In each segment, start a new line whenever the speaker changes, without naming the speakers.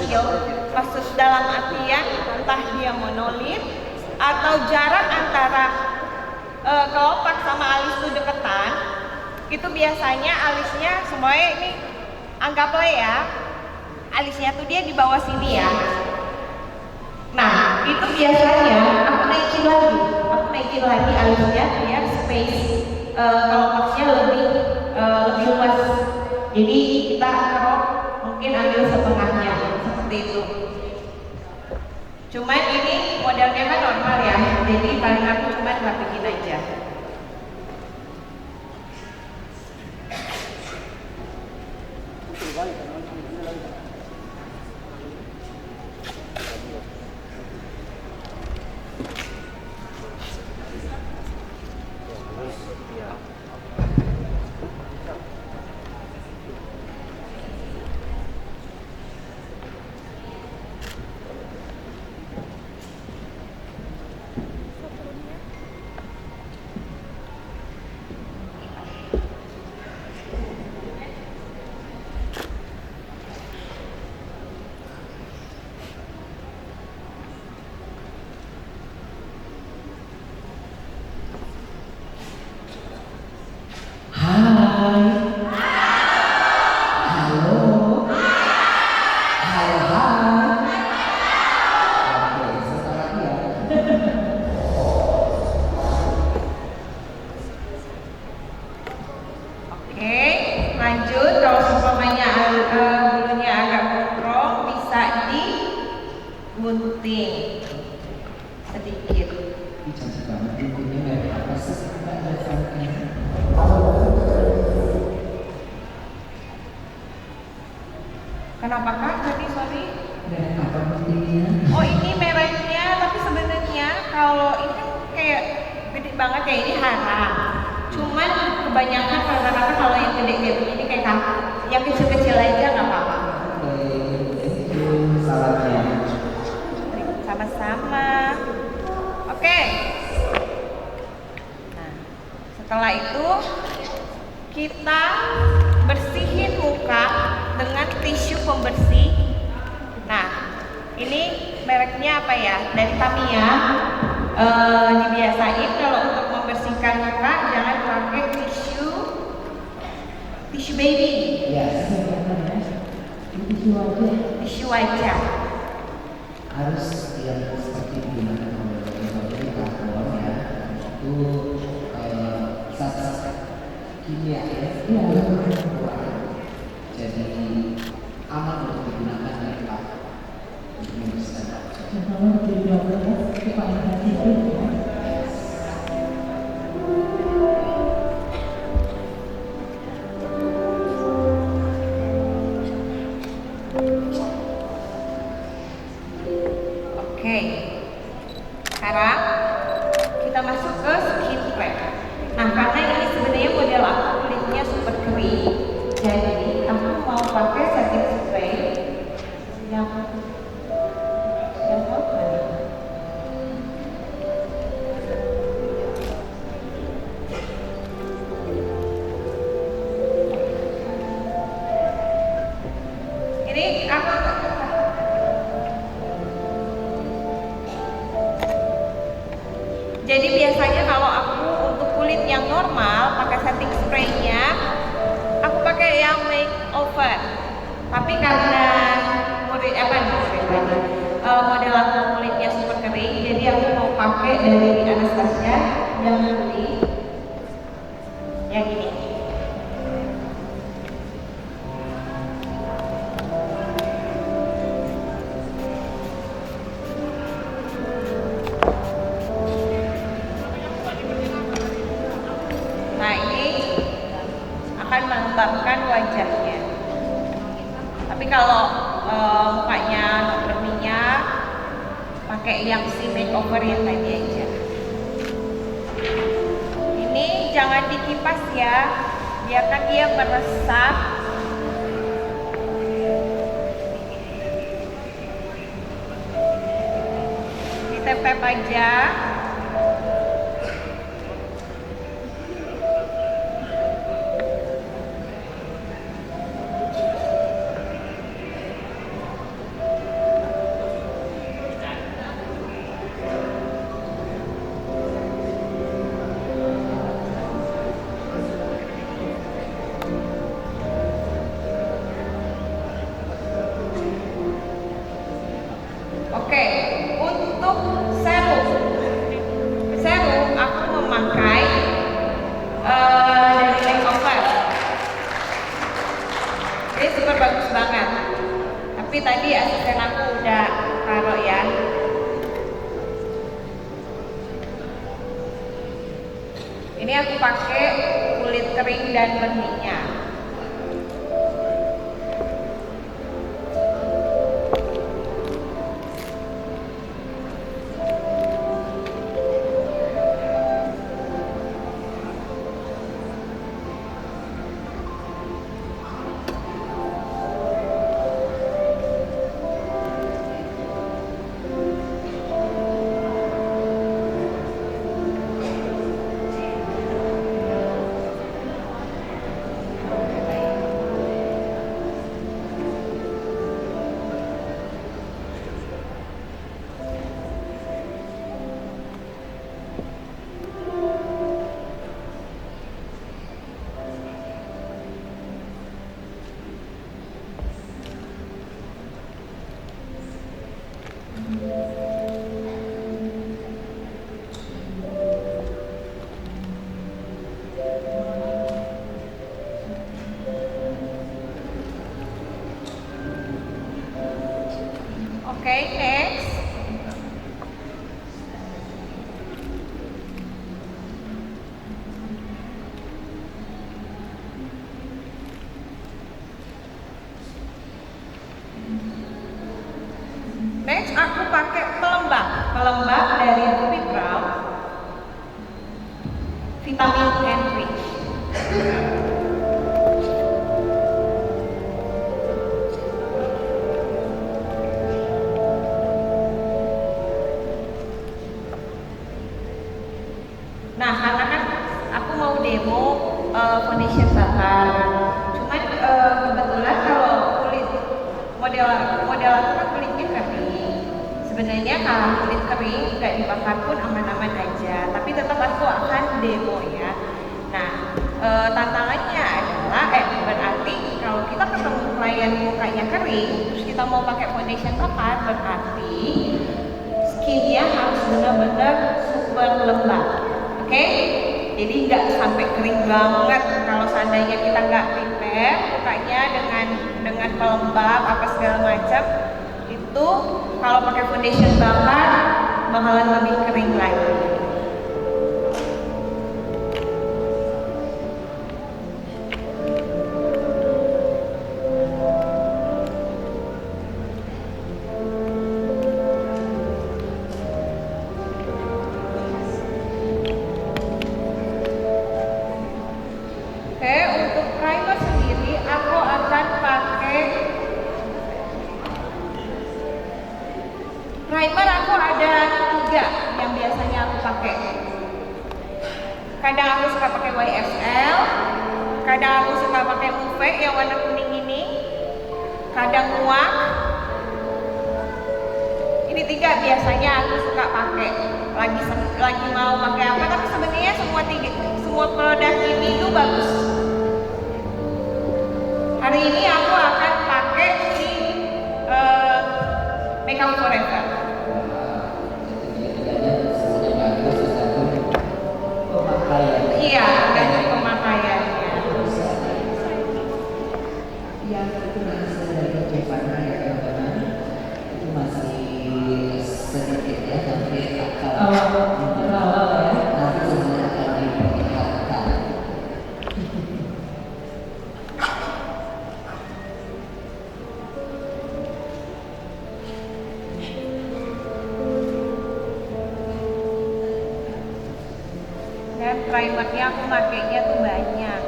kecil, maksud dalam artian entah dia monolit atau jarak antara kelopak sama alis itu deketan, itu biasanya alisnya semuanya ini anggaplah ya, alisnya tuh dia di bawah sini ya. Nah, itu biasanya aku naikin lagi alisnya biar space kelopaknya lebih luas. Jadi kita crop mungkin ambil setengahnya seperti itu. Cuman ini modelnya kan normal ya, jadi paling aku cuma rapiin aja. Kenapa Kak? Jadi sorry. Oh ini mereknya, tapi sebenarnya kalau ini kan kayak gede banget ya, ini haram. Cuman kebanyakan rata-rata kalau yang gede kayak begini kayak kaku, yang kecil-kecil aja nggak apa-apa.
Salatnya.
Sama-sama. Oke. Nah, setelah itu kita bersihin muka dengan tisu pembersih. Nah, ini mereknya apa ya? Dari Tamiya. Dibiasain kalau untuk membersihkan muka jangan pakai tisu baby. Tisu wajah.
Harus yang seperti digunakan oleh karton ya. Itu zat-zat kimia ya. Jadi aman untuk digunakan dari Pak untuk membersihkan
Oke, sekarang kita masuk ke skin prep. Nah, karena ini sebenarnya model aku kulitnya super kering, jadi aku mau pakai setting spray yang apa? Ini aku jadi biasanya kalau aku untuk kulit yang normal pakai setting spraynya, aku pakai yang makeover. Tapi karena model aku kulitnya super kering, jadi aku mau pakai dari Anastasia yang putih, yang ini. Nah ini akan melembabkan wajahnya. Tapi kalau mukanya nggak berminyak, pakai yang si makeover yang tadi aja. Ini jangan dikipas ya, biarkan dia meresap. Ditep-tep aja. Oke, untuk serum aku memakai dari Makeover. Ini super bagus banget. Tapi tadi asisten aku udah taruh ya. Ini aku pakai kulit kering dan lendirnya. Oke, next. Next aku pakai pelembab dari Ruby Brown Vitamin Enrich. Nah, karena kan aku mau demo foundation bakar. Cuman kebetulan kalau kulit model aku kan kulitnya kering. Sebenarnya kalau kulit kering nggak dibakar pun aman-aman aja. Tapi tetap aku akan demo ya. Nah, tantangannya adalah berarti kalau kita ketemu klien mukanya kering, terus kita mau pakai foundation bakar, berarti skinnya harus benar-benar super lembab. Oke, jadi nggak sampai kering banget. Kalau seandainya kita nggak prepare mukanya dengan pelembab apa segala macam, itu kalau pakai foundation bakar bakalan lebih kering lagi. Oke, untuk primer sendiri aku akan pakai primer. Aku ada 3 yang biasanya aku pakai. Kadang aku suka pakai YSL, kadang aku suka pakai Move yang warna kuning ini, kadang muak. Ini 3 biasanya aku suka pakai. Lagi mau pakai apa? Tapi sebenarnya semua produk ini tuh bagus. Hari ini aku akan pakai si Makeup Forever. Iya, tergantung pemakaiannya.
Yang itu hasil dari kecepatan ya teman-teman, itu masih sedikit ya, tapi akan nanti sebenarnya akan diperlihatkan.
Dan primernya aku pakainya tuh banyak.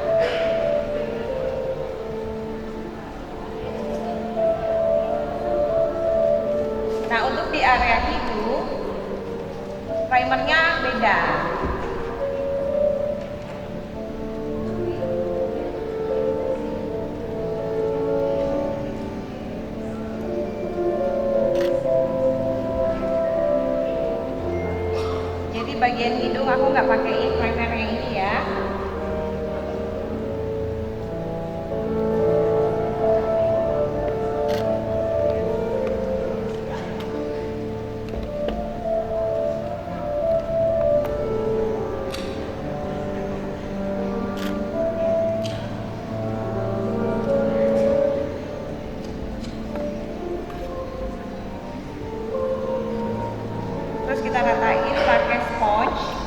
Nah, untuk di area hidung primernya beda. Jadi bagian hidung aku nggak pakai primer yang ini ya. kita ratain pakai sponge.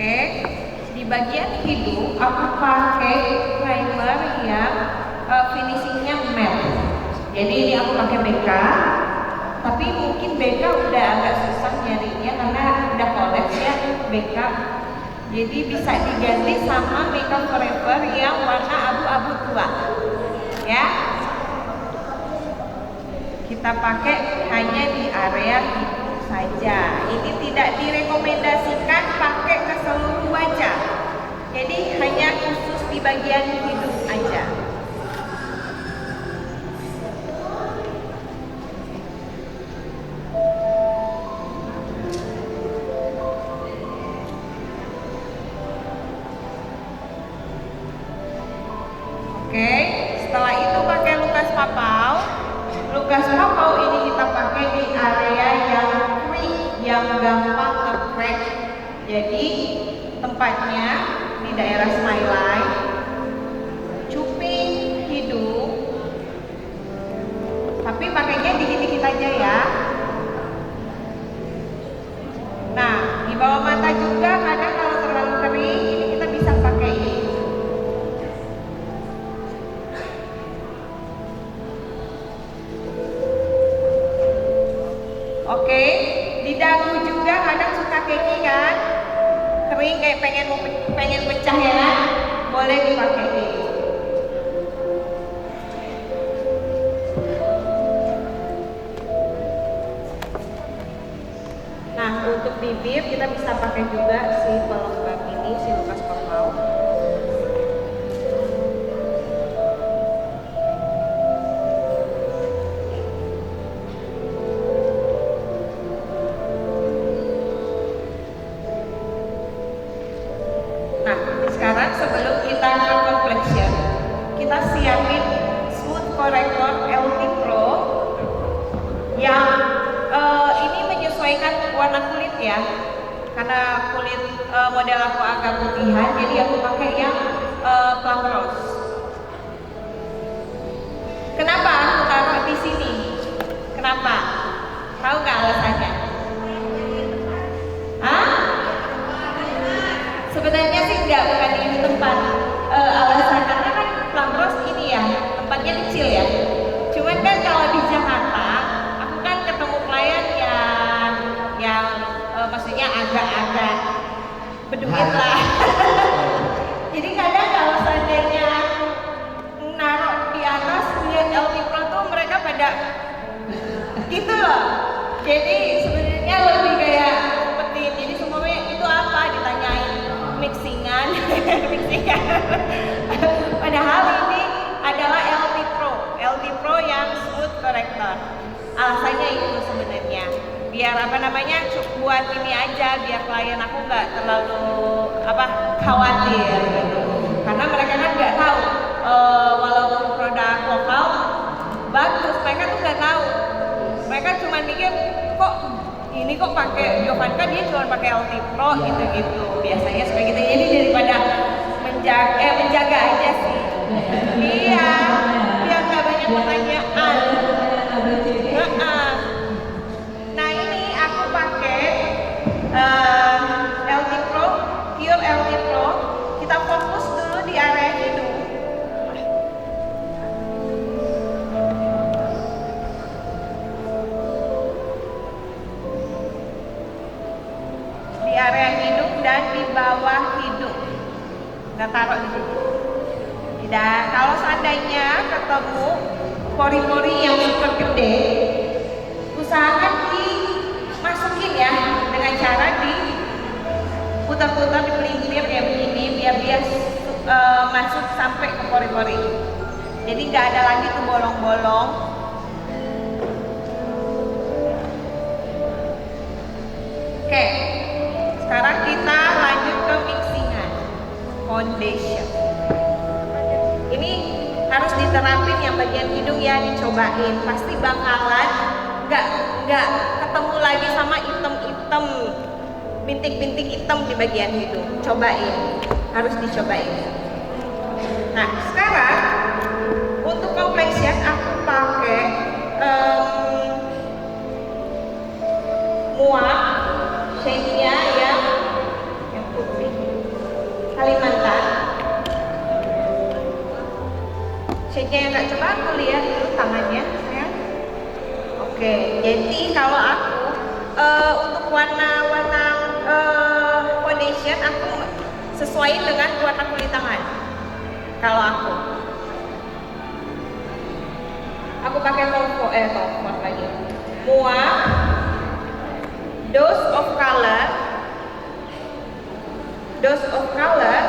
Oke, di bagian hidung aku pakai primer yang finishingnya matte. Jadi ini aku pakai BK, tapi mungkin BK udah agak susah nyarinya karena udah collapse ya BK. Jadi bisa diganti sama Makeup Forever yang warna abu-abu tua. Ya, kita pakai hanya di area hidung saja. Ini tidak direkomendasikan pakai ke seluruh wajah. Jadi hanya khusus di bagian hidung aja. Oke, setelah itu pakai Lukas Papau. Lukas Papau ini kita pakai di area yang crease, yang gampang nge-crack. Jadi tempatnya di daerah smileline, cuping hidung, tapi pakainya dikit-dikit aja ya. Nah, di bawah mata juga kadang kalau terlalu kering, ini kita bisa pakai ini. Oke, di dagu juga kadang suka keki kan, kering kayak pengen pecah ya, boleh dipakai ini. Nah, untuk bibir kita bisa pakai juga si pelembab ini, si Lukas Papau. Nah, sekarang sebelum kita ke complexion, kita siapin Smooth Corrector LT Pro yang ini menyesuaikan warna kulit ya. Karena kulit model aku agak putihan, jadi aku pakai yang plum rose. Kenapa aku taruh di sini? Kenapa? Tahu nggak alasannya? Hah? Sebenarnya sih enggak, bukan di tempat alasan karena kan plum rose ini ya tempatnya kecil ya. Cuman kan kalau di Jakarta, aku kan ketemu klien yang maksudnya agak-agak berduit lah. Jadi kadang kalau seandainya naruh di atas lihat LT Pro tuh mereka pada gitu loh. Jadi sebenarnya lebih kayak kompetin. Jadi semuanya itu apa ditanyain mixingan, mixingan. Padahal ini adalah LT Pro yang Smooth Corrector. Alasannya itu sebenarnya biar apa namanya buat ini aja, biar klien aku nggak terlalu khawatir gitu. Karena mereka kan nggak tahu walaupun produk lokal bagus, mereka tuh nggak tahu. Mereka cuma mikir kok pakai Jovanka dia cuma pakai LT Pro gitu-gitu. Biasanya seperti gitu. Jadi daripada menjaga aja sih. Iya, biar nggak banyak pertanyaan. Nah ini aku pakai LT Pro, pure LT Pro. Kita fokus dulu di area hidung. Di area hidung dan di bawah hidung. Kita taruh di sini. Tidak, kalau seandainya ketemu pori-pori yang super gede, usahakan dimasukin ya dengan cara diputar-putar, dipelintir kayak begini biar dia masuk sampai ke pori-pori. Jadi nggak ada lagi tuh bolong-bolong. diterapin yang bagian hidung ya, dicobain. Pasti bakalan nggak ketemu lagi sama item-item, bintik-bintik hitam di bagian hidung. Cobain, harus dicobain. Nah sekarang untuk complexion aku pakai muak shade-nya yang putih Kalimantan. Shade-nya yang nggak, coba aku lihat dulu tangannya sayang. Oke, jadi kalau aku untuk warna-warna foundation aku sesuaiin dengan warna kulit tangan. Kalau aku pakai Tom Ford lagi. Muak, Dose of Color,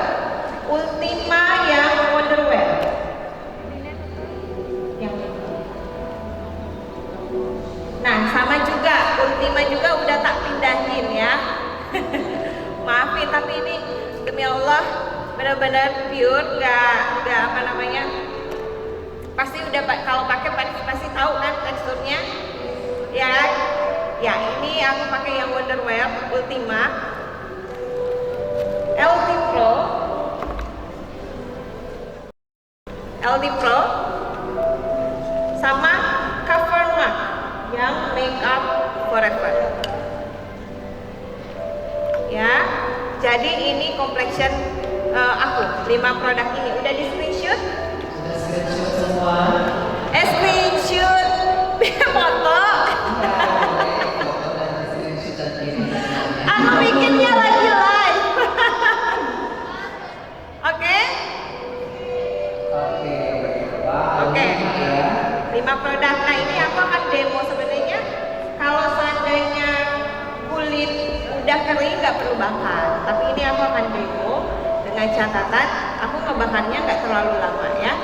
Ultima yang Wonderwear. Yang ini. Nah, sama juga, Ultima juga udah tak pindahin ya. Maafin, tapi ini demi Allah benar-benar pure, nggak apa namanya. Pasti udah kalau pakai pasti tahu kan teksturnya. Ya, ini aku pakai yang Wonderwear Ultima, LD Pro, sama Cover Mark yang Make Up Forever. Ya, jadi ini complexion aku 5 produk ini udah di screenshot.
Sudah screenshot semua.
Screenshot foto. Aku bikinnya lagi live. Oke? Oke. 5 produk. Nah ini aku akan demo sebenarnya. Kalau seandainya kulit udah kering nggak perlu bakar. Tapi ini aku akan demo dengan catatan aku ngebakarnya nggak terlalu lama ya.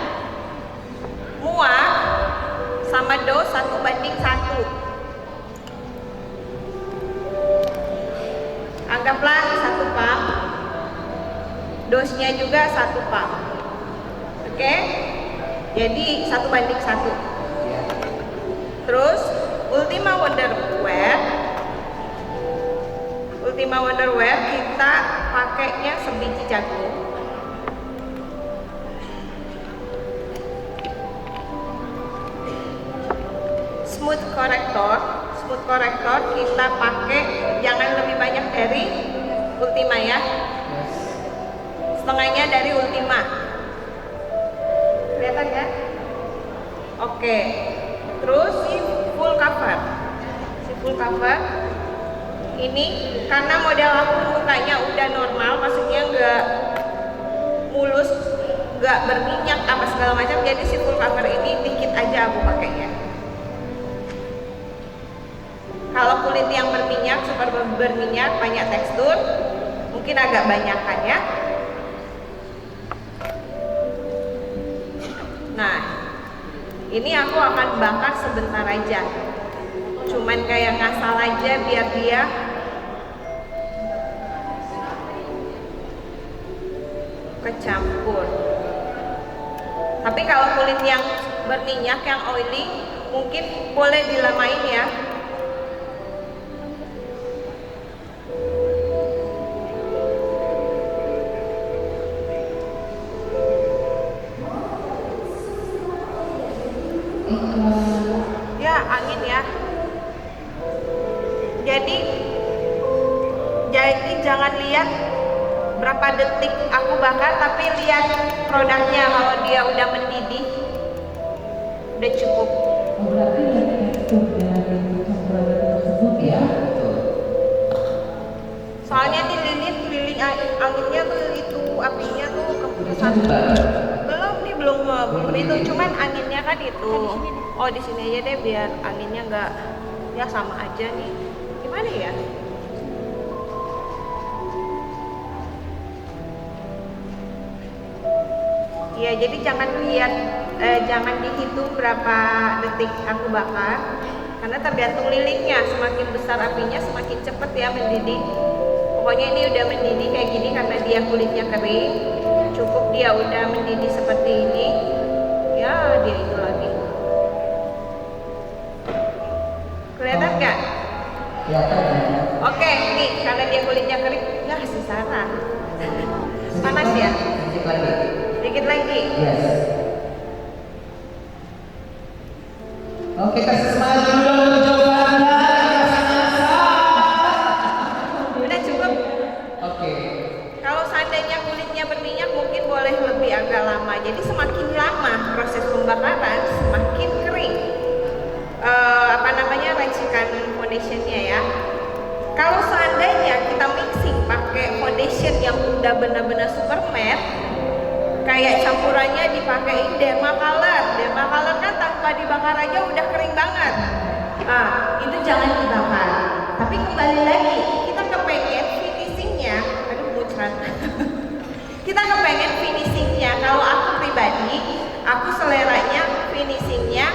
Muak sama dose 1:1. Anggaplah 1 pump, dosnya juga 1 pump. Oke? Jadi 1:1. Terus Ultima Wonderwear kita pakainya sebiji jagung. Smooth corrector kita pakai jangan lebih banyak dari Ultima ya. Setengahnya dari Ultima. Kelihatan kan? Oke. Terus si full cover ini karena model aku mukanya udah normal, maksudnya nggak mulus, nggak berminyak apa segala macam, jadi si full cover ini dikit aja aku pakainya. Kalau kulit yang berminyak, super berminyak, banyak tekstur, mungkin agak banyakan ya. Nah, ini aku akan bakar sebentar aja. Cuman kayak ngasal aja biar dia kecampur. Tapi kalau kulit yang berminyak, yang oily, mungkin boleh dilamain ya. Angin ya. Jadi jangan lihat berapa detik aku bakar, tapi lihat produknya. Kalau dia udah mendidih, udah cukup.
Berarti tekstur dari campuran tersebut ya.
Soalnya di lilin anginnya tuh itu apinya tuh keputusan. Belum itu, cuman anginnya kan itu. Oh di sini aja deh biar anginnya nggak, ya sama aja nih. Gimana ya? Iya, jadi jangan dihitung berapa detik aku bakar, karena tergantung lilinnya. Semakin besar apinya, semakin cepet ya mendidih. Pokoknya ini udah mendidih kayak gini karena dia kulitnya kering. Cukup dia udah mendidih seperti ini, ya Ya, dia itu lagi. Kelihatan nggak?
Ya,
Oke, nih karena dia kulitnya kering, ya si Sarah. Panas ya?
sedikit lagi.
Sedikit lagi.
Yes. Oke, kasih semangat dulu untuk jawabannya.
Udah cukup.
Oke.
Kalau seandainya kulitnya berminyak mungkin boleh lebih agak lama. Jadi semakin lama proses pembakaran semakin kering. Racikan foundationnya ya. Kalau seandainya kita mixing pakai foundation yang udah benar-benar super matte, kayak campurannya dipakai Dermacolor kan tanpa dibakar aja udah kering banget. Nah, itu jangan dibakar. Tapi kembali lagi, kita kepengen finishingnya, aduh muncrat. Kita kepengen finishingnya. Kalau aku pribadi, aku seleranya finishingnya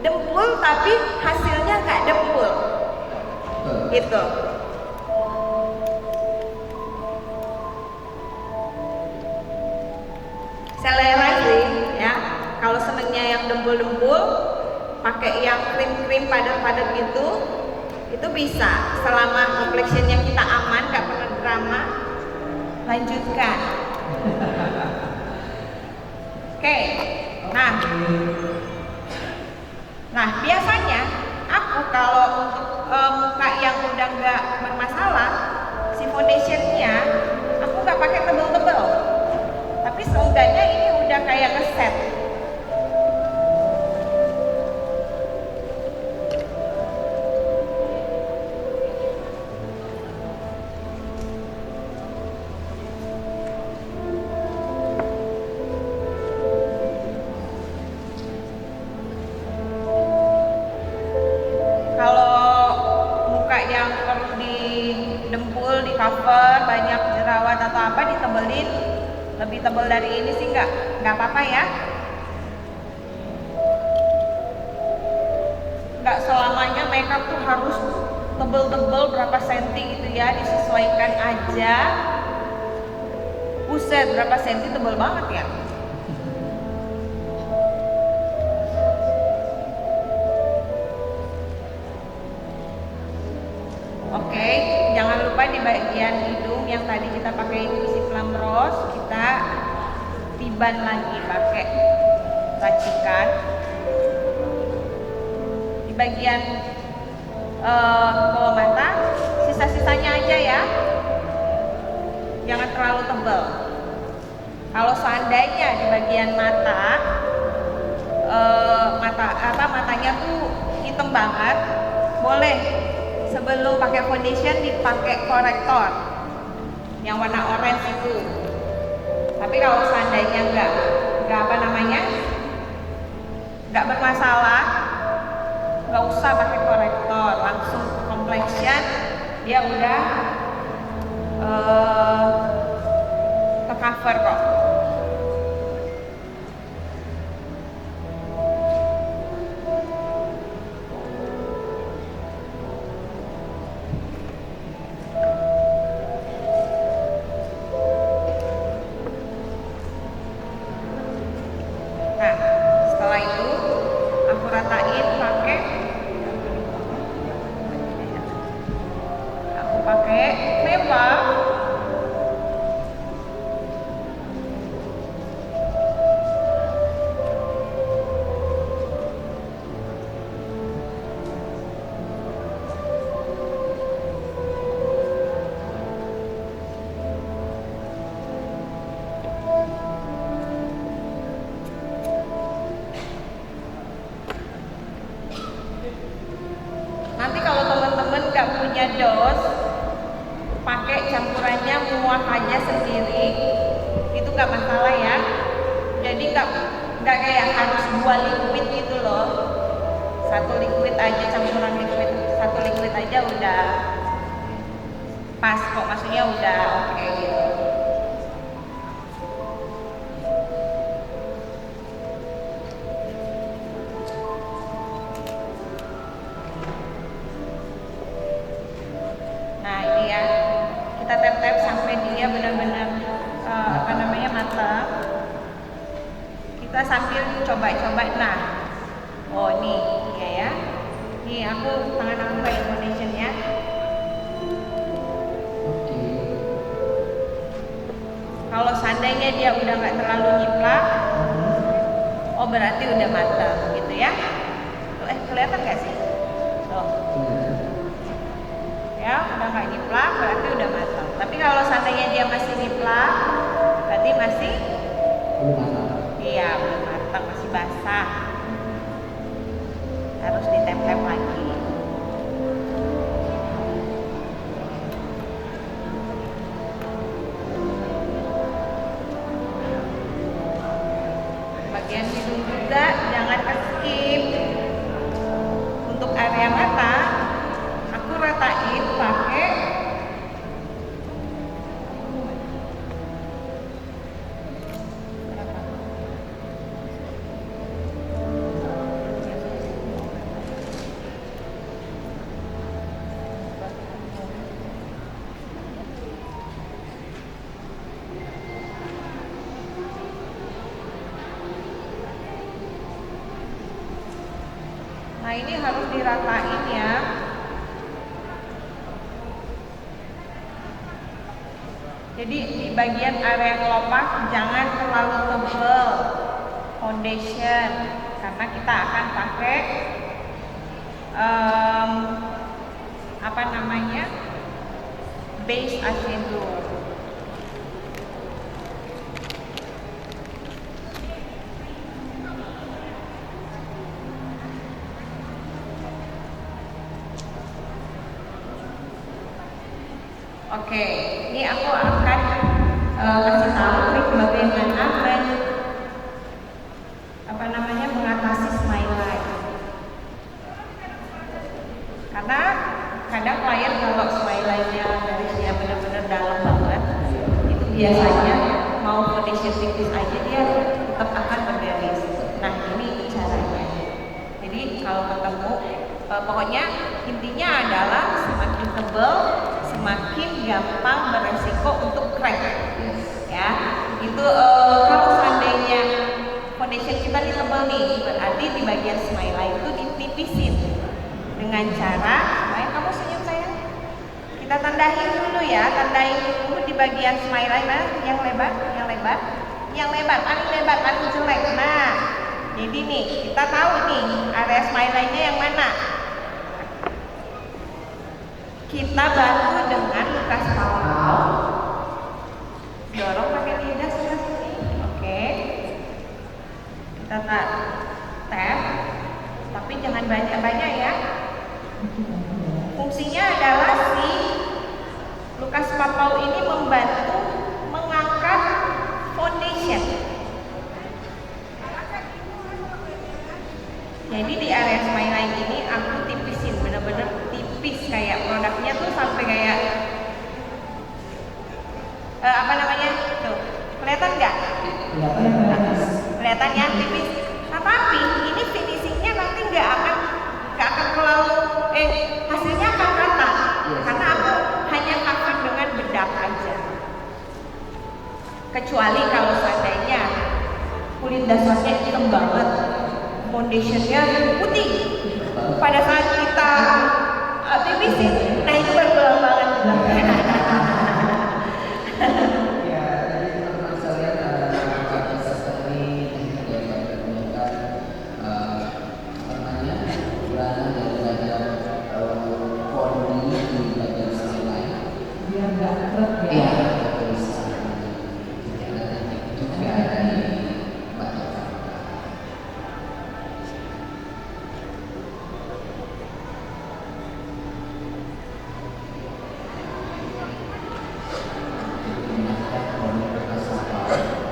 dempul tapi hasilnya nggak dempul, gitu. Selera sih ya. Kalau senengnya yang dempul-dempul, pakai yang krim-krim padat-padat gitu, itu bisa. Selama complexionnya kita aman, nggak pernah drama, lanjutkan. Oke, nah biasanya aku kalau untuk muka yang udah nggak bermasalah, si foundationnya aku nggak pakai tebel-tebel. Tapi seenggaknya ini udah kayak ngeset. Kalau muka yang perlu didempul, di cover, banyak jerawat atau apa, ditebelin. Lebih tebal dari ini sih nggak apa-apa ya. Nggak selamanya makeup tuh harus tebel-tebel berapa senti gitu ya, disesuaikan aja. Buset, berapa senti tebel banget ya. Oke, jangan lupa di bagian hidung yang tadi kita pakai Invisif Plum Rose, kita tiban lagi pakai racikan. Di bagian bawah mata, sisa-sisanya aja ya, jangan terlalu tebal. Kalau seandainya di bagian matanya tuh hitam banget, boleh sebelum pakai foundation dipakai korektor yang warna orange itu. Tapi kalau seandainya nggak bermasalah, nggak usah pakai korektor, langsung complexion dia udah tercover kok. Nah, setelah itu aku ratain pakai Meva. Nanti kalau teman-teman nggak punya dos, pakai campurannya muah aja sendiri, itu nggak masalah ya. Jadi nggak kayak harus 2 liquid gitu loh. 1 liquid aja, campuran liquid 1 liquid aja udah pas kok, maksudnya udah oke gitu. Nah ini ya, kita tap-tap sampai dia benar-benar matang. kita sambil coba-coba. Nah, oh nih, ya. Nih aku tangan aku pakai foundationnya.
Oke.
Kalau seandainya dia udah nggak terlalu nyiplak, oh berarti udah matang gitu ya. Tuh, kelihatan nggak sih? Tuh. Ya, udah nggak nyiplak berarti udah matang. Tapi kalau seandainya dia masih nyiplak, berarti masih
Belum matang.
iya belum matang, masih basah. Harus ditempel lagi. Bagian hidung juga jangan skip. Untuk area mata, aku ratain pakai nah ini harus diratain ya. Jadi di bagian area kelopak jangan terlalu tebal foundation karena kita akan pakai apa namanya base eyeshadow. Oke, ini aku akan kasih tahu trik bagaimana mengatasi smile line. Karena kadang klien kalau smile line-nya garisnya benar-benar dalam banget, itu biasanya mau foundation tipis aja dia tetap akan bergaris. Nah ini caranya. Jadi kalau ketemu, pokoknya intinya adalah semakin tebal semakin gampang beresiko untuk crack ya. Itu kalau seandainya foundation kita ini tebal nih, berarti di bagian smile line itu ditipisin dengan cara, kamu senyum sayang, kita tandain dulu ya, tandain dulu di bagian smile line yang lebar, paling jelek. Nah jadi nih kita tahu nih area smile line-nya yang mana. Kita bantu dengan lukas pau-pau, dorong pakai lidah sebelah sini, oke. Kita tap, tapi jangan banyak-banyak ya. Fungsinya adalah si lukas pau-pau ini membantu mengangkat foundation. Jadi di area smile line ini aku tipisin, bener-bener tipis kayak produknya tuh sampai kayak tuh kelihatan nggak? Kelihatan ya tipis. Nah, tapi ini finishingnya nanti nggak akan terlalu hasilnya akan rata karena aku hanya cover dengan bedak aja. Kecuali kalau seandainya kulit dasarnya hitam banget, foundationnya putih. Pada saat kita tipisin, nah itu berbeda banget.
Ya, jadi teman-teman sekalian, proses ini juga menggunakan gulana daripada poni di bagian smile line.
Biar nggak krek ya.
Iya, bisa. Jadi ada teknik juga dari Mbak Eva.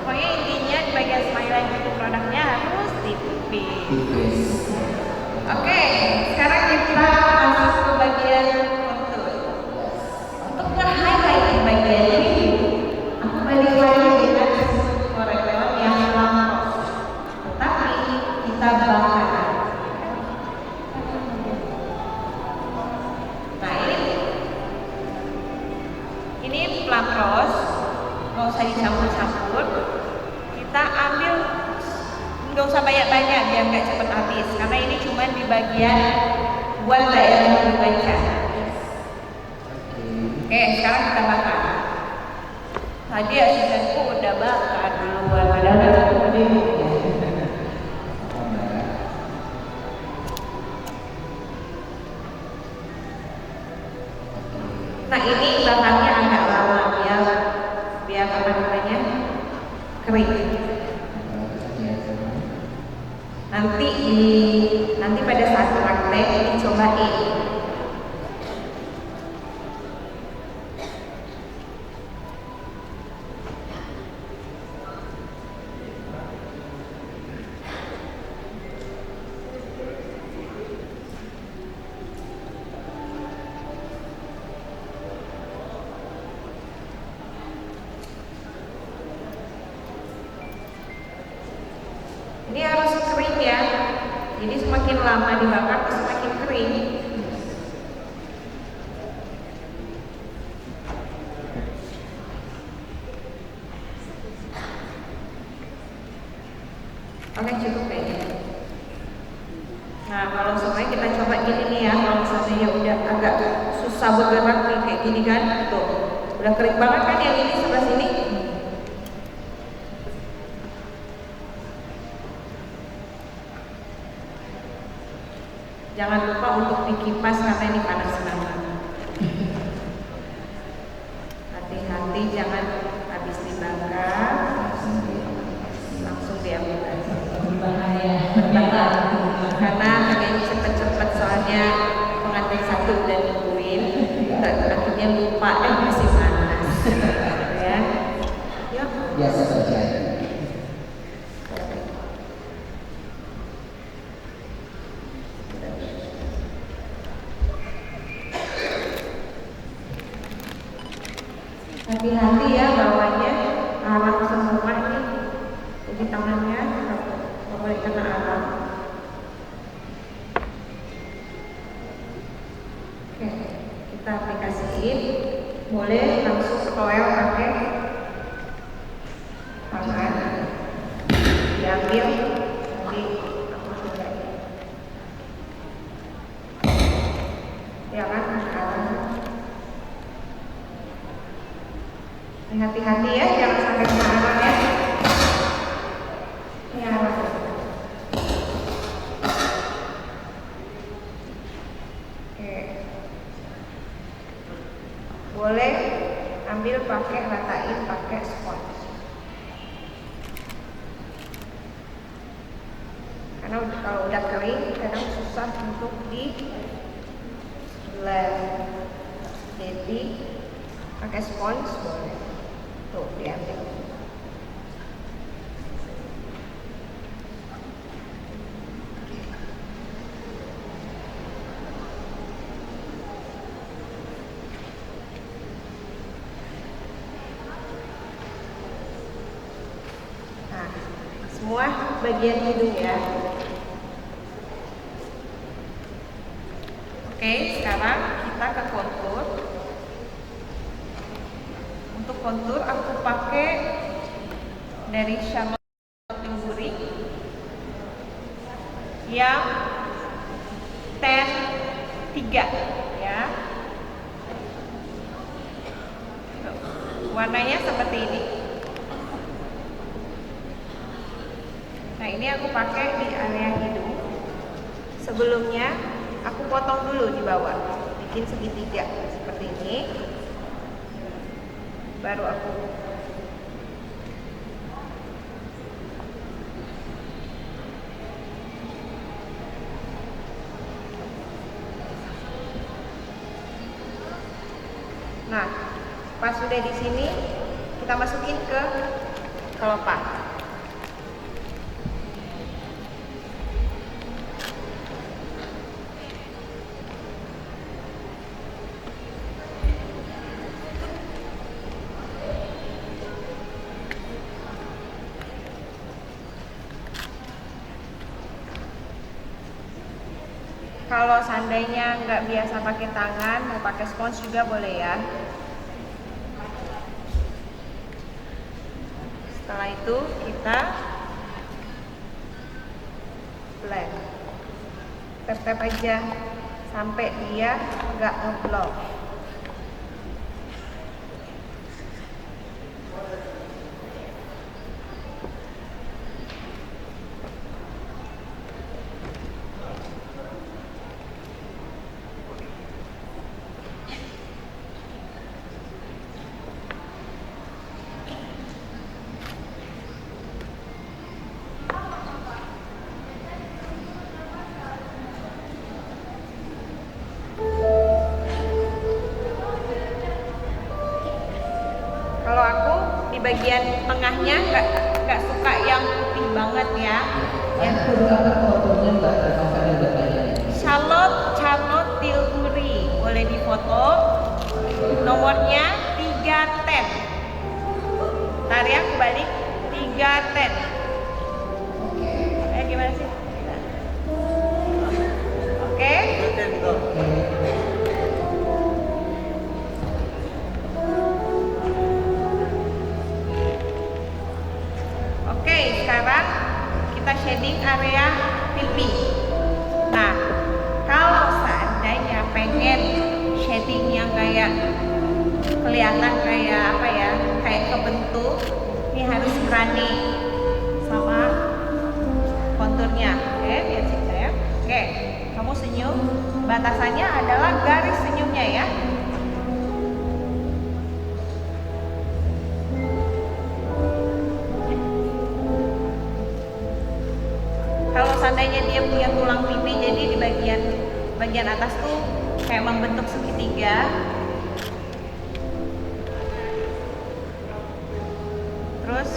Pokoknya intinya di bagian smile line itu produknya harus tipis. Oke, sekarang kita masuk ke bagian contour. Untuk nge-highlight di bagian ini, aku balik lagi dengan koreon yang lampau, tetapi kita bakar. Nah ini plum rose, nggak usah dicampur-campur. Kita ambil usah banyak-banyak biar nggak cepet habis, karena ini cuma di bagian buat daerah dibaca. Oke, sekarang kita bakar. Tadi asistenku udah bakar duluan, padahal aku udah. Nah ini bakarnya agak lama biar apa namanya kering. Nanti pada saat praktek dicobain. Ini harus kering ya. Jadi semakin lama dibakar semakin kering. Oke, cukup kayaknya. Nah, kalau semuanya kita coba gini nih ya. Kalau misalnya udah agak susah bergerak nih kayak gini kan, tuh udah kering banget kan yang ini sebelah sini. Jangan lupa untuk dikipas karena ini panas banget. Hati-hati jangan habis dibakar langsung diambil aja.
Berbahaya.
Karena pengen cepet-cepet soalnya pengantin satu udah nungguin, akhirnya lupa masih panas. Ya, yuk.
Biasa terjadi.
Hati-hati ya bawahnya alam semua nih, jadi tangannya nggak boleh kena alam. Oke, kita aplikasiin, boleh langsung sekoel pakai tangan, diambil, nanti aku coba ya kan alam. Hati-hati ya, jangan sampai kena alam ya. Ini alam. Oke. Boleh ambil pakai ratain pakai spons. Karena kalau udah kering kadang susah untuk di blend. Jadi pakai spons boleh. Tuh, diambil. Nah, semua bagian hidung ya. Oke, sekarang kita ke kontur. Untuk kontur aku pakai dari Charlotte Tilbury yang 10-3 ya. Warnanya seperti ini. Nah, ini aku pakai di area hidung. Sebelumnya aku potong dulu di bawah, bikin segitiga seperti ini. Baru aku nah, pas sudah di sini kita masukin ke kelopak. Kalau seandainya nggak biasa pakai tangan, mau pakai spons juga boleh ya. Setelah itu kita tap-tap aja sampai dia nggak ngeblok. Kalau aku di bagian tengahnya nggak suka yang putih banget ya. Yang
Apa fotonya Mbak? Novelnya Mbak tanya.
Charlotte Tilbury, boleh difoto. Nomornya 310. Ntar ya, aku balik 310. Gimana sih? Oke. Oke, sekarang kita shading area pipi. Nah, kalau seandainya pengen shading yang kayak kelihatan kayak apa ya, kayak kebentuk, ini harus berani sama konturnya. Oke, lihat sini saya. Oke, kamu senyum. Batasannya adalah garis senyumnya ya. Kalau seandainya dia punya tulang pipi, jadi di bagian atas tuh kayak membentuk segitiga. Terus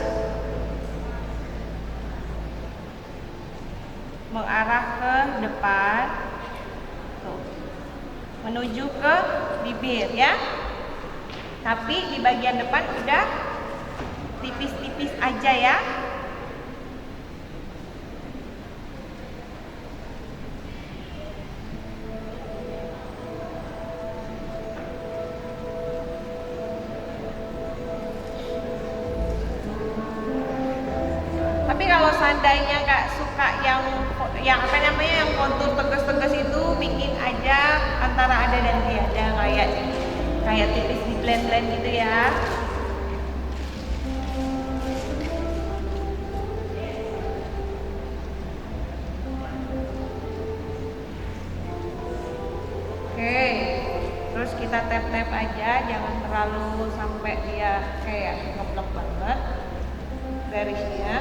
mengarah ke depan, tuh, menuju ke bibir ya. Tapi di bagian depan udah tipis-tipis aja ya. Tapi kalau seandainya nggak suka yang apa namanya, yang kontur tegas-tegas itu, bikin aja antara ada dan tiada, kayak tipis di blend-blend gitu ya. Oke, terus kita tap-tap aja, jangan terlalu sampai dia kayak ngeblok banget garisnya.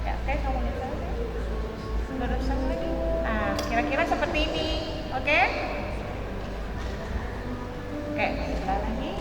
Ya, oke, kamu lihat aja. Luruskan lagi. Nah, kira-kira seperti ini, oke? Oke, sebelah lagi.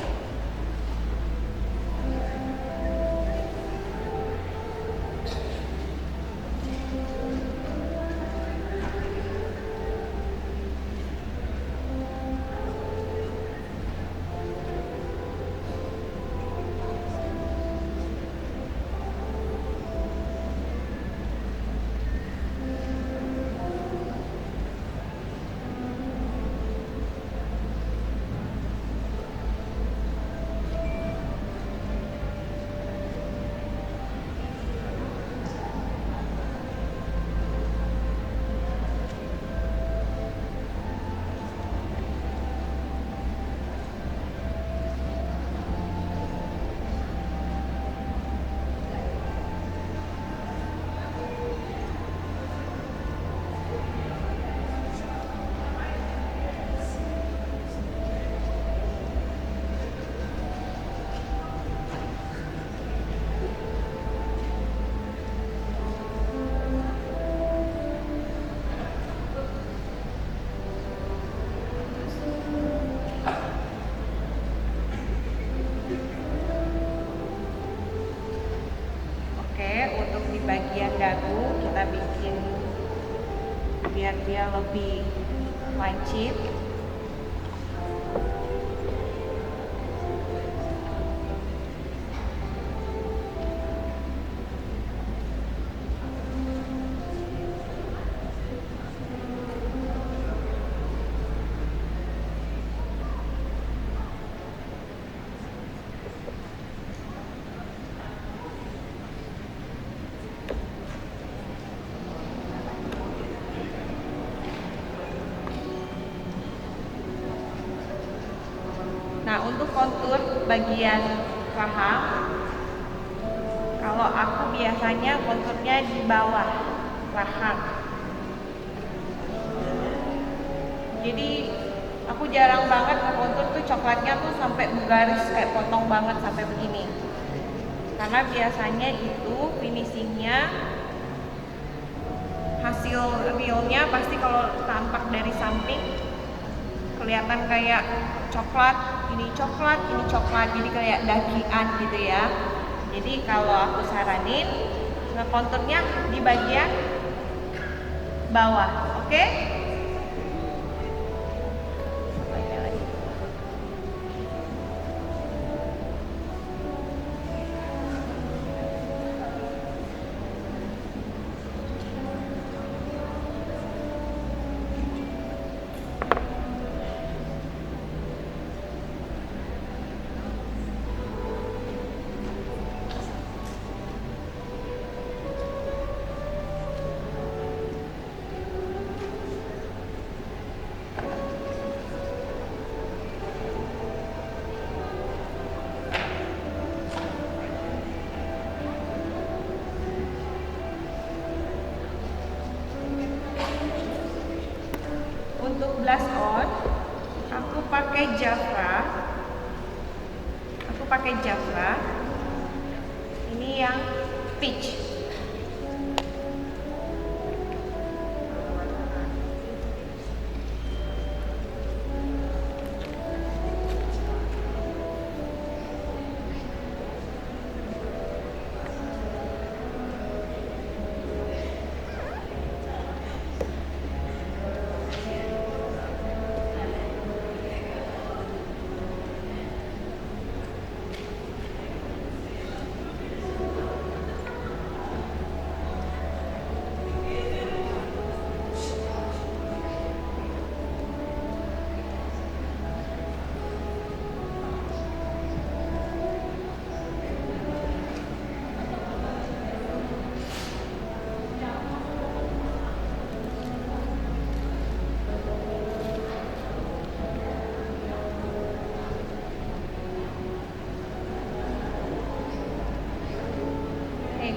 Untuk di bagian dagu kita bikin biar dia lebih lancip. Nah, untuk kontur bagian rahang, kalau aku biasanya konturnya di bawah rahang. Jadi aku jarang banget ngekontur tuh coklatnya tuh sampai bergaris kayak potong banget sampai begini. Karena biasanya itu finishingnya, hasil realnya pasti kalau tampak dari samping kelihatan kayak coklat, ini jadi kayak dagingan gitu ya. Jadi kalau aku saranin ngekonturnya di bagian bawah, oke? Untuk blush on, aku pakai Jafra. Ini yang peach.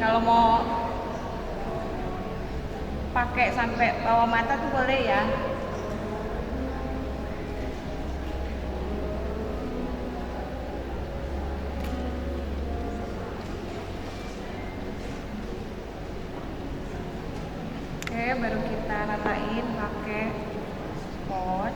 Kalau mau pakai sampai bawah mata tuh boleh ya. Oke, baru kita ratain pakai spot.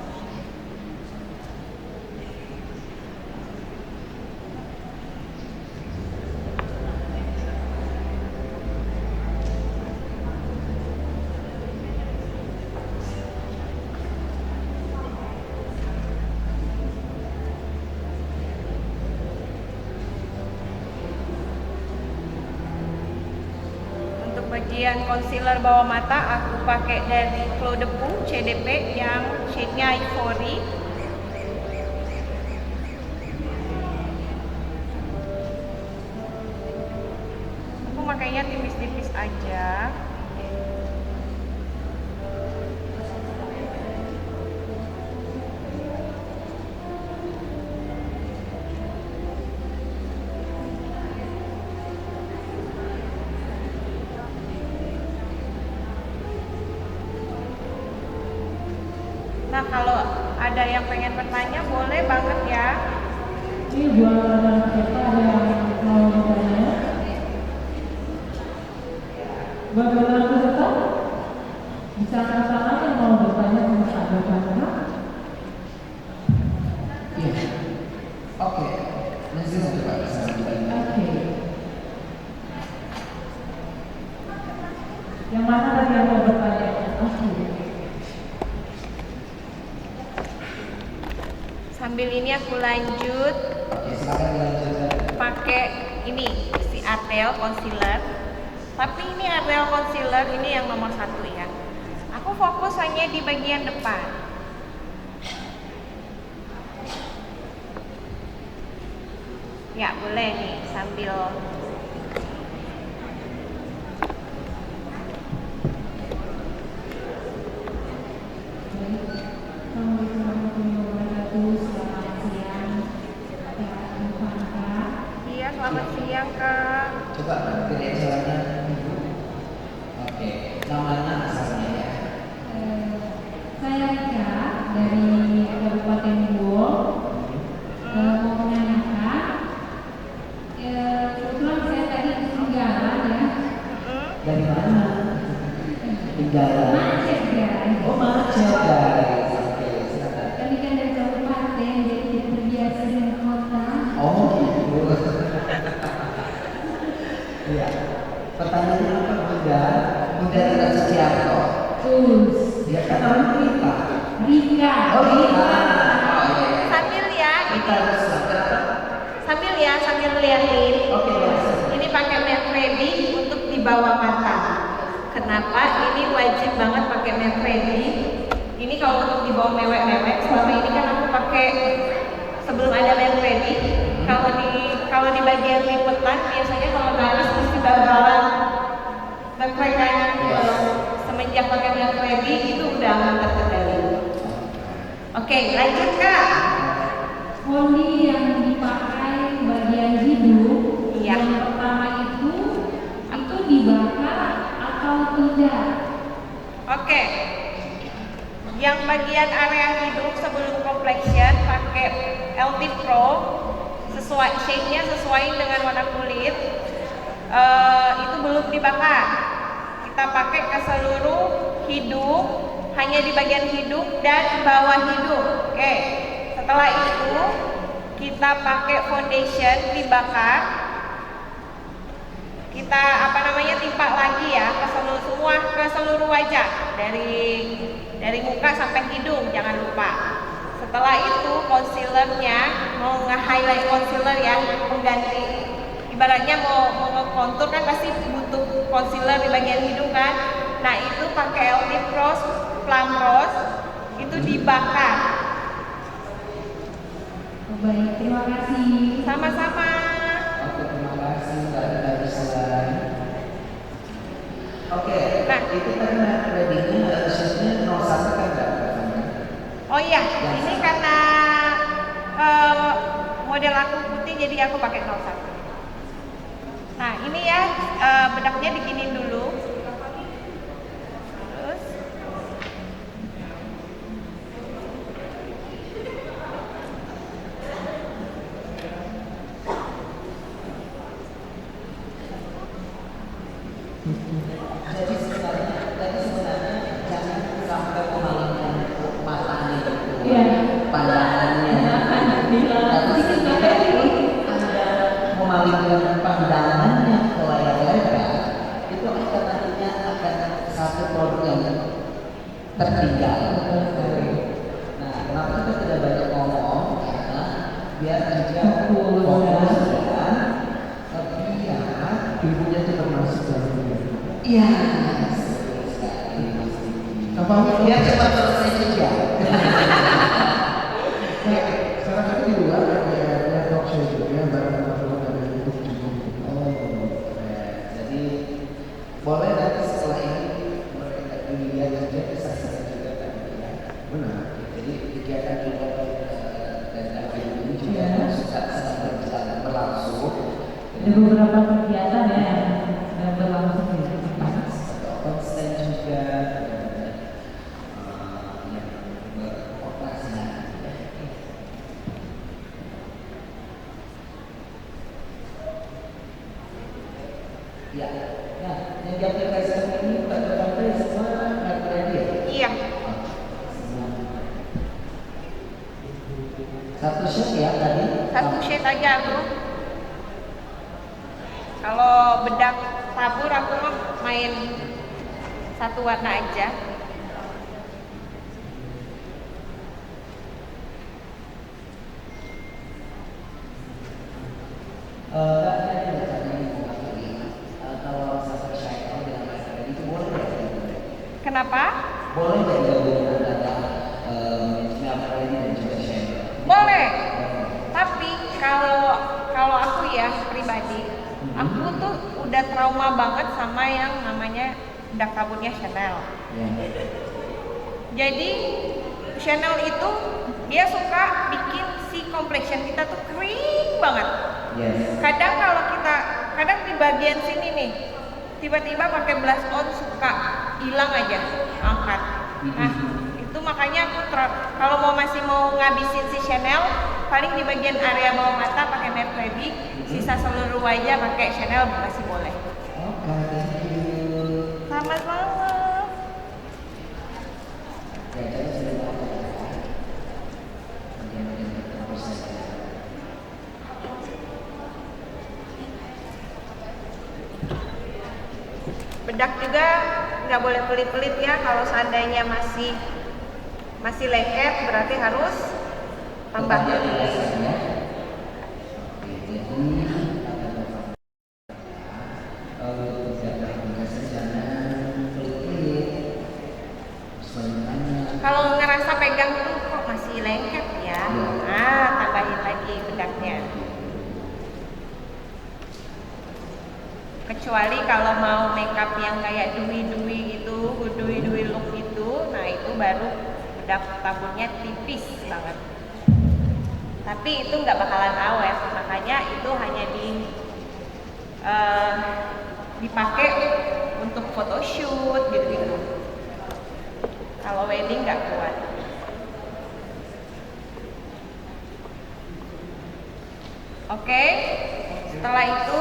Bagian concealer bawah mata aku pakai dari Clos de Peau CDP yang shade-nya Ivory. Aku makainya tipis-tipis aja. Nah, kalau ada yang pengen bertanya boleh banget ya.
Ini buat anak kita ada yang mau bertanya. Buat anak peserta bisa angkat tangan yang mau bertanya sama Kak Jovana.
Iya. Oke. Nanti satu Pak bisa bertanya.
Oke. Yang mana tadi yang mau bertanya? Oke.
Sambil ini aku lanjut
Oke, silakan dilanjutkan.
pakai ini si Ardell concealer. Tapi ini Ardell concealer ini yang nomor 1 ya. Aku fokus hanya di bagian depan. Ya boleh nih sambil
Assalamualaikum warahmatullahi wabarakatuh. Selamat siang.
Dari mana? Tinggal.
Macet guys.
Oh macet guys. Oke, silakan.
Kami kan dari kabupaten, jadi tidak terbiasa dengan kota.
Oh gitu. Iya. Pertanyaannya apa Bunda? Bunda tidak Suciarto.
Terus.
Ya kan namanya Rita.
Rika.
Oh Rita. Oh iya.
Sambil ya,
Rita harus
sambil liatin.
Oke, ya.
Ini pakai Made Ready untuk di bawah mata. Kenapa? Ini wajib banget pakai Made Ready. Ini kalau untuk di bawah mewek-mewek, selama ini kan aku pakai sebelum ada Made Ready. Kalau di bagian lipetan biasanya kalau garis mesti bal-balan berkaitan. Semenjak pakai Made Ready itu udah aman terkendali. Oke, lanjut Kak.
Fondi yang dipakai bagian hidup.
Iya.
Yang pertama itu dibakar atau tidak?
Oke. Yang bagian area hidung sebelum complexion pakai LT Pro, sesuai shade-nya sesuai dengan warna kulit. Itu belum dibakar. Kita pakai ke seluruh hidung, hanya di bagian hidung dan bawah hidung. Oke. Setelah itu kita pakai foundation dibakar. Kita timpa lagi ya ke seluruh wajah dari muka sampai hidung, jangan lupa. Setelah itu concealernya mau nge-highlight concealer ya, mengganti ibaratnya mau nge-contour kan pasti butuh concealer di bagian hidung kan. Nah itu pakai Elite Rose Plum Rose itu dibakar.
Baik, terima kasih.
Sama-sama.
Oke, terima kasih Mbak Rita Rizlan. Oke,
Nah.
itu kan ready-nya shade-nya 01 kan Mbak?
Oh iya, ini karena model aku putih jadi aku pakai 01. Nah ini ya bedaknya diginin dulu. Terus
Jadi sebenarnya jangan sampai memalingkan matanya gitu.
Iya.
Pandangannya. Tapi ketika Anda memalingkan pandangannya ke layar lebar, itu akan nantinya akan satu produk yang tertinggal. Nah, kenapa kita tidak banyak ngomong? Karena biar juga fokus dan biar ibunya itu termasuk dalam iya. Biar cepat selesai juga.
Sekarang kan di luar ada talk show juga bareng teman-teman dari YouTube juga.
Oh, keren. Jadi boleh nanti setelah ini mereka dilihat juga disaksikan juga kan ya.
Benar.
Jadi kegiatan juga dan film ini juga suka sedang berlangsung.
Ada beberapa kegiatan ya yang berlangsung di sini.
Konsten juga yang beroperasi. Ya, nah yang diaplikasikan ini bagi semua ready ya?
iya.
Satu shot ya tadi?
Satu shade aja aku. Kalau bedak tabur aku mah main satu warna aja.
Kalau satu shot dengan ready itu boleh ya?
Kenapa?
Boleh nggak digabungkan antara Mel ready dan juga shot?
Boleh. Tapi kalau aku ya pribadi, aku tuh udah trauma banget sama yang namanya bedak taburnya Chanel.
Ya.
Jadi Chanel itu dia suka bikin si complexion kita tuh kering banget.
Yes.
Kadang di bagian sini nih tiba-tiba pakai blush on suka hilang aja angkat. Nah itu makanya aku kalau masih mau ngabisin si Chanel paling di bagian area bawah mata pakai Matte Ready, sisa seluruh wajah pakai Chanel masih boleh.
Oke, thank you.
Bedak juga nggak boleh pelit-pelit ya. Kalau seandainya masih lengket berarti harus tambah.
Tetap ya, biasanya. Oke, jadi untuk bedak biasa jangan pelit-pelit. Sebenarnya
Kalau ngerasa pegang tuh kok masih lengket ya, tambahin lagi bedaknya. Kecuali kalau mau makeup yang kayak dewy-dewy gitu, dewy-dewy look gitu, nah itu baru bedak taburnya tipis banget. Tapi itu nggak bakalan awet, makanya itu hanya dipakai untuk photoshoot gitu-gitu. Kalau wedding nggak kuat. Oke, setelah itu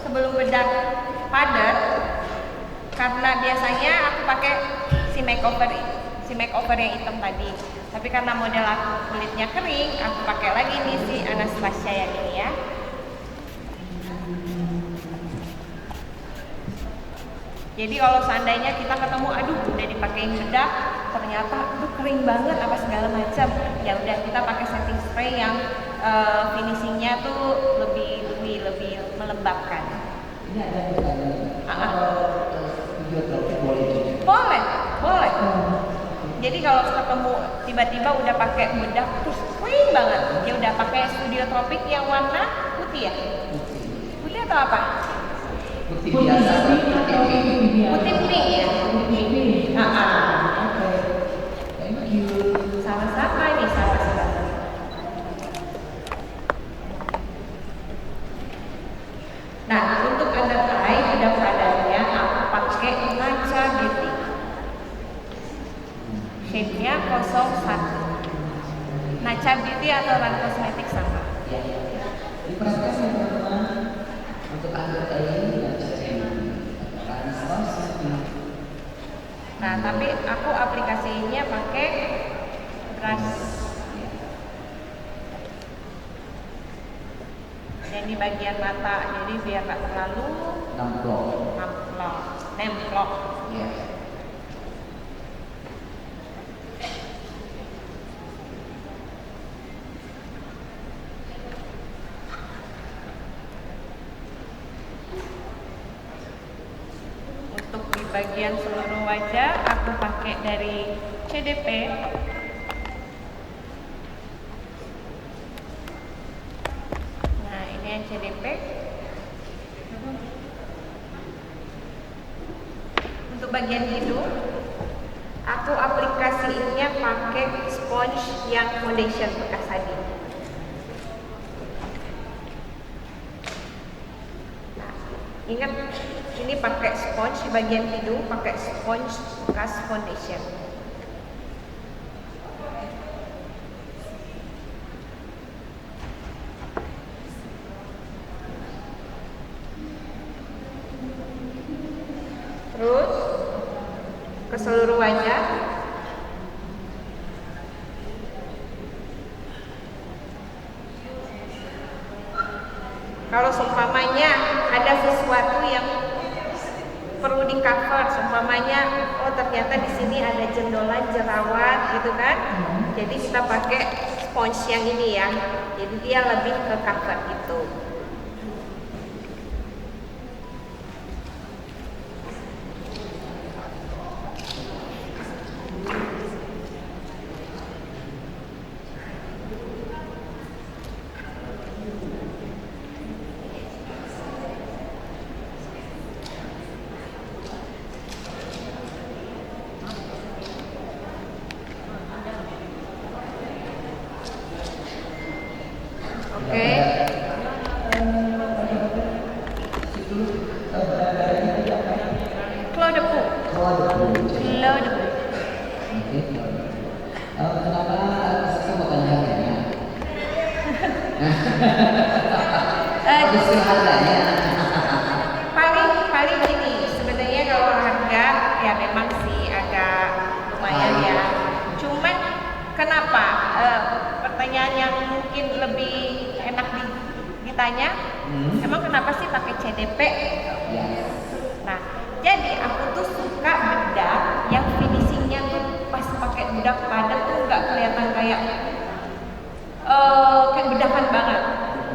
sebelum bedak padat, karena biasanya aku pakai si makeover yang hitam tadi. Tapi karena model aku kulitnya kering, aku pakai lagi nih si Anastasia yang ini ya. Jadi kalau seandainya kita ketemu, aduh udah dipakein bedak, ternyata aduh kering banget apa segala macam, ya udah kita pakai setting spray yang finishingnya tuh lebih melembabkan.
ini ada pertanyaan. Video tropik boleh juga.
Boleh. Jadi kalau ketemu tiba-tiba udah pakai bedak terus kering banget, ya udah pakai Studio Tropik yang warna putih ya? Putih atau apa?
Putih biasa.
Putih pink ya?
Putih pink.
Oke.
Thank you.
Sama-sama nih, sama-sama. Nah, untuk under eye, bedak padatnya aku pakai Matcha Beauty. Shape-nya 01. Matcha Beauty atau Run Cosmetic sama.
Ya. Diperhatikan ya teman-teman. Untuk under eye dan
Nah, tapi aku aplikasinya pakai brush. Dan di bagian mata, jadi biar nggak terlalu nemplok.
Ya.
Untuk di bagian seluruh wajah, aku pakai dari CDP. Nah, ini yang CDP. Untuk bagian hidung, aku aplikasinya pakai sponge yang foundation bekas tadi. Nah, ingat ini pakai sponge di bagian hidung, pakai sponge bekas foundation. Terus ke seluruh wajah. Kalau seumpamanya ada sesuatu yang perlu di cover, seumpamanya oh ternyata di sini ada jendolan, jerawat gitu kan. Jadi kita pakai sponge yang ini ya. Jadi dia lebih ke cover gitu. Oke. Claw debu.
Kenapa saya mau tanya harganya? Diskon harganya.
Paling gini, sebenarnya kalau harga ya memang sih agak lumayan ya. Cuman kenapa? Pertanyaan yang mungkin lebih enak ditanya, emang kenapa sih pakai CDP?
Ya.
Nah, Jadi aku tuh suka bedak yang finishingnya tuh pas pakai bedak padat tuh nggak kelihatan kayak bedakan banget.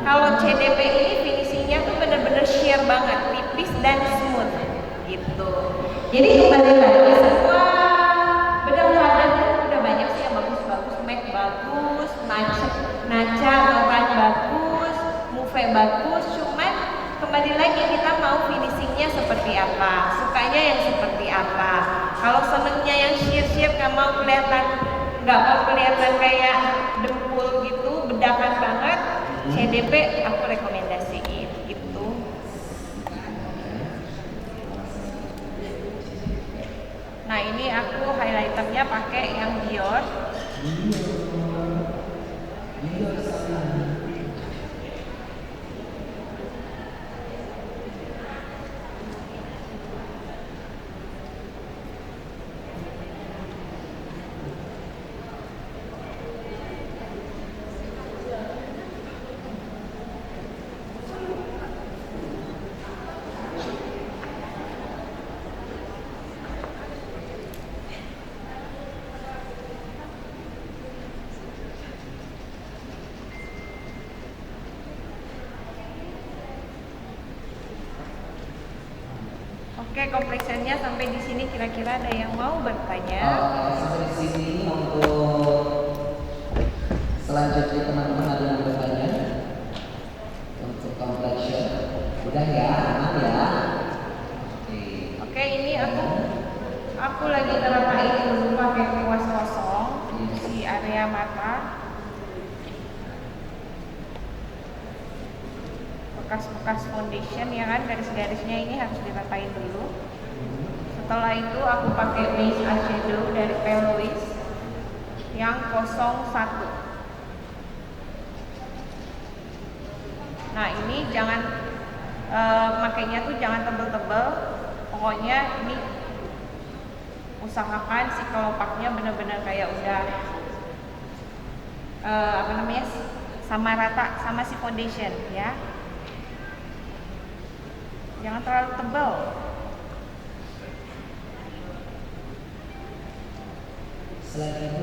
Kalau CDP ini finishingnya tuh bener-bener sheer banget, tipis dan smooth gitu. Jadi kembali lagi semua bedak padat tuh udah banyak sih yang bagus-bagus, MAC bagus, Nacha Oran bagus, Move bagus, cuman kembali lagi kita mau finishingnya seperti apa, sukanya yang seperti apa. Kalau senengnya yang sheer nggak mau kelihatan kayak dempul gitu, bedakan banget, CDP aku rekomendasiin gitu. Nah ini aku highlighternya pakai yang Dior. Oke, kompleksannya sampai di sini kira-kira ada yang mau bertanya?
Sampai di sini untuk selanjutnya teman-teman ada yang bertanya untuk complexion. Udah ya, aman ya.
Oke, ini aku lagi ngerapain dulu pakai kuas kosong di area mata. Bekas-bekas foundation ya kan, garis-garisnya ini harus diratain dulu. Setelah itu aku pakai base eyeshadow dari Pale Louise yang 01. Nah ini jangan makainya tuh jangan tebel-tebel, pokoknya ini usahakan si kelopaknya bener-bener kayak udah sama rata sama si foundation ya. Jangan terlalu tebal.
Selain itu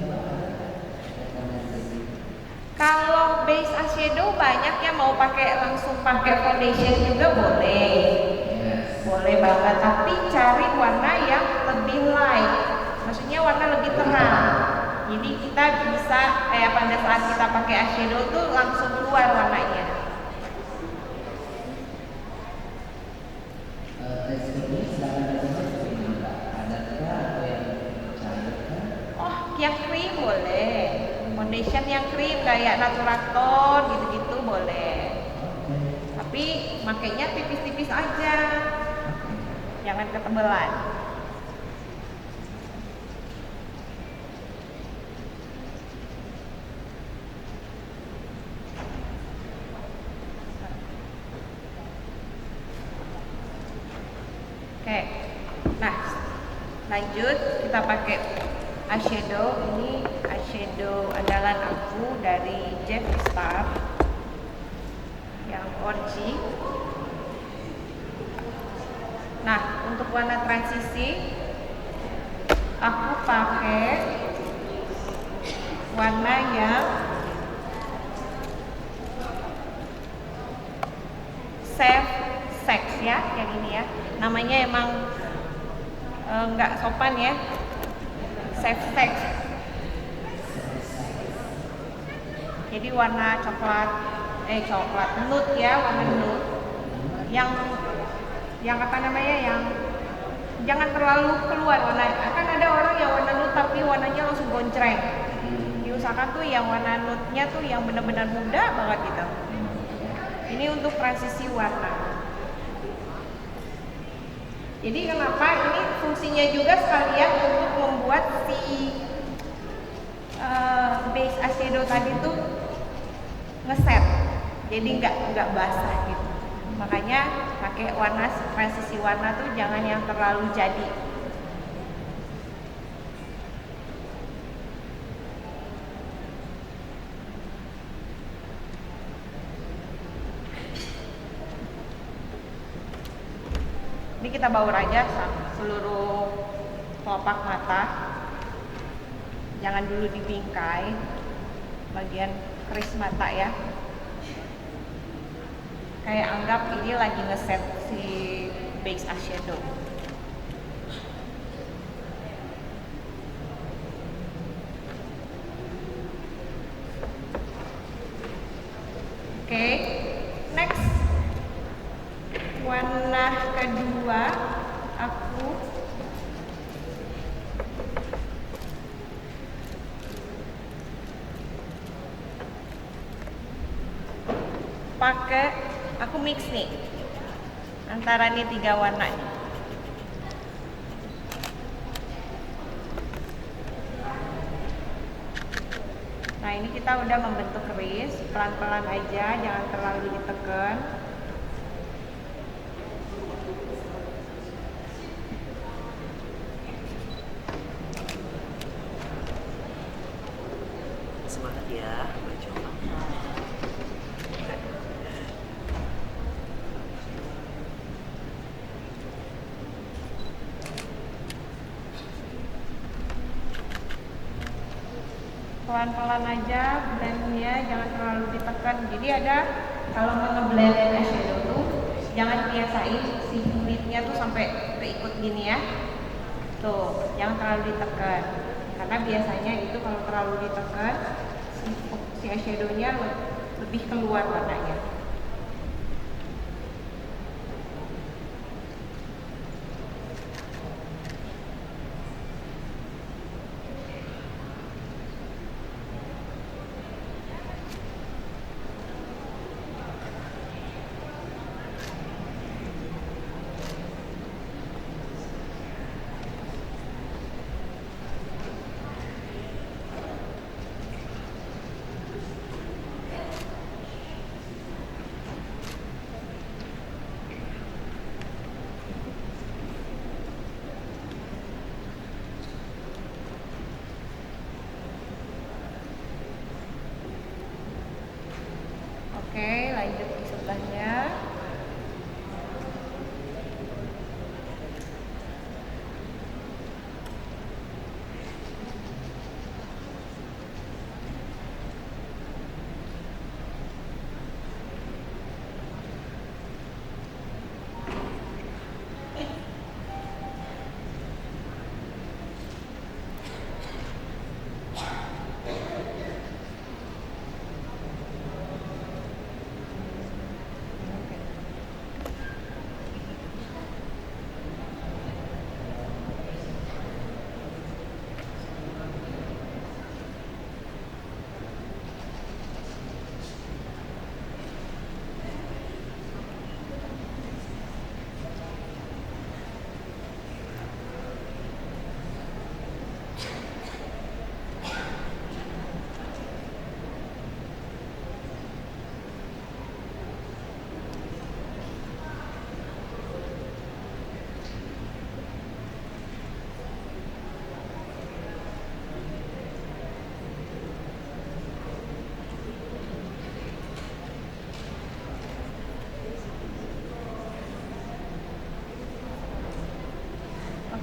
Kalau base eyeshadow banyak yang mau langsung pakai foundation juga boleh. Boleh banget, tapi cari warna yang lebih light. Maksudnya warna lebih terang. Jadi kita bisa pada saat kita pakai eyeshadow tuh langsung keluar warnanya. Yang krim boleh, foundation yang krim kayak Naturator gitu-gitu boleh. Tapi makainya tipis-tipis aja, jangan ketebelan. Oke, nah lanjut kita pakai eyeshadow. Ini eyeshadow andalan aku dari Jeffree Star yang orangey. Nah untuk warna transisi aku pakai warna yang Safe Sex ya, yang ini ya. Namanya emang nggak sopan ya. Safe Sex. Jadi warna coklat nude ya, warna nude. Yang apa namanya, yang jangan terlalu keluar warna. Kan ada orang yang warna nude tapi warnanya langsung goncreng. Diusahakan tuh yang warna nude-nya tuh yang benar-benar muda banget gitu. Ini untuk transisi warna. Jadi kenapa ini fungsinya juga sekalian untuk membuat si base eyeshadow tadi tuh ngeset, jadi nggak basah gitu. Makanya pakai warna transisi warna tuh jangan yang terlalu jadi. Ini kita baur aja seluruh kelopak mata. Jangan dulu dibingkai bagian keris mata ya. Kayak anggap ini lagi ngeset si base eyeshadow. Oke, next warna kedua aku pakai, aku mix nih antara nih 3 warna nih. Nah ini kita udah membentuk keris, pelan-pelan aja, jangan terlalu ditekan.
Semangat ya, Mbak Jo.
Pelan-pelan aja blendnya, jangan terlalu ditekan. Jadi ada, kalau mau ngeblend eyeshadow tuh jangan biasain si kulitnya tuh sampai keikut gini ya. Tuh, jangan terlalu ditekan. Karena biasanya itu kalau terlalu ditekan si eyeshadownya lebih keluar warnanya. Oke, lanjut di sebelahnya.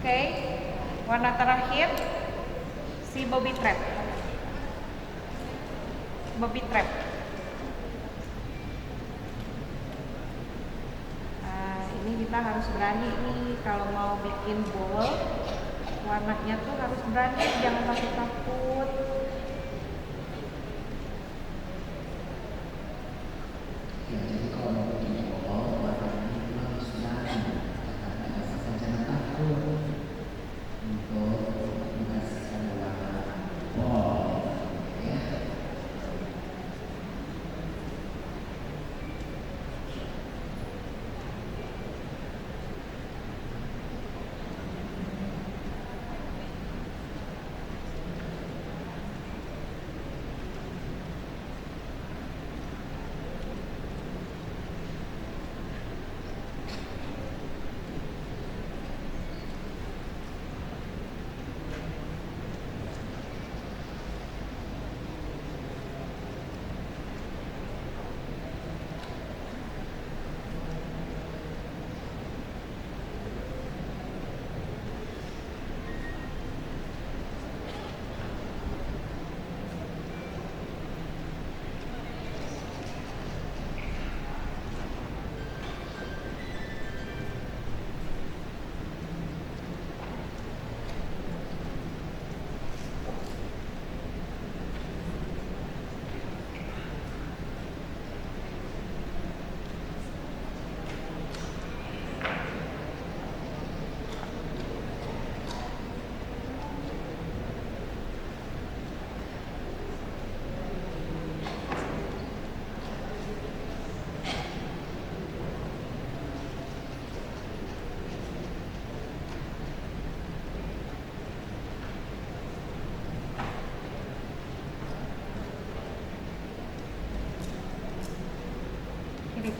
Oke, warna terakhir si Bobby Trap. Bobby Trap. Nah, ini kita harus berani nih kalau mau bikin bowl. Warnanya tuh harus berani, jangan takut-takut.
Ya, jadi kalau mau bikin bowl, warnanya itu harus berani. Karena jangan takut untuk menghasilkan warna bowl, ya.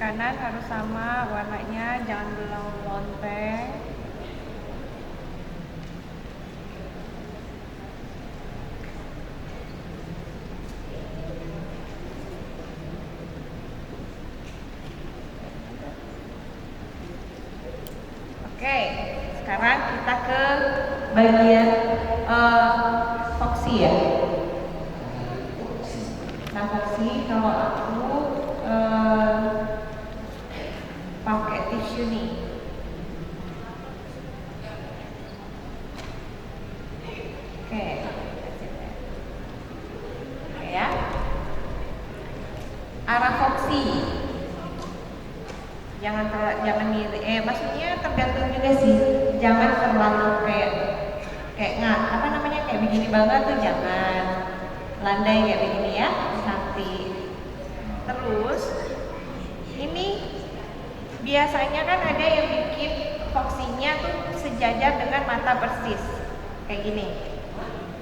kanan harus sama warnanya, jangan belang lonteng. Oke, sekarang kita ke bagian foxy ya. Nah, foxy kalau aku pakai tisu nih. Oke, oke ya. Arah foxy. Jangan mirip, maksudnya tergantung juga sih. Jangan terlalu kayak kayak begini banget tuh jangan. Landai kayak begini ya, cantik. Terus ini biasanya kan ada yang bikin foxy-nya tuh sejajar dengan mata persis kayak gini.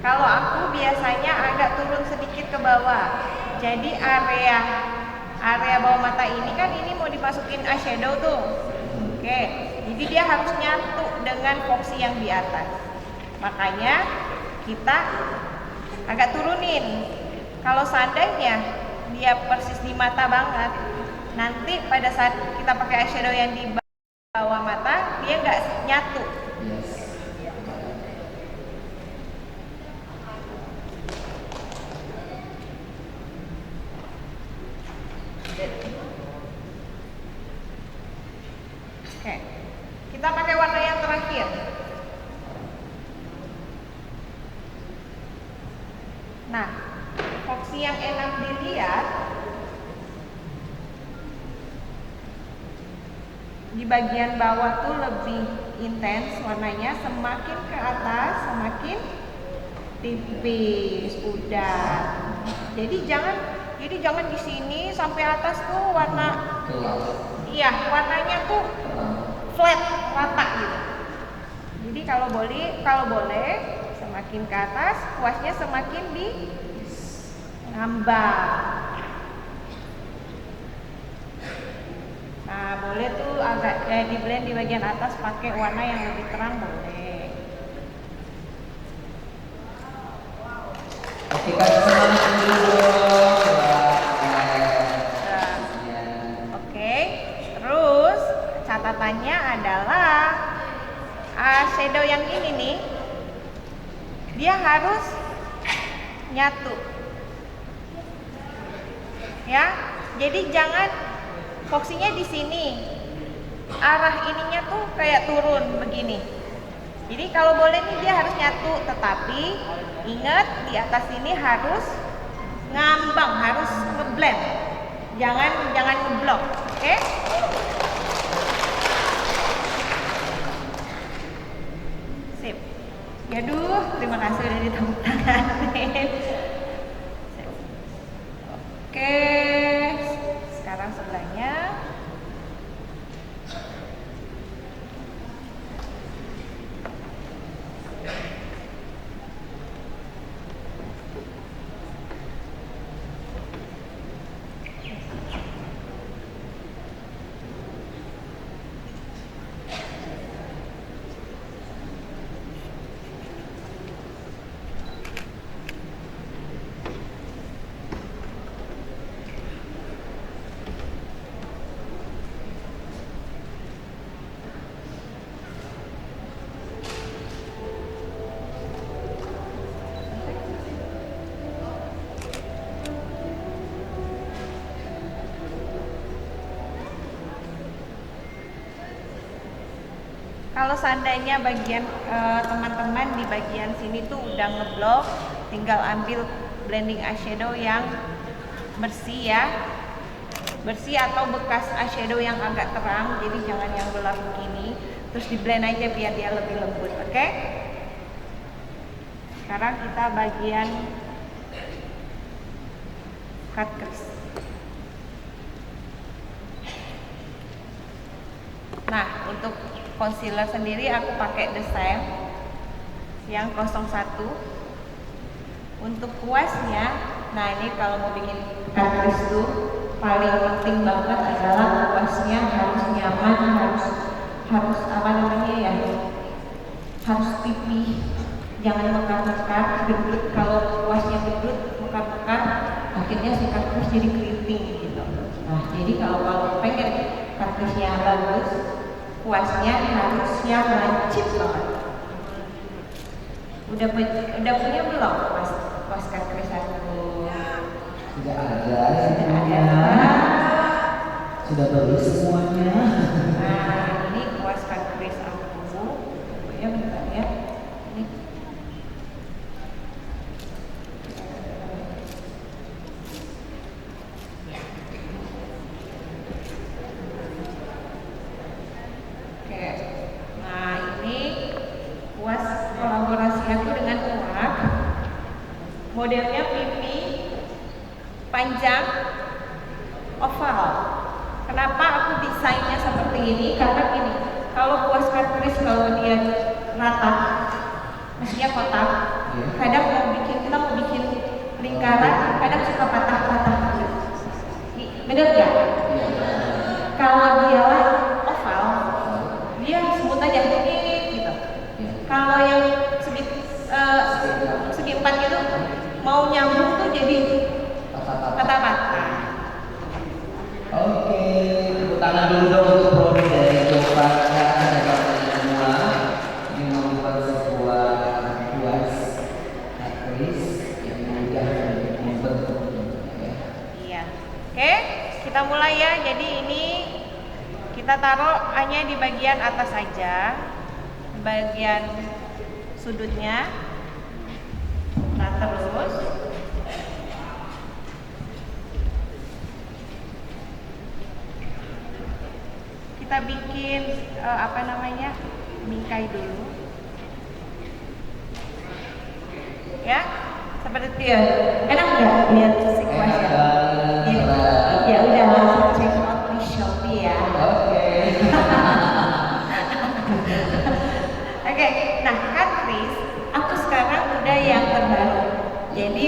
Kalau aku biasanya agak turun sedikit ke bawah. Jadi area bawah mata ini kan ini mau dimasukin eyeshadow tuh. Oke, jadi dia harus nyatu dengan foxy yang di atas. Makanya kita agak turunin. Kalau seandainya dia persis di mata banget, nanti pada saat kita pakai eyeshadow yang di bawah mata, dia nggak nyatu. Oke, kita pakai warna yang terakhir. Nah, foxy yang enak dilihat di bagian bawah tuh lebih intens warnanya, semakin ke atas semakin tipis. Udah. Jadi jangan di sini sampai atas tuh warna iya, warnanya tuh flat, rata gitu. Jadi kalau boleh semakin ke atas, kuasnya semakin di ngambang. Nah, boleh tuh agak di blend di bagian atas pakai warna yang lebih terang boleh.
Oke, kasih semangat dulu dong.
Oke, terus catatannya adalah shadow yang ini nih, dia harus nyatu, ya. Jadi jangan foxy-nya di sini, arah ininya tuh kayak turun begini. Jadi kalau boleh nih dia harus nyatu, tetapi ingat di atas ini harus ngambang, harus ngeblend, jangan ngeblok, oke? Sip. Yaduh, terima kasih udah ditepuk tanganin. Oke, sekarang sebelahnya. Kalau seandainya bagian teman-teman di bagian sini tuh udah ngeblok, tinggal ambil blending eyeshadow yang bersih ya, bersih atau bekas eyeshadow yang agak terang, jadi jangan yang gelap begini, terus di blend aja biar dia lebih lembut, oke? Sekarang kita bagian cut crease. Nah, untuk concealer sendiri aku pakai The Shine yang 01. Untuk kuasnya, nah ini kalau mau bikin cut crease tuh paling penting banget adalah kuasnya harus nyaman, harus apa namanya ya, harus pipih, jangan mekar-mekar, gendut. Kalau kuasnya gendut, mekar-mekar, akhirnya si kartris jadi keriting gitu. Nah, jadi kalau pengen kartrisnya bagus, kuasnya harusnya lancip banget. Udah punya belum kuas kartris aku?
Sudah ada
Sudah
semuanya.
ada.
Sudah bagus semuanya.
Nah, ini kuas kartris aku. Ya bentar ya. Ini. Oke. Nah, ini kuas kolaborasi aku dengan Uak. Modelnya pipi panjang oval. Kenapa aku desainnya seperti ini? Karena gini, kalau kuas kartris kalau dia rata, maksudnya kotak, kadang kita mau bikin lingkaran, kadang suka patah-patah. Bener nggak? Kalau dia oval, dia disebut aja ini gitu. Kalau yang segi empat gitu, mau nyambung tuh jadi patah-patah.
Oke, tepuk tangan dulu dong untuk Prodi dari Jakarta dan teman-teman semua. Ini membuat sebuah kuas kartris yang mudah membentuk ya.
Iya. Oke, kita mulai ya. Jadi ini kita taruh hanya di bagian atas saja, di bagian sudutnya. Nah, terus kita bikin bingkai dulu. Ya, seperti itu ya. Enak nggak lihat si kuasnya? Ya udah langsung check out di Shopee ya.
Oke.
Oke, nah kartris aku sekarang udah yang terbaru. Jadi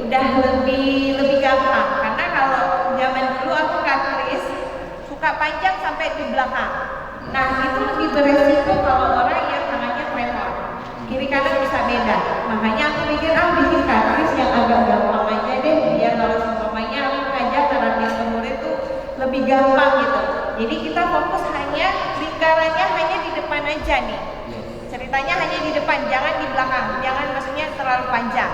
udah lebih gampang karena kalau zaman dulu aku kartris suka panjang sampai di belakang. Nah, itu lebih beresiko kalau orang yang tangannya tremor. Kiri kanan bisa beda. Makanya aku bikin kartris yang agak gampang aja deh biar kalau semuanya aku ngajak terapis murid itu lebih gampang gitu. Jadi kita fokus hanya lingkarannya hanya di depan aja nih. Ceritanya hanya di depan, jangan di belakang. Jangan maksudnya terlalu panjang.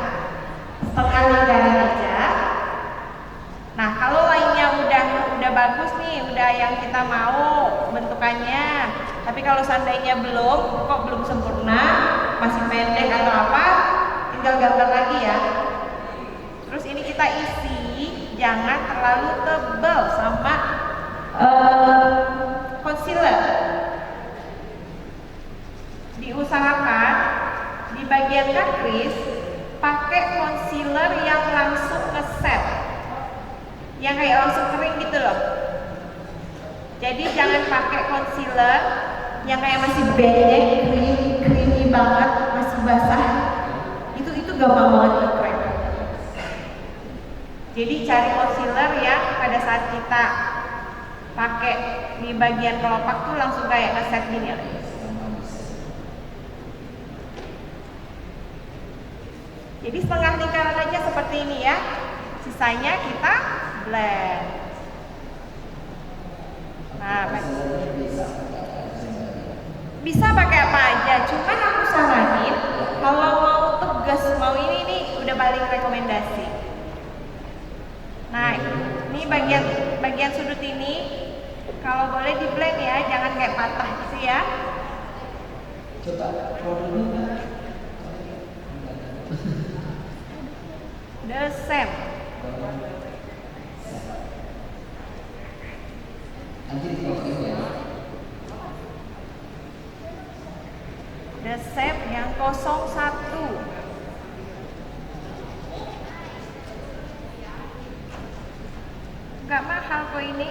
Setengah lingkaran aja. Nah, kalau lainnya udah bagus nih, udah yang kita mau bentukannya. Tapi kalau seandainya belum sempurna, masih pendek atau apa, tinggal gambar lagi ya. Terus ini kita isi, jangan terlalu tebal sama concealer. Diusahakan di bagian kartris pakai concealer yang langsung ngeset, yang kayak langsung kering gitu loh. Jadi jangan pakai concealer yang kayak masih banyak, creamy banget, masih basah. Itu gampang banget nge-crack. Jadi cari concealer yang pada saat kita pakai di bagian kelopak tuh langsung kayak ngeset gini ya. Jadi setengah lingkaran aja seperti ini ya. Sisanya kita blend. Nah, bisa pakai apa aja. Cuman aku saranin kalau mau tegas, mau ini nih udah paling rekomendasi. Nah, ini bagian sudut ini kalau boleh di blend ya, jangan kayak patah gitu ya.
Coba produknya.
The same.
Nanti dipotong ya.
The same yang 01. Gak mahal kok ini,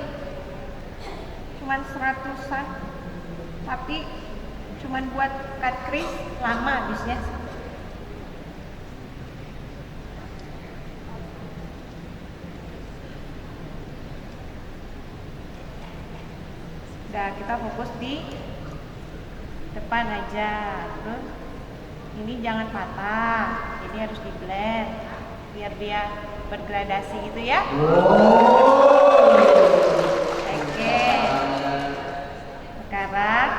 cuman 100-an. Tapi cuman buat cut crease lama habisnya. Udah, kita fokus di depan aja. Terus ini jangan patah, jadi harus di blend biar dia bergradasi gitu ya. Oke. Sekarang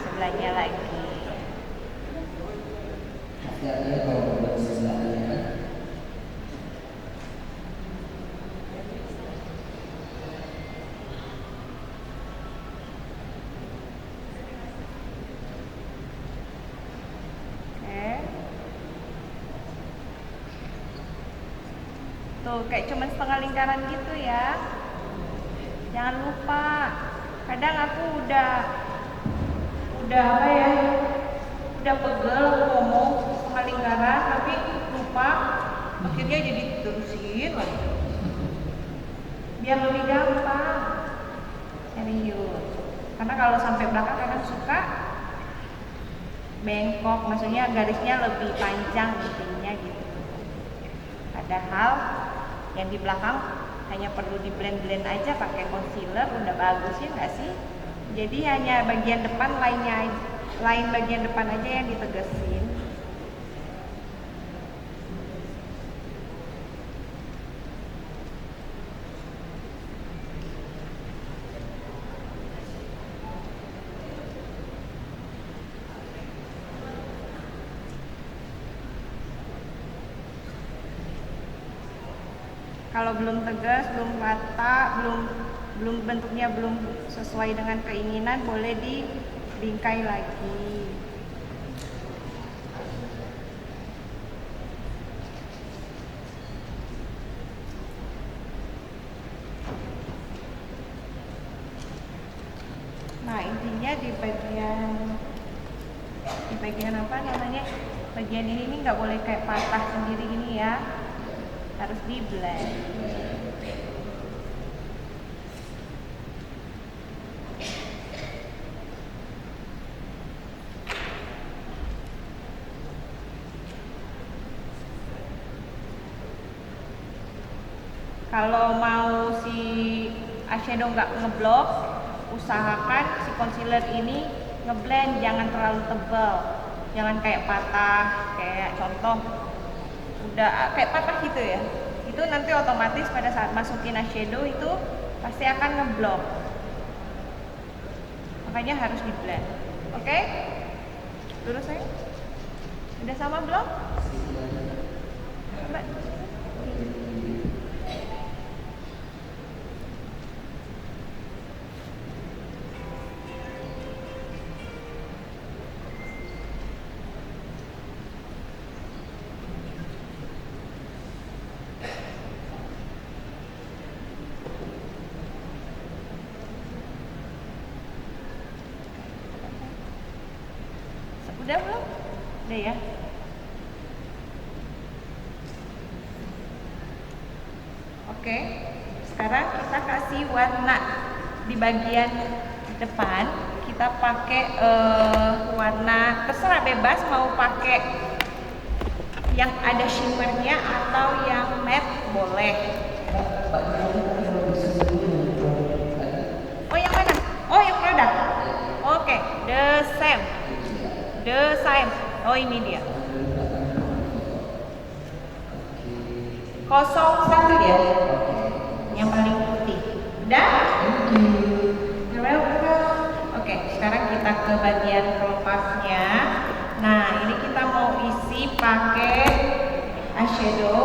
sebelahnya lagi.
Hati-hati ya kalau berbuat sebelahnya.
Oke. Tuh, kayak cuman setengah lingkaran gitu ya. Jangan lupa. Kadang aku udah apa ya? Udah pegel ngomong setengah lingkaran tapi lupa. Akhirnya jadi terusin lagi. Biar lebih gampang. Serius. Karena kalau sampai belakang kadang suka bengkok, maksudnya garisnya lebih panjang intinya gitu. Padahal yang di belakang hanya perlu di blend aja pakai concealer udah bagus ya nggak sih? Jadi hanya bagian depan lain bagian depan aja yang ditegesin. Kalau belum tegas, belum rata, belum bentuknya belum sesuai dengan keinginan, boleh dibingkai lagi. Nah, intinya di bagian apa namanya? Bagian ini nggak boleh kayak patah sendiri gini ya. Harus di blend. Kalau mau si eyeshadow nggak ngeblok, usahakan si concealer ini ngeblend, jangan terlalu tebal, jangan kayak patah, kayak contoh udah kayak patah gitu ya. Itu nanti otomatis pada saat masukin eyeshadow itu pasti akan ngeblok. Makanya harus di blend. Oke? Lurus saya. Udah sama belum? Coba. Udah belum? Udah ya. Oke. Sekarang kita kasih warna di bagian depan. Kita pakai warna terserah, bebas mau pakai yang ada shimmernya atau yang matte boleh. Oh, yang mana? Oh, yang produk. Oke, the same. Oh, ini dia. 01 dia. Yang paling putih. Udah? You're welcome. Oke, sekarang kita ke bagian kelopaknya. Nah, ini kita mau isi pakai eyeshadow.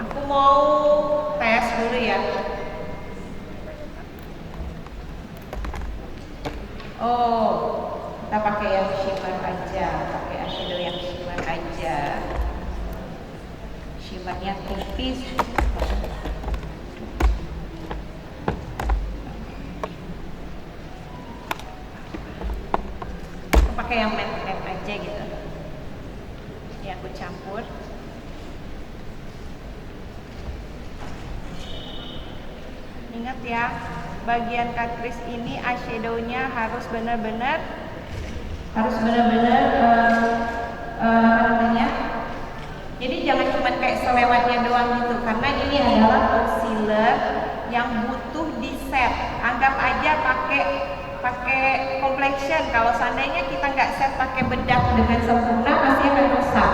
Aku mau tes dulu ya. Oh, kita pakai yang shimmer aja, pakai eyeshadow yang shimmer aja. Shimmernya tipis. Aku pakai yang matte aja gitu. Ini aku campur. Ingat ya, bagian cut crease ini eyeshadow-nya harus benar-benar apa namanya? Jadi jangan cuma kayak selewatnya doang gitu, karena ini adalah concealer yang butuh di set. Anggap aja pakai pakai complexion. Kalau seandainya kita nggak set pakai bedak dengan sempurna pasti akan rusak.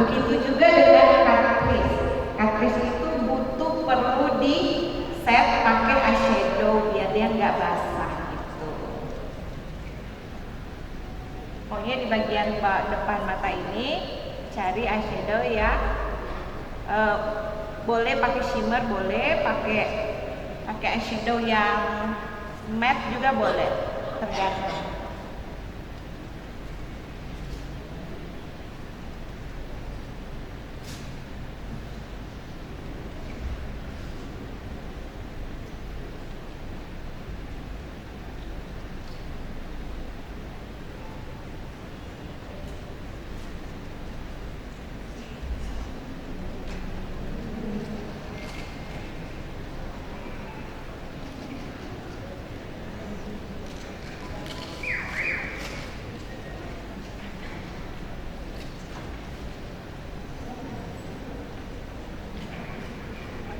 Begitu juga dengan cut crease. Cut crease itu perlu di set pakai eyeshadow biar dia nggak basah gitu. Pokoknya di bagian depan mata ini cari eyeshadow ya. Boleh pakai shimmer, boleh pakai eyeshadow yang matte juga boleh, tergantung.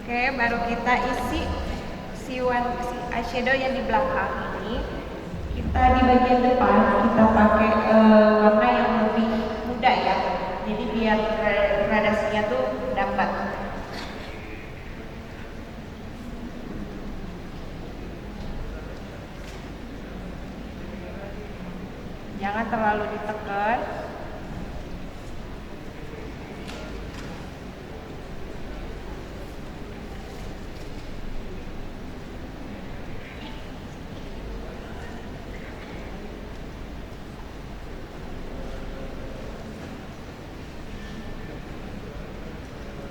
Oke, baru kita isi si eyeshadow yang di belakang ini. Kita di bagian depan kita pakai warna yang lebih muda ya. Jadi biar gradasinya tuh dapat. Jangan terlalu ditekan.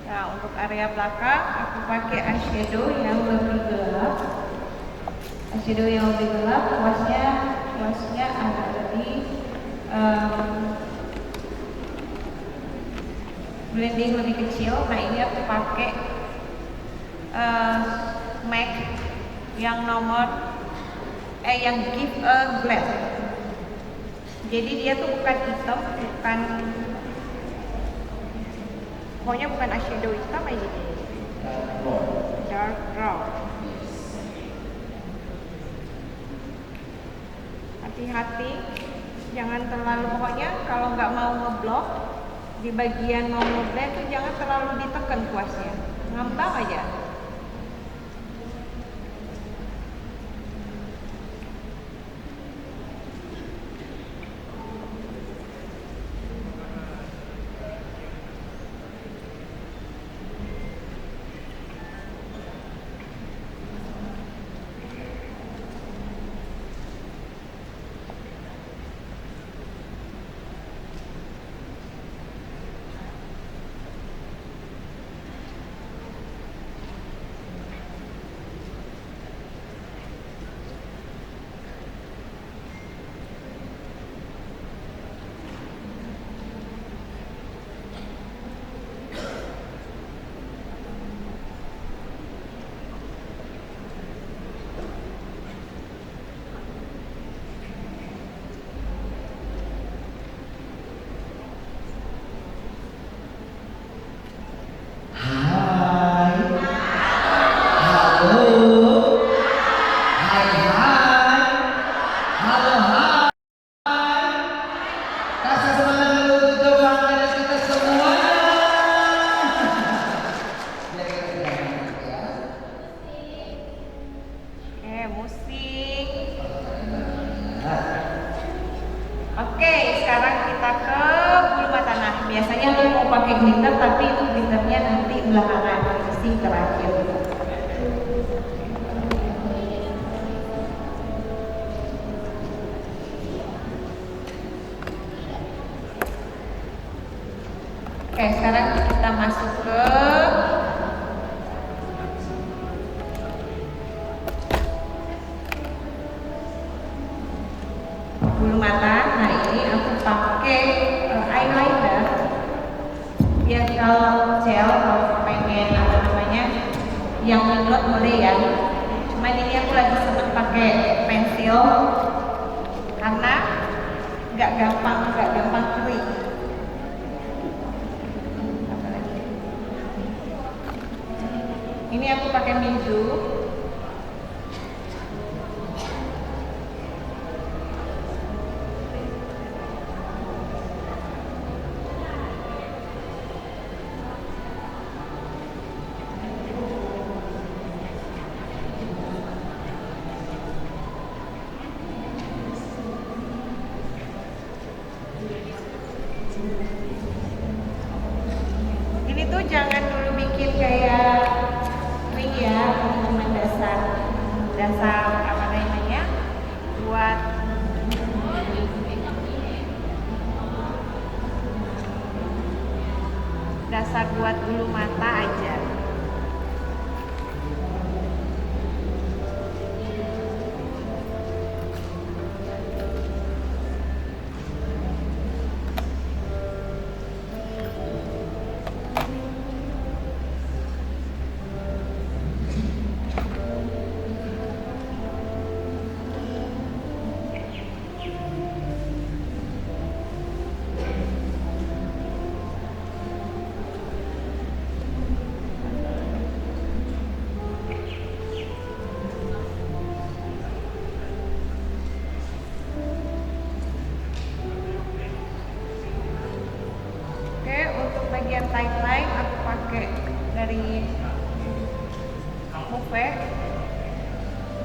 Nah, untuk area belakang aku pakai eyeshadow yang lebih gelap. Eyeshadow yang lebih gelap, kuasnya agak lebih blending lebih kecil. Nah, ini aku pakai MAC yang yang Give a Glance. Jadi dia tuh bukan hitam, pokoknya bukan eyeshadow hitam aja gini. Dark brown. Hati-hati, jangan terlalu, pokoknya kalau nggak mau ngeblok di bagian mau ngeblend tuh jangan terlalu ditekan kuasnya, ngambang aja. Oke, sekarang kita ke bulu mata. Nah, biasanya aku mau pakai glitter, tapi itu glitternya nanti belakangan, isi terakhir. Oke, sekarang kita masuk ke bulu mata. Nah, ini aku pakai eyeliner. Biar kalau gel, kalau pengen yang menglot boleh ya. Cuman ini aku lagi seneng pakai pensil karena nggak gampang kering. Ini aku pakai Mizu. itu jangan dulu bikin kayak ring ya, ini cuma dasar apa namanya buat dasar buat bulu mata aja. Bagian tight line aku pakai dari Move,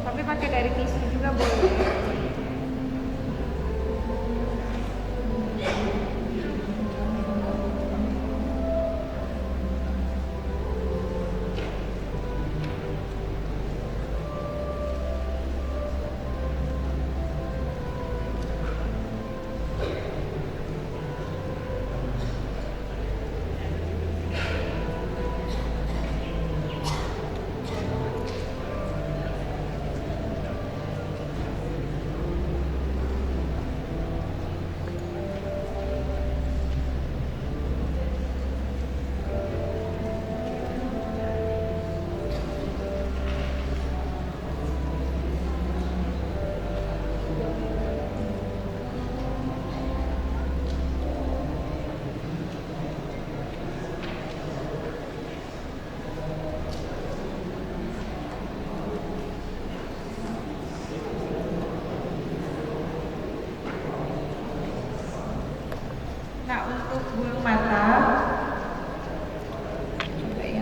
tapi pakai dari tisu juga boleh. Nah, untuk bulu mata coba ya.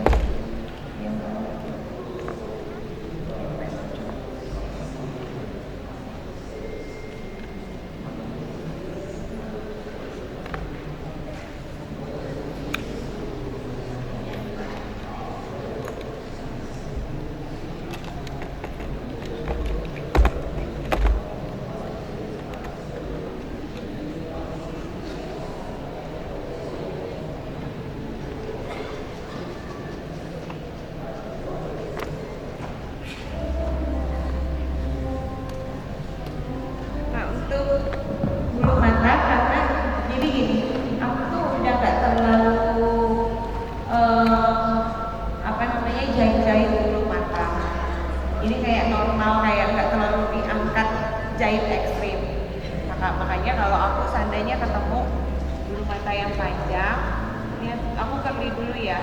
Bulu mata karena jadi gini, aku tuh udah gak terlalu apa namanya jahit-jahit bulu mata. Ini kayak normal, kayak gak terlalu diangkat jahit ekstrim. Makanya kalau aku seandainya ketemu bulu mata yang panjang, ini aku curly dulu ya.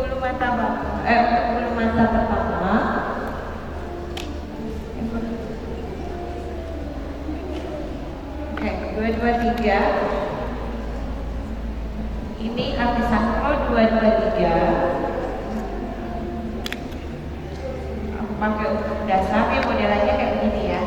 Bulu mata pertama. Oke, 223. Ini artisan pro 223. Aku pakai untuk dasarnya modelannya kayak begini ya.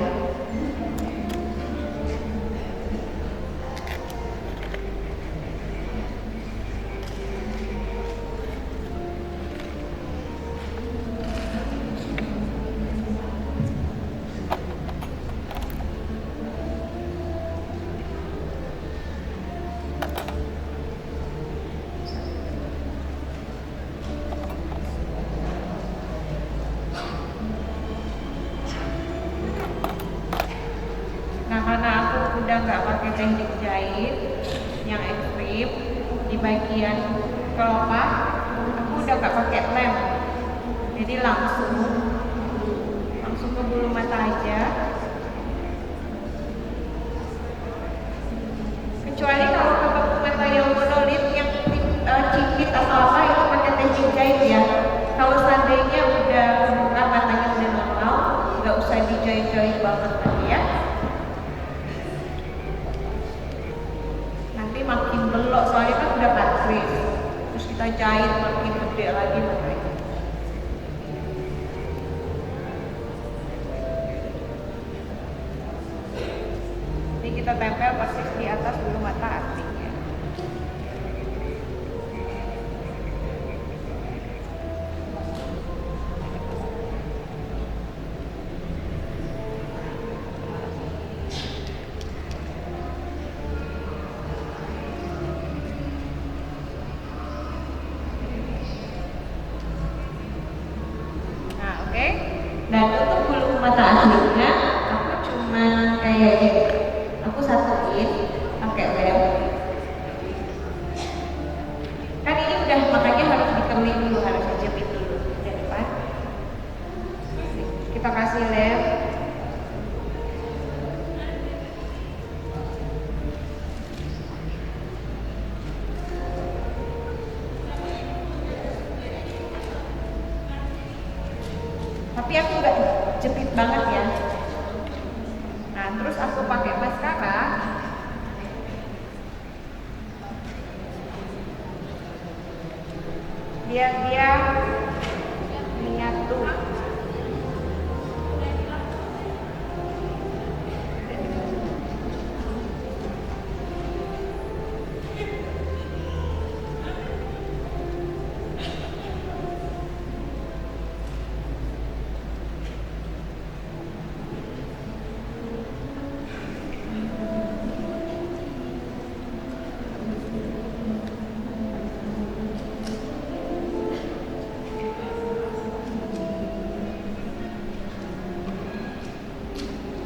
udah nggak pakai teknik jahit yang ekstrim di bagian kelopak, aku udah nggak pakai lem, jadi langsung ke bulu mata aja. Kecuali kalau ke bulu mata yang monolit yang cipit atau apa itu pakai teknik jahit ya. Kalau seandainya udah kebuka matanya udah normal, nggak usah dijahit-jahit banget lagi ya. Nanti makin belok soalnya kan udah patris, terus kita jahit makin gede lagi matanya. Ini kita tempel persis di atas bulu mata aslinya. Nah, oke. Dan untuk bulu mata aslinya, aku cuma kayak gini. Aku satuin pakai lem. Kan ini udah makanya harus dikeli dulu, harus dijepit dulu di depan. Kita kasih lem. Tapi aku nggak jepit banget ya. Nah, terus aku pakai maskara. Biar dia menyatu.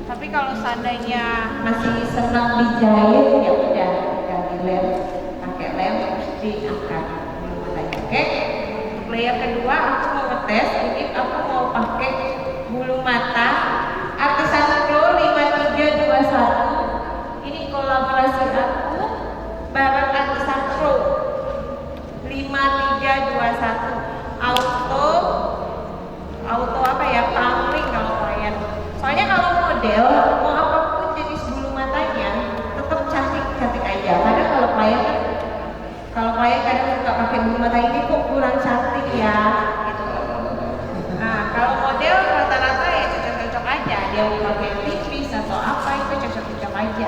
Tapi kalau seandainya masih senang dijahit, ya udah ganti lem, pakai lem terus diangkat bulu matanya. Oke? Untuk layer kedua aku mau ngetes, ini aku mau pakai bulu mata Artisan Pro 5321. Ini kolaborasi aku bareng Artisan Pro 5321. Auto apa ya? Pangling kalau klien. Soalnya kalau model mau apapun jenis bulu matanya tetap cantik aja. Kadang kalau klien kadang suka pakai bulu mata ini kok kurang cantik ya gitu. Nah, kalau model rata-rata ya cocok-cocok aja. Dia mau pakai tipis atau apa itu cocok-cocok aja.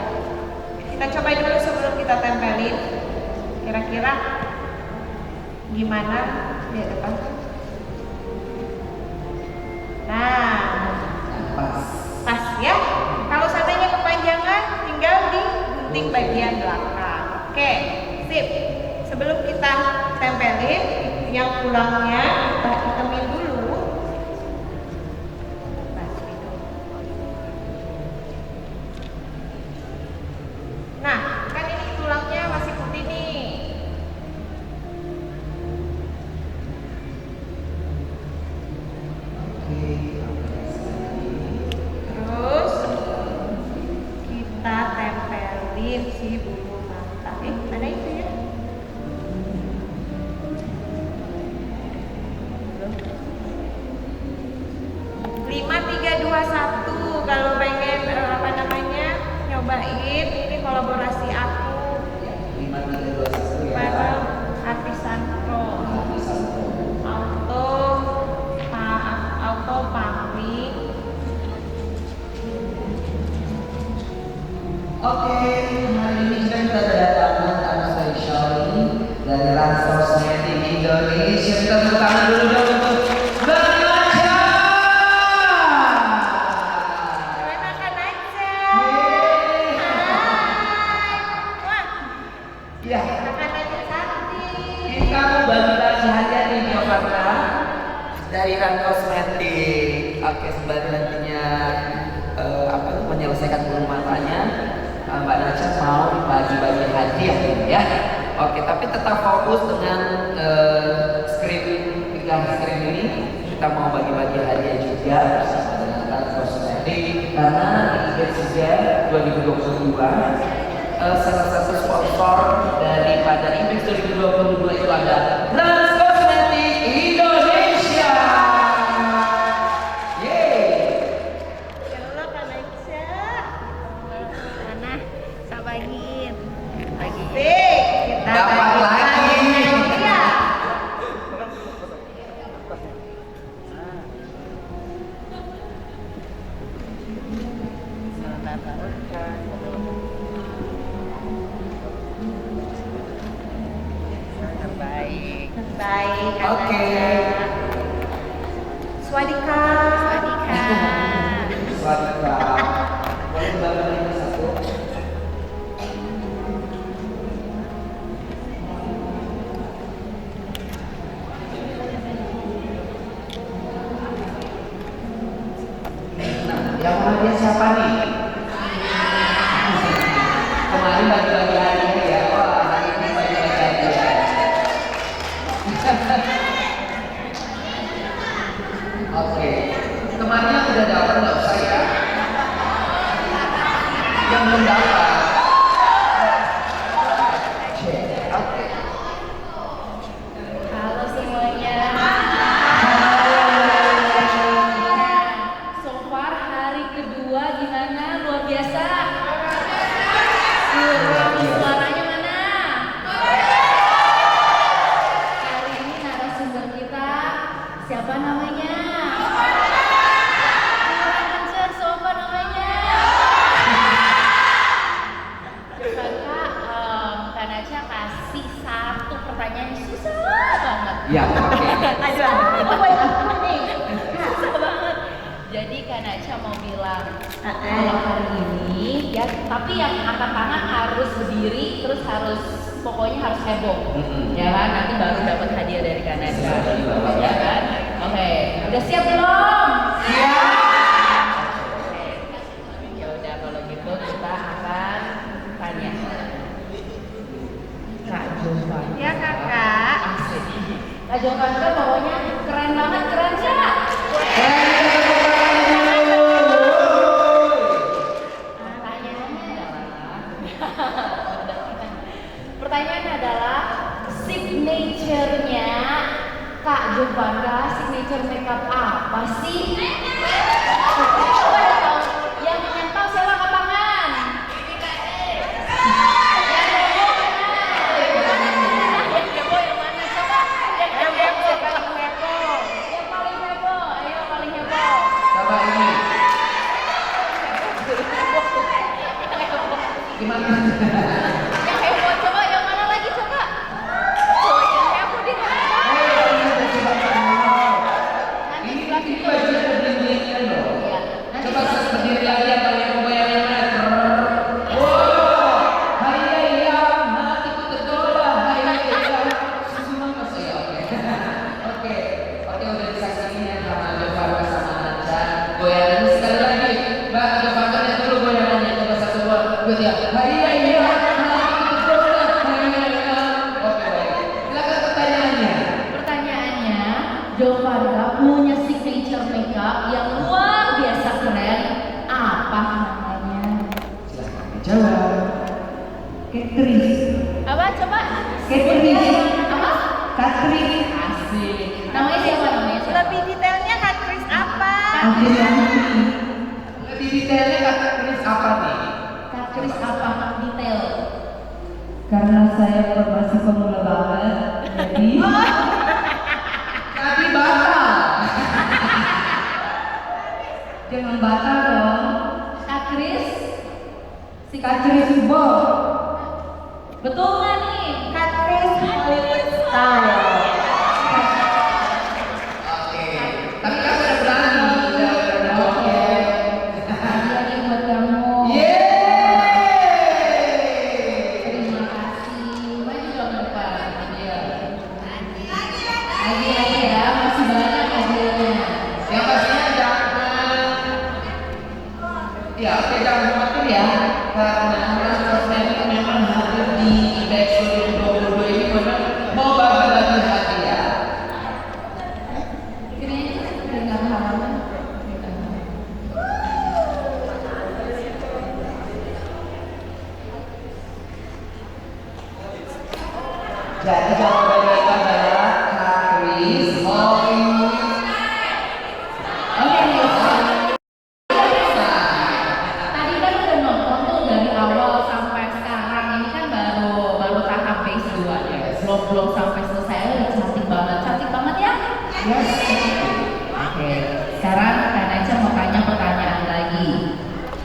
Kita coba dulu sebelum kita tempelin. Kira-kira gimana di depan? Nah, pas ya. Kalau seandainya kepanjangan tinggal digunting bagian belakang. Oke, sip. Sebelum kita tempelin yang tulangnya kita hitamin dulu. Nah, kan ini tulangnya masih putih nih. Terus kita tempelin si bulu mata. Mana itu ya? Lima, tiga, dua, satu. Kalau pengen nyobain ini kolaborasi aku
5321 ya.
bareng Artisan Pro. Auto pangling.
Oke, hari ini kita kedatangan tamu spesial dari Rans Cosmetic Indonesia. Kita tepuk tangan dulu dong untuk Bang Aca.
Enakan aja. Wah,
Ya,
enakan aja cantik.
kita mau bagi kasih hadiah nih Jakarta dari Rans Cosmetic. Oke, sembari nantinya menyelesaikan bulu matanya, Mbak hadiah ya. Oke, tapi tetap fokus dengan pegang screen ini. Kita mau bagi-bagi hadiah juga bersama dengan kantor Sosmedi karena di event SIGA 2022 salah satu sponsor daripada event 2022 itu ada Trans Cosmetic Indonesia.
Halo Kak Naisha.
Mana? Sabahin. Lagi.
Kita
Dapat lagi.
Iya.
Baik.
Baik. Kak
Oke.
Naisha. Swadika.
Swadika.
Selamat Kak. Boleh bantu ini satu? Nah, yang hadiah siapa nih? Kemarin bagi-bagi hadiah ya. Wah, hari ini bagi-bagi hadiah. Oke, temannya udah dapat nggak usah ya? Yang belum dapat. Oke.
Halo semuanya. So far hari kedua gimana? Luar biasa. Suaranya mana? Hari ini narasumber kita siapa namanya? Kurang kenceng, siapa namanya? Kakak, Kak Naca kasih satu pertanyaan yang susah banget.
Ya, oke.
Aduh, oh buat aku nih.
Susah banget. Jadi Kak Naca mau bilang kalau hari ini ya, tapi yang angkat tangan harus berdiri, terus harus pokoknya harus heboh, ya kan? Nanti baru dapat hadiah dari Kak Naca, ya kan? Oke, udah siap belum? Siap. Ya udah kalau gitu kita akan tanya. Kak Jova.
Ya Kakak.
Asik. Kak Jova pokoknya keren banget, keren nggak? Pertanyaannya adalah signature-nya Kak Jovanda, signature makeup apa sih? Coba dong, yang tahu siapa angkat tangan? Yang heboh yang mana? Coba yang heboh, paling heboh. Yang paling heboh, ayo paling heboh.
Coba ini. Gimana?
Yang heboh, coba yang mana lagi coba? Coba yang heboh di mana? Nanti
Ini
sebelah situ.
bajunya berdiri-berdiri loh.
Iya. Nanti
Coba
sebelah situ.
berdiri lagi atau yang bayangin mana? Wow, hayya mati ku tergoda, hayya susu mama saya. Oke, udah disaksikan ya sama Jovanda sama Naca. Goyangan sekali lagi, Mbak Jovanda lihat dulu goyangannya coba satu dua ya. Hayya mati ku tergoda, hayya. Oke baik. Silakan pertanyaannya.
Pertanyaannya, Jovanda punya signature makeup yang luar biasa keren. Apa namanya?
Silakan dijawab.
Catrice.
Apa coba?
Catrice.
Apa?
Catrice.
Asik. Namanya siapa? Namanya siapa?
Lebih detailnya Kak Kris apa?
Akhir yang ini.
Lebih detailnya kata Chris apa nih?
Kak Kris apa? Detail.
Karena saya masih pemula banget, jadi
Tadi batal.
jangan batal dong.
Kak Kris? Si
Catrice Bob.
Betul nggak nih?
Kak Kris Hollywood Style.
Oke. Tapi kan udah berani. Oke.
Hadiah nih buat kamu.
Yeay.
Terima kasih. Maju dong ke depan. Lagi ya, masih banyak hadiahnya.
Yang pastinya jangan. Ya, oke jangan khawatir ya. Karena Trans Cosmetic memang hadir di Jadi jawabannya itu adalah Kris.
Oke, tadi kan udah nonton tuh dari awal sampai sekarang. Ini kan baru tahap base 2 ya. Belum sampai selesai. Cantik banget ya.
Yes.
Oke, sekarang Kak Naca mau tanya pertanyaan lagi.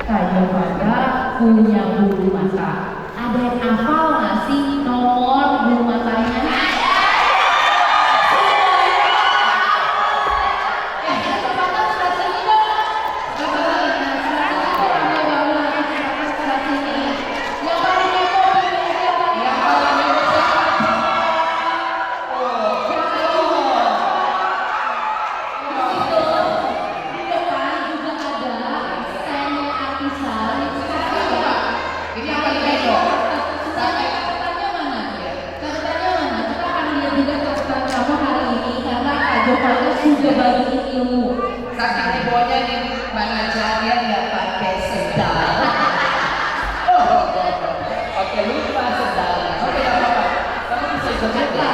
Kak Giovanna punya bulu mata. Ada yang hafal nggak sih nomor bulu matanya? Sudah bagi ilmu.
Saking hebohnya nih Mbak Naja dia nggak pakai sendal. Oke, lupa sendal. Oke, nggak apa-apa. Kamu bisa joget ya?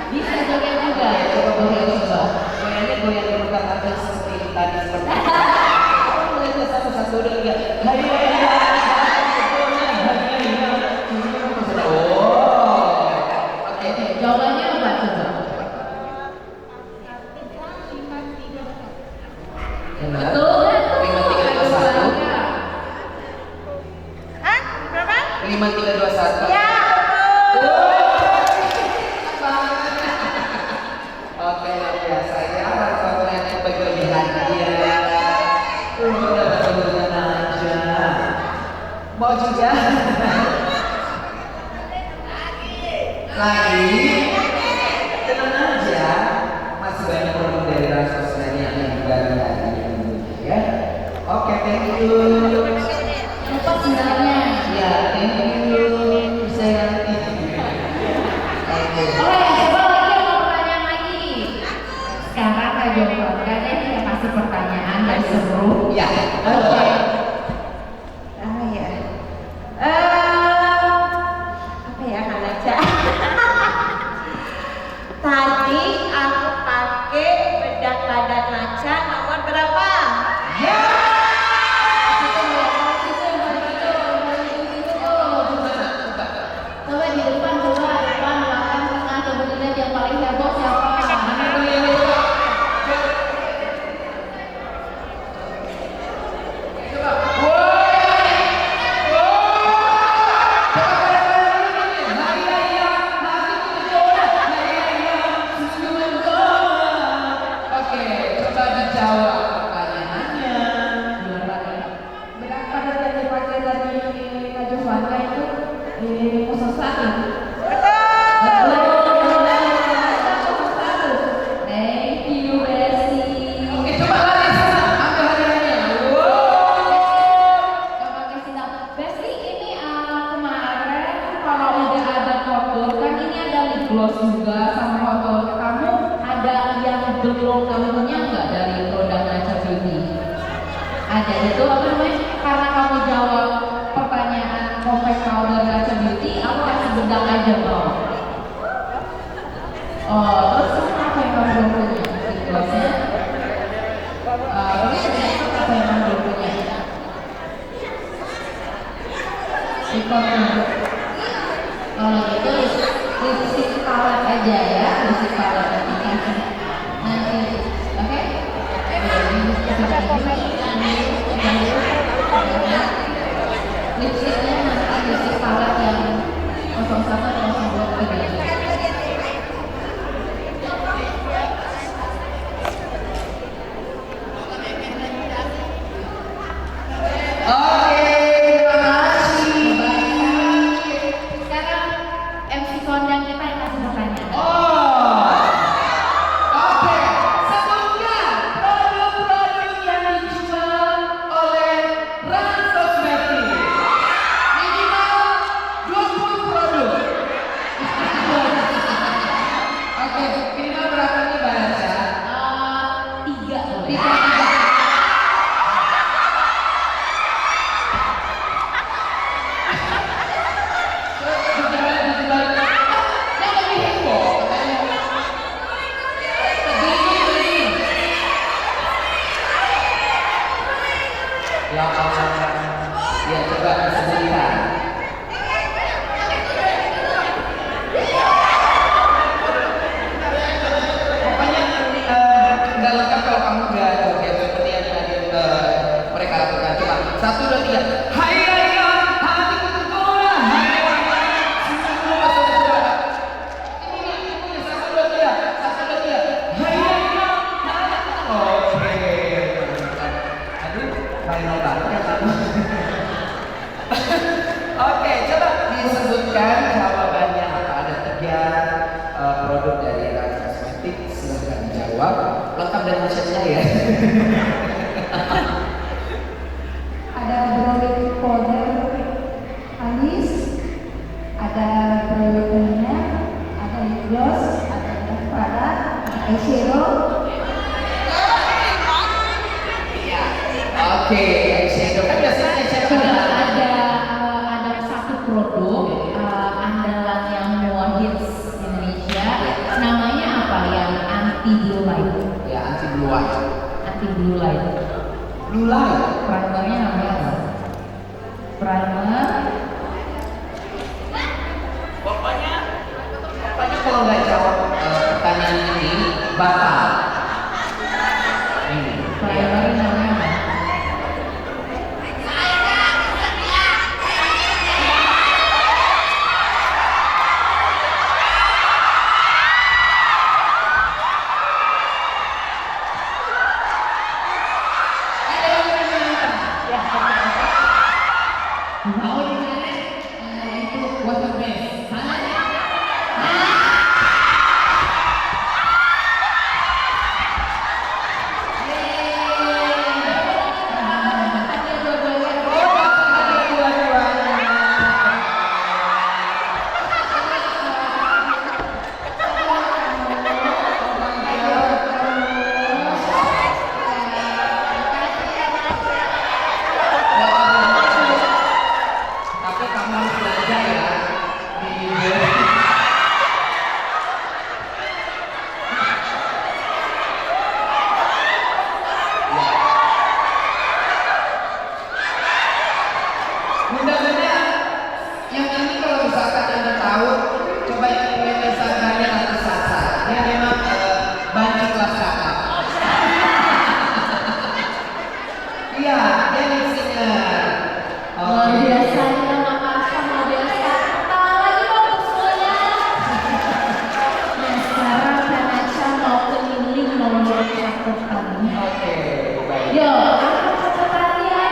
Bisa joget juga.
Coba coba. Goyangnya goyang bukan atau seperti tadi seperti itu. Kamu mulai satu-satu dan lihat. Hai. Oh. Oke.
Jawabannya apa coba? Betul kan?
5321.
Hah? Berapa?
5321.
Ya, betul.
Oke, biasa ya. Contohnya kelebihan dia. Udah betul aja. Mau juga? Lagi? Tenang aja. Masih banyak produk dari Rasosnya yang baru tadi. Ya. Oke, thank you.
Lupa sendalnya.
Ya, thank you. Saya
Oke, coba lagi ada pertanyaan lagi. Sekarang Kak Giovanna saya kasih pertanyaan yang seru.
ya.
Oke.
Ya. Apa ya Kak Naca? Tadi aku pakai bedak badan Naca nomor berapa?
Ya.
Coba di depan, belakang, tengah, coba dilihat yang paling heboh siapa?
Oke, coba dijawab pertanyaannya.
Bedak pada yang dipakai dari Kak Giovanna itu di 01.
Thank you, Besti.
Oke, coba lari sana, ambil hadiahnya.
Coba kasih tahu, Besti ini kemarin kalau udah ada foto kan ini ada lip gloss juga sama foto kamu ada yang belum kamu punya nggak dari produk Naca Beauty? Ada itu apa namanya? Karena kamu jawab pertanyaan compact powder Naca Beauty, aku kasih bedak aja mau. Oh, terus apa yang kamu belum punya? Lip glossnya? Terus apa yang kamu belum punya? Kalau gitu lipstick palette aja ya, lipstick palette nanti, oke? Lipsticknya nanti lipstick palette yang 01 atau 02
Oke, terima kasih.
Sekarang MC kondang kita yang kasih pertanyaan.
Oh. Oke, sebelumnya produk-produk yang dijual oleh Rans Cosmetics. sebutkan jawabannya apa. Ada 3 produk dari Rans Kosmetik, silahkan dijawab. Lengkap dengan chatnya ya.
Ada produk powder alis, ada produk minyak, ada lip gloss, ada produk, ada eyeshadow.
Oke, eyeshadow kan biasanya eyeshadow
Ada satu produk andalan yang more hits Indonesia. Namanya apa? Yang anti blue light.
ya, anti blue light.
Anti blue light.
Blue light.
Primernya namanya apa? Primer.
Pokoknya
Pokoknya kalau nggak jawab pertanyaan ini batal. Ini.
Primer namanya apa?
Mau gimana? Itu water base. Salah ya?
Tapi kamu harus belajar ya. Di Bunda-bunda, yang ini kalau misalkan Anda tahu, coba yang misalkannya atas Sasa. Dia memang banci kelas kakak. Iya, dia listener.
Luar biasa ya Makassar, luar biasa. Ketawa lagi dong semuanya. Nah sekarang Kanacha mau keliling nomor catetan.
Oke, baik.
Yo, apa catatannya?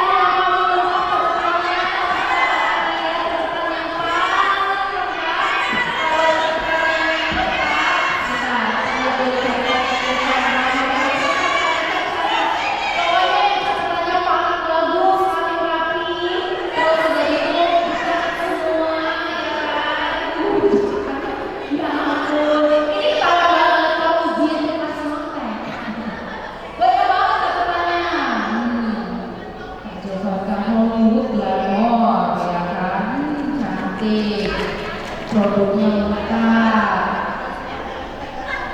Produknya lengkap.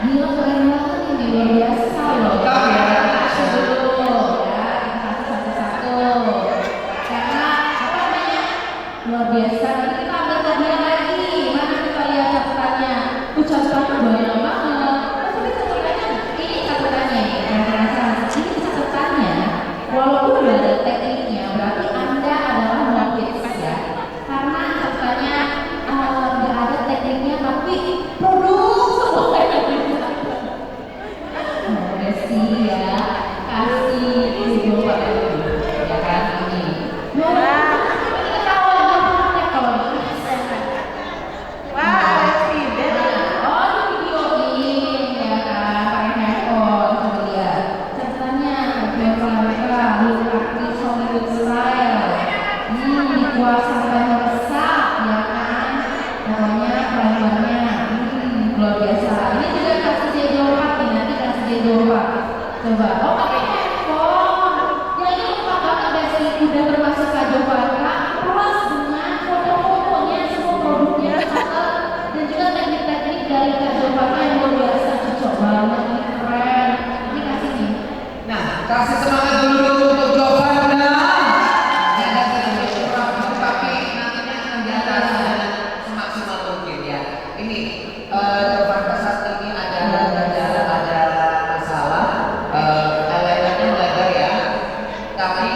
Gila keren banget ini, luar biasa loh.
Lengkap ya.
Dulu ya, kasih satu-satu. Karena apa namanya? Luar biasa. Nanti kita ambil hadiah lagi. Mana kita lihat catatannya? Catatannya banyak banget. Tapi catatannya ini catatannya yang terasa. Ini catatannya. Walaupun udah ada tekniknya, berarti Anda adalah novice ya. Karena catatannya nggak ada tekniknya, tapi produk semua yang Desi ya, kasih video Pak ya kan ini. Ketawa banget kalau
Wah, presiden.
oh di video ini ya kan, pakai handphone coba lihat. Catatannya video kamera, look artis Hollywood style. Dibuat sampai meresap ya kan. Pokoknya primernya, luar biasa. Ini juga kasih J24 nih, nanti kasih J24. Coba, oh pakai handphone. Jadi lupa banget Desi udah bermasuk Kak Jovaka plus dengan foto-fotonya, semua produknya catat dan juga teknik-teknik dari Kak Jovaka yang luar biasa. Cocok banget, ini keren. Ini kasih nih.
Nah, kasih semangat dulu untuk Jovanda. Ya, dan kurang tapi nantinya akan diatasi dengan semaksimal mungkin ya. Ini Jovanda saat ini ada masalah. Eyelinernya melebar ya. Tapi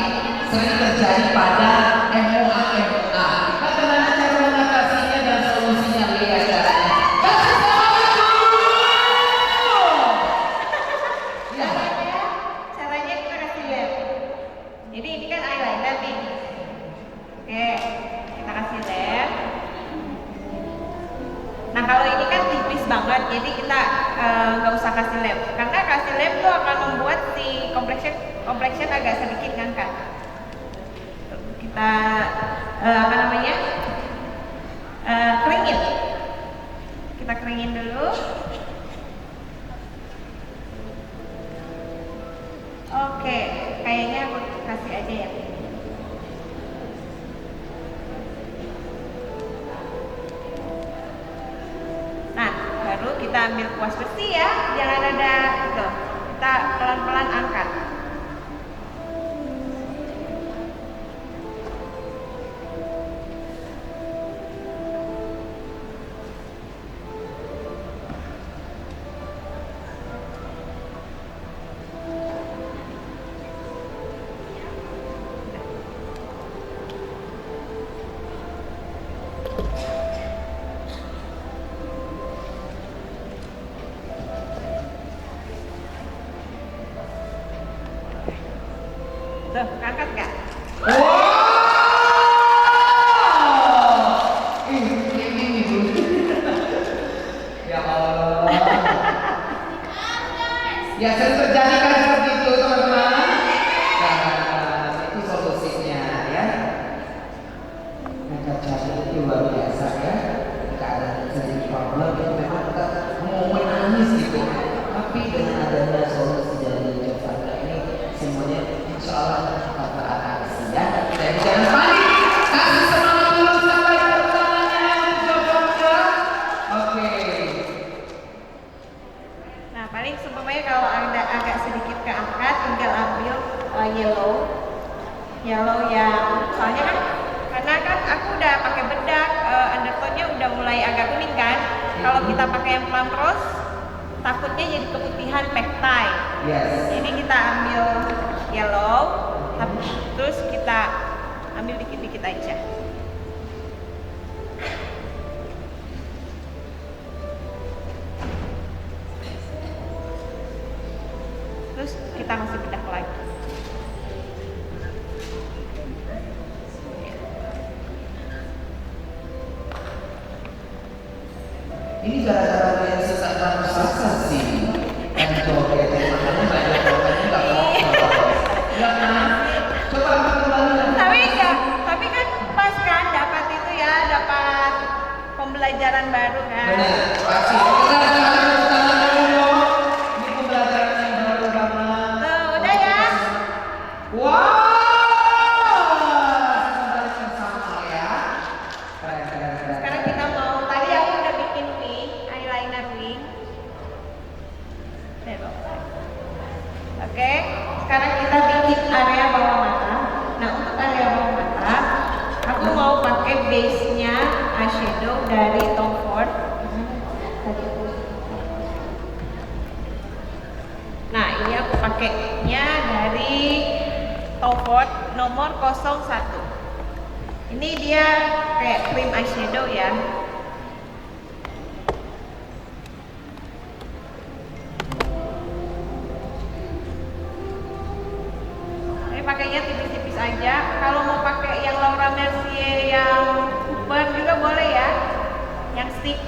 sering terjadi pada MOA. Bagaimana cara mengatasinya dan solusinya? Lihat caranya. Kasih semangat dulu. Ya.
Caranya kita kasih lem. Jadi ini kan eyeliner nih. Oke, kita kasih lem. banget, jadi kita nggak usah kasih lem, karena kasih lem tuh akan membuat si complexion agak sedikit ngangkat. Kita keringin. Kita keringin dulu. Oke, kayaknya aku kasih aja ya. Nah, baru kita ambil kuas bersih ya, jangan ada gitu. Kita pelan-pelan angkat. Tuh, angkat nggak?
Ya Allah. Ya sering terjadi kan seperti itu teman-teman. Nah, itu solusinya ya. Angkat jari itu luar biasa ya. Jika ada terjadi problem itu memang kita mau menangis gitu. Tapi dengan adanya solusi dari Jovanda ini semuanya insya Allah akan teratasi ya. Dan jangan panik. Kasih semangat dulu sampai pertanyaannya Jovanda. Oke.
Nah, paling seumpamanya kalau ada agak sedikit keangkat, tinggal ambil yellow yang soalnya kan karena kan aku udah pakai bedak, undertone-nya udah mulai agak kuning kan. Kalau kita pakai yang plum rose, takutnya jadi keputihan pektai.
Yes.
Jadi kita ambil yellow, terus kita ambil dikit-dikit aja. Terus kita kasih bedak lagi.
Ini gara-gara yang sesak dan rasa sih. Kan joget makanya banyak orangnya nggak apa-apa. Ya kan? Coba kembali.
Tapi kan pas kan dapat itu ya, dapat pembelajaran baru kan.
Benar. Pasti. Kita tangan dulu. Ini pembelajaran yang baru banget.
Tuh, udah ya.
Wow. Sebentar sama ya. Keren.
Sekarang kita mau, tadi aku udah bikin wing, eyeliner wing. Oke, sekarang kita bikin area bawah mata. Nah, untuk area bawah mata, aku mau pakai base-nya eyeshadow dari Tom Ford. Nah, ini aku pakainya dari Tom Ford nomor 01. Ini dia kayak cream eyeshadow ya. Ini pakainya tipis-tipis aja. Kalau mau pakai yang Laura Mercier yang Cooper juga boleh ya. Yang stick.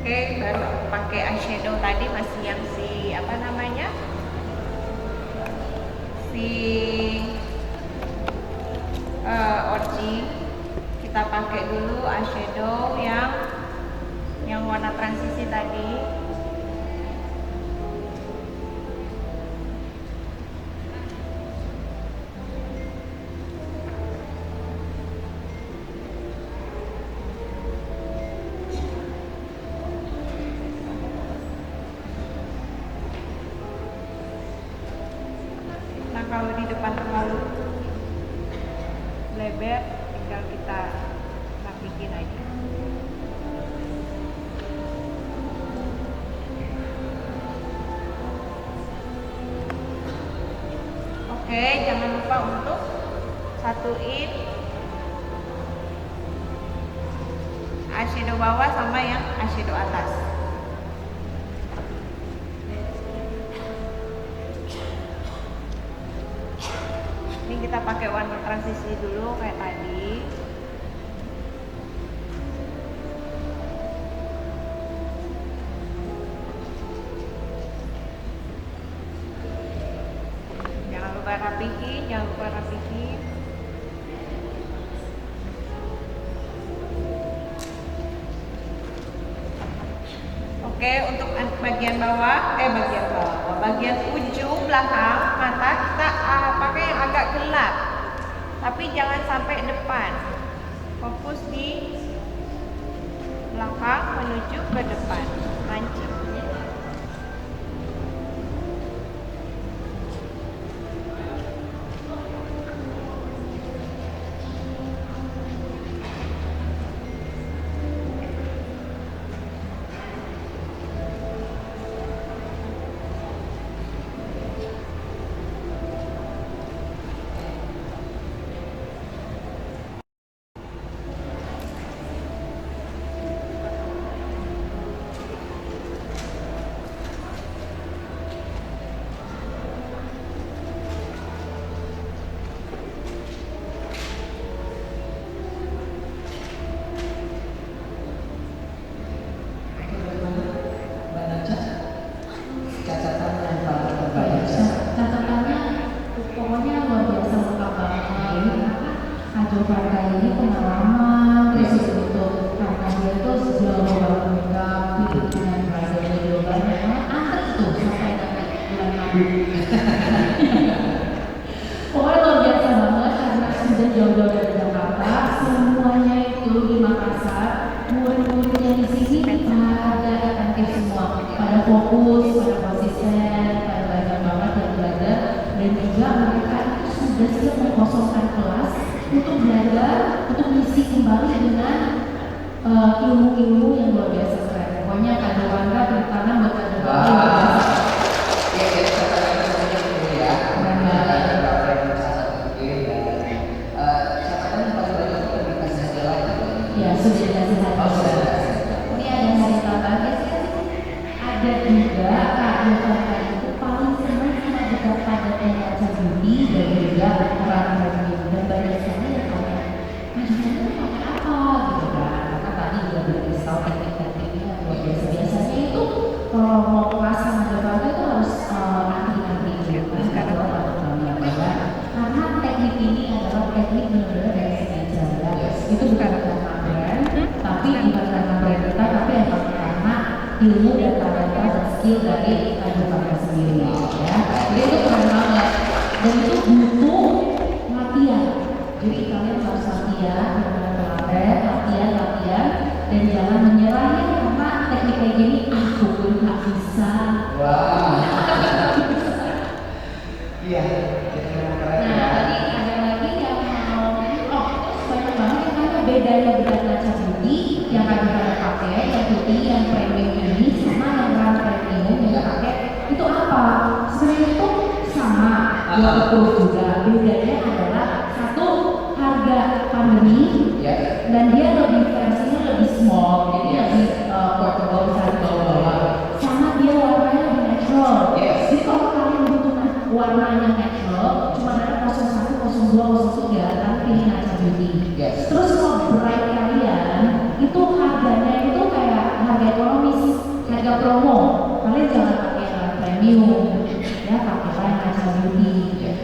Oke, baru aku pakai eyeshadow tadi masih yang si apa namanya? Si Orgy. Kita pakai dulu eyeshadow yang warna transisi tadi. kalau di depan terlalu lebar, tinggal kita rapikin aja. Oke, jangan lupa untuk satuin eyeshadow bawah sama yang eyeshadow atas. Ini kita pakai warna transisi dulu kayak tadi. Jangan lupa rapihin. Oke, untuk bagian ujung belakang mata kita pakai yang agak gelap, tapi jangan sampai depan. Fokus di belakang menuju ke depan, lancip.
Mbak Naca, catatan yang paling terbaik.
Catatannya pokoknya luar biasa lengkap banget. Ajo Varga ini pengalaman khusus untuk karena dia tuh sejauh banget makeup hidup dengan brazilnya global memang antri tuh sampai nanti bulan madu. Pokoknya luar biasa banget karena sudah jauh-jauh dari Jakarta, semuanya itu di Makassar, murid-muridnya di sini pada aktif semua, pada fokus, pada konsisten, pada belajar banget dan belajar, dan juga mereka itu sudah siap mengkosongkan kelas untuk belajar, untuk mengisi kembali dengan ilmu-ilmu yang luar biasa keren. Pokoknya Kak Bangga beri tangan buat Kak Bangga luar biasa.
Ya, jadi catatannya semuanya dulu ya.
Keren banget.
Catatan yang paling banyak itu kan dikasih hasil lagi.
Ya, sudah dikasih
Oh,
hati.
sudah.
Ini ada hari tambahan. Ada juga Kak Yovanta itu paling senang sama dekat padatnya Kaca Budi dan juga orang review, dan banyak sekali yang tanya, Yovanta pakai apa gitu kan? Karena tadi dia beri tahu teknik-tekniknya luar biasa. Biasanya itu kalau mau kelas sama Yovanta itu harus antri-antri gitu kan, atau yang banyak. Karena teknik ini adalah teknik benar-benar dari sengaja ya. Itu bukan karena brand, tapi bukan karena brand kita, tapi emang karena ilmu dan talenta dan skill dari Yovanta sendiri ya. Jadi itu keren banget dan itu butuh latihan. Jadi kalian harus latihan, benar-benar latihan dan jangan menyerah ya, karena teknik kayak gini aku pun nggak bisa.
Wah. Iya, jadi memang keren ya.
Nah, tadi ada lagi yang mau banyak banget yang tanya bedanya bedak Kaca Budi yang kami pada pakai, yang putih, yang premium ini sama yang brand premium yang pakai itu apa? Sebenarnya itu sama, dua betul juga. Bedanya adalah satu harga pandemi
Ya.
dan dia lebih versinya lebih small, jadi lebih portable, bisa dibawa-bawa. Sama dia warnanya lebih natural.
Yes.
Jadi kalau kalian butuh warnanya natural, cuma ada 01, 02, 03, tapi pilih Kaca Budi.
Yes.
Terus kalau bright kalian, itu harganya itu kayak harga ekonomis, harga promo. Kalian jangan pakai yang premium, ya pakailah yang Kaca Budi.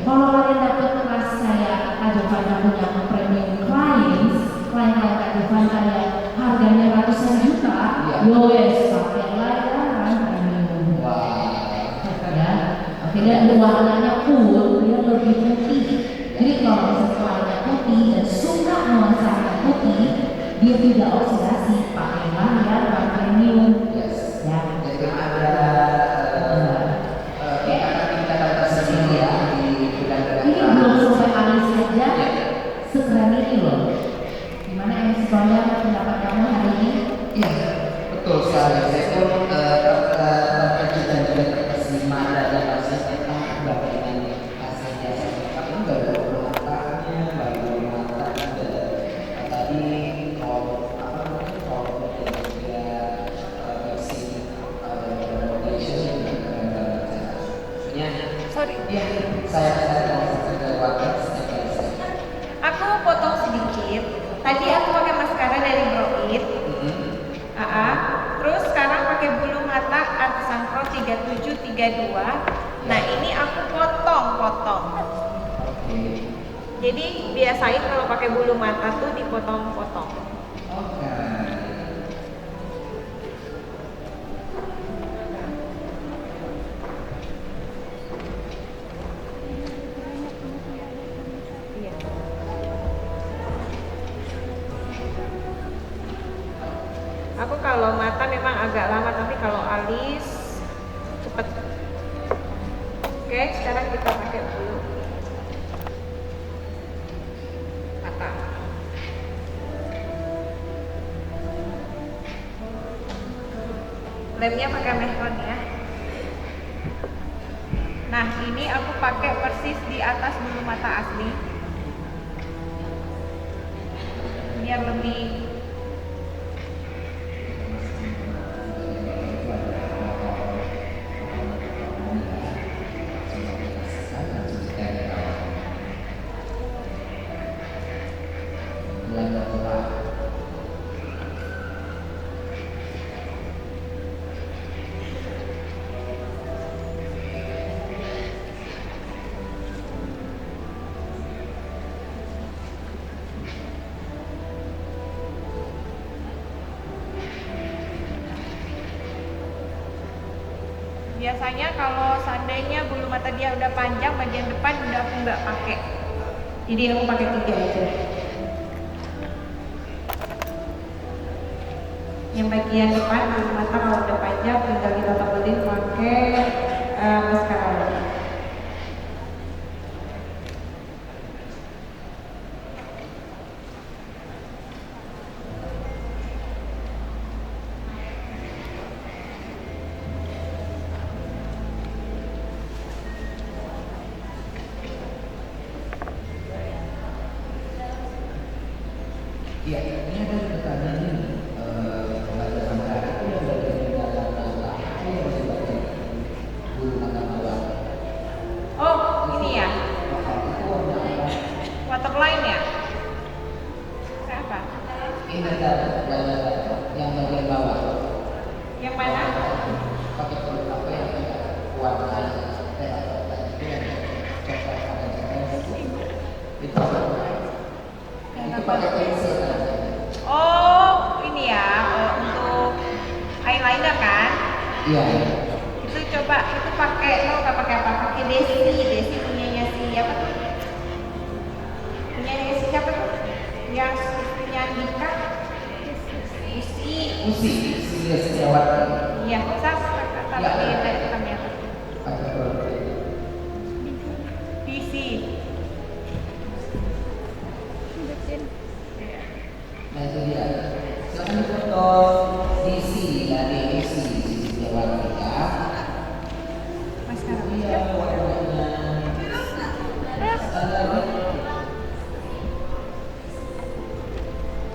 Kalau kalian dapat kelas kayak Kak Yovanta punya premium clients, klien Kak Yovanta yang harganya ratusan juta, yowes pakailah yang premium.
Wah.
Ya, oke, dan warnanya pun dia lebih putih. Jadi kalau misalnya putih dan suka nuansanya putih, dia tidak oksidasi, pakailah yang warna premium.
Yes.
Ya.
Jadi ada tingkatan tersendiri ya di bidang Betul sekali. Saya pun terkejut dan juga terkesima dan masih tentang bagian hasilnya. Tapi ini baru matanya, baru mata juga. Tadi kalau apa namanya kalau dan juga mixing foundation juga keren banget. Sebenarnya,
Sorry.
ya saya mau cerita wadah sedikit.
Aku potong sedikit. Tadi aku pakai maskara dari Broid. Terus sekarang pakai bulu mata Artisan Pro 3732. Nah ini aku potong-potong. Jadi biasain kalau pakai bulu mata tuh dipotong-potong.
Oke.
Iya. Aku kalau mata memang agak lama, tapi kalau alis cepet. Oke, sekarang kita pakai bulu mata. Lemnya pakai mehron ya. Nah, ini aku pakai persis di atas bulu mata asli. Biar lebih biasanya kalau seandainya bulu mata dia udah panjang, bagian depan udah aku nggak pakai. Jadi aku pakai 3 aja. Yang bagian depan bulu mata kalau udah panjang tinggal kita tebelin pakai maskara.
Iya, ini ada pertanyaan ini. Pada sampah itu yang bagian di dalam mata, itu yang di bagian bulu mata bawah.
Oh, ini ya,
Itu warna apa?
waterline ya. Kayak apa?
Ini ada yang bagian bawah.
Yang mana?
Pakai bulu apa yang warna itu yang coklat ada itu apa? Itu pakai pensil kan?
Oh, ini ya, untuk eyeliner kan?
Iya.
Itu coba, itu pakai, lo nggak pakai apa? Pakai Desi punyanya siapa tuh? Punyanya siapa tuh? Yang punya Andika?
Usi Setiawati.
Iya, kata beda hitamnya tuh.
Pakai produk.
Desi.
Nah itu dia. Silakan difoto DC dari DC Setiawati ya.
Maskara.
Iya warnanya.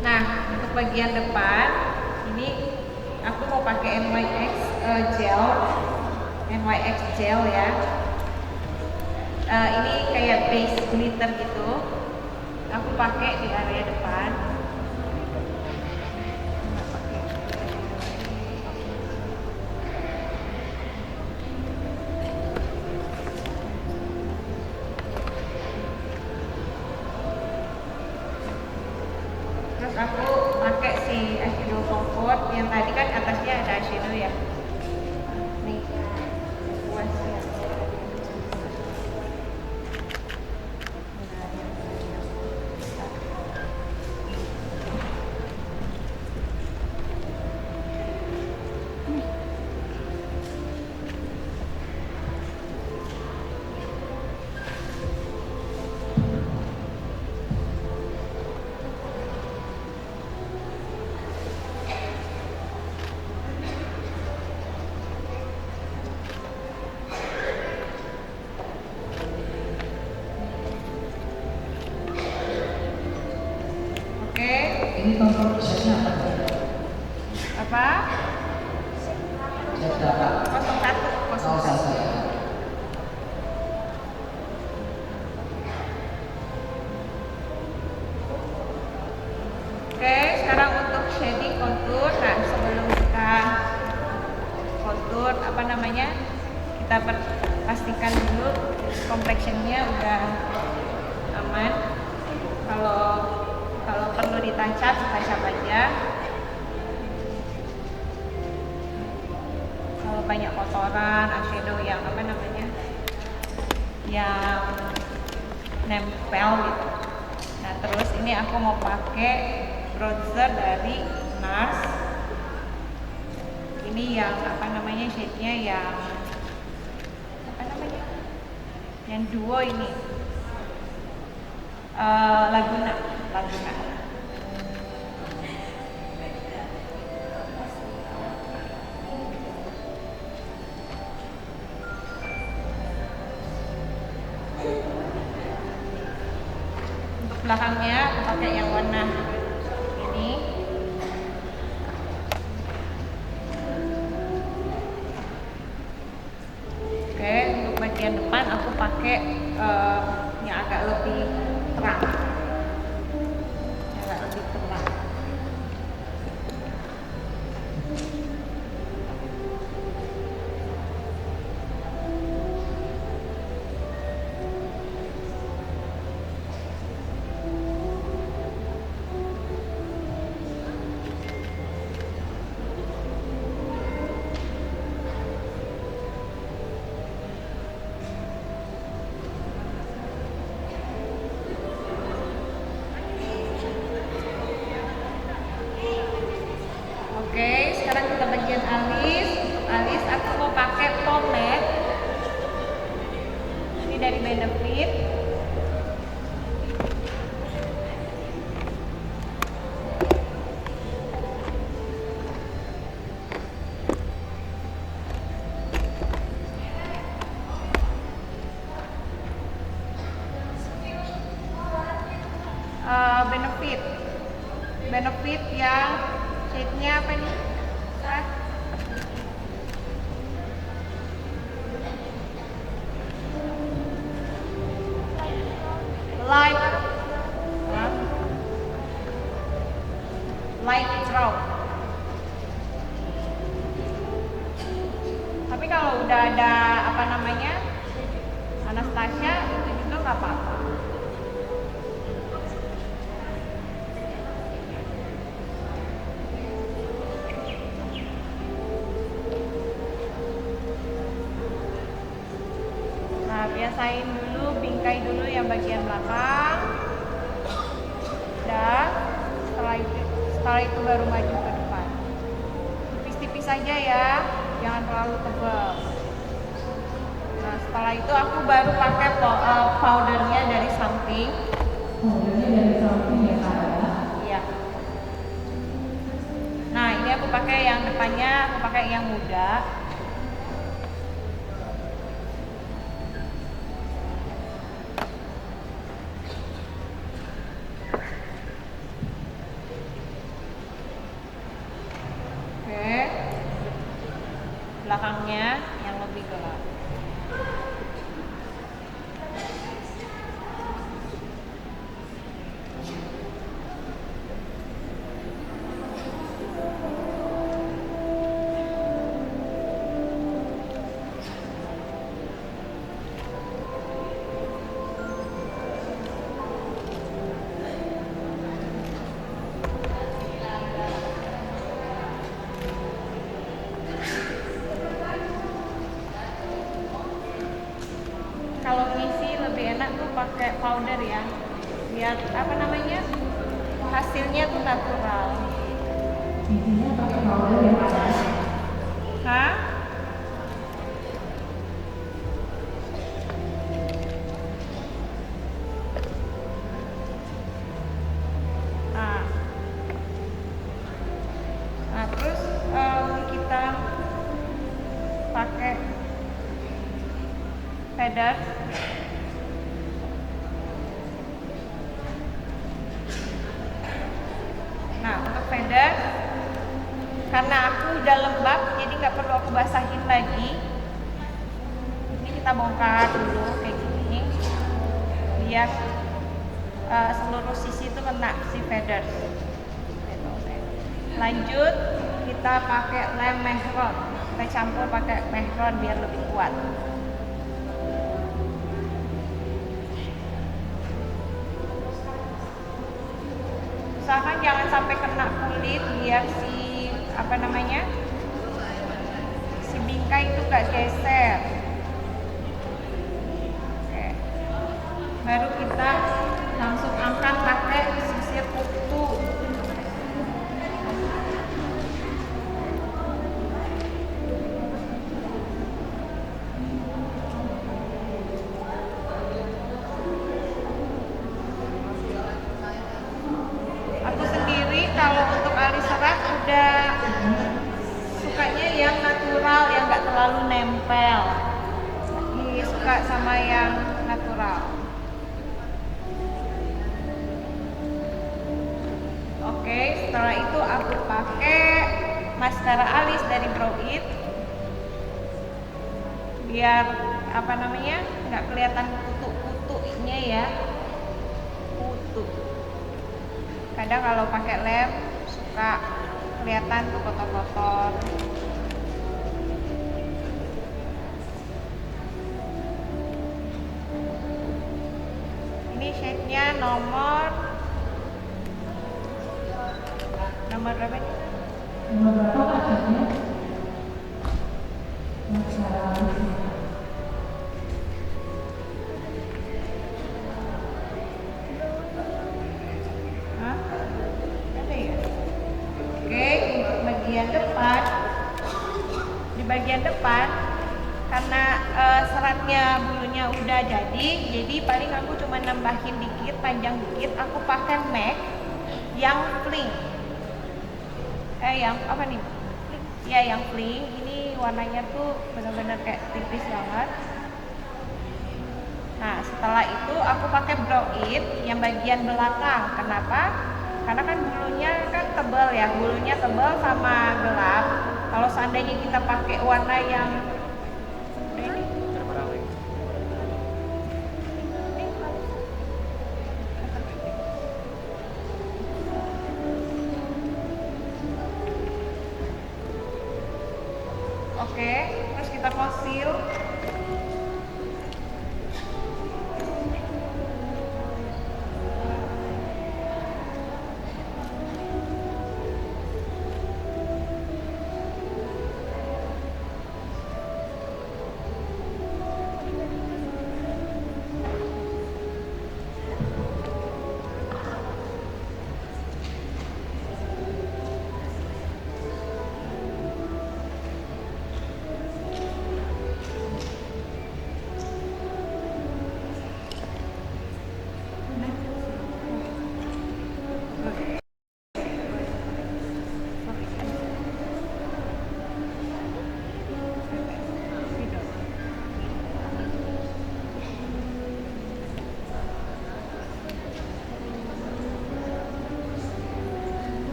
Nah, untuk bagian depan ini aku mau pakai NYX gel ya. Ini kayak base glitter gitu. Aku pakai di area depan. Terus aku pakai si eyeshadow comfort yang tadi kan atasnya ada eyeshadow ya. Nih, puas ya.
Ini nomor setnya apa?
Apa?
Set berapa?
01.
01 ya.
Oke, sekarang untuk shading kontur. Nah, sebelum kita kontur, apa namanya, kita pastikan dulu complexionnya udah aman. Kalau perlu ditacap aja. Kalau banyak kotoran, eyeshadow yang apa namanya, yang nempel gitu. Nah, terus ini aku mau pakai bronzer dari NARS. Ini yang apa namanya, shade-nya yang apa namanya, yang duo ini, Laguna. Untuk belakangnya aku pakai yang warna ini. Oke, untuk bagian depan aku pakai yang agak lebih terang. Oke, sekarang kita bagian alis. Untuk alis aku mau pakai pomade. Ini dari Benefit. Benefit yang shade-nya apa nih? Light brown. Tapi kalau udah ada apa namanya, Anastasia, itu juga nggak apa-apa. Nah, biasain dulu, bingkai dulu yang bagian belakang. Dan setelah itu baru maju ke depan. Tipis-tipis aja ya, jangan terlalu tebal. Nah, setelah itu aku baru pakai powdernya dari Something.
Powdernya dari Something ya Kak ya?
Iya. Nah, ini aku pakai yang depannya, aku pakai yang muda. Belakangnya yang lebih gelap. Kalau ngisi lebih enak tuh pakai powder ya, biar apa namanya, hasilnya tuh natural.
Isinya pakai powder ya Kak ya?
Hah? Nah, terus kita pakai feather. Nah, Karena aku udah lembab, jadi nggak perlu aku basahin lagi. Ini kita bongkar dulu kayak gini, biar seluruh sisi itu kena si feathers. Lanjut kita pakai lem mehron, kita campur pakai mehron biar lebih kuat. Usahakan jangan sampai kena kulit biar si si bingkai itu gak geser. Oke. Baru kita langsung angkat pakai sisir kuku. Aku sendiri kalau untuk alis serat udah sukanya yang natural, yang nggak terlalu nempel. Lagi suka sama yang natural. Oke, setelah itu aku pakai maskara alis dari Brow It biar nggak kelihatan kutu-kutunya ya. Kutu. Kadang kalau pakai lem suka kelihatan tuh kotor-kotor. Ini shade-nya nomor berapa nih?
Nomor berapa Kak shade-nya? Maskara alisnya.
Hah? Ada ya? Oke, untuk bagian depan, di bagian depan karena seratnya bulunya udah jadi paling aku cuma nambahin dikit, panjang dikit. Aku pakai MAC yang fling. Yang apa nih? Ya, yang fling. Ini warnanya tuh benar-benar kayak tipis banget. Nah, setelah itu aku pakai Brow It yang bagian belakang. Kenapa? Karena kan bulunya kan tebal ya, bulunya tebal sama gelap. Kalau seandainya kita pakai warna yang ini, oke, terus kita conceal.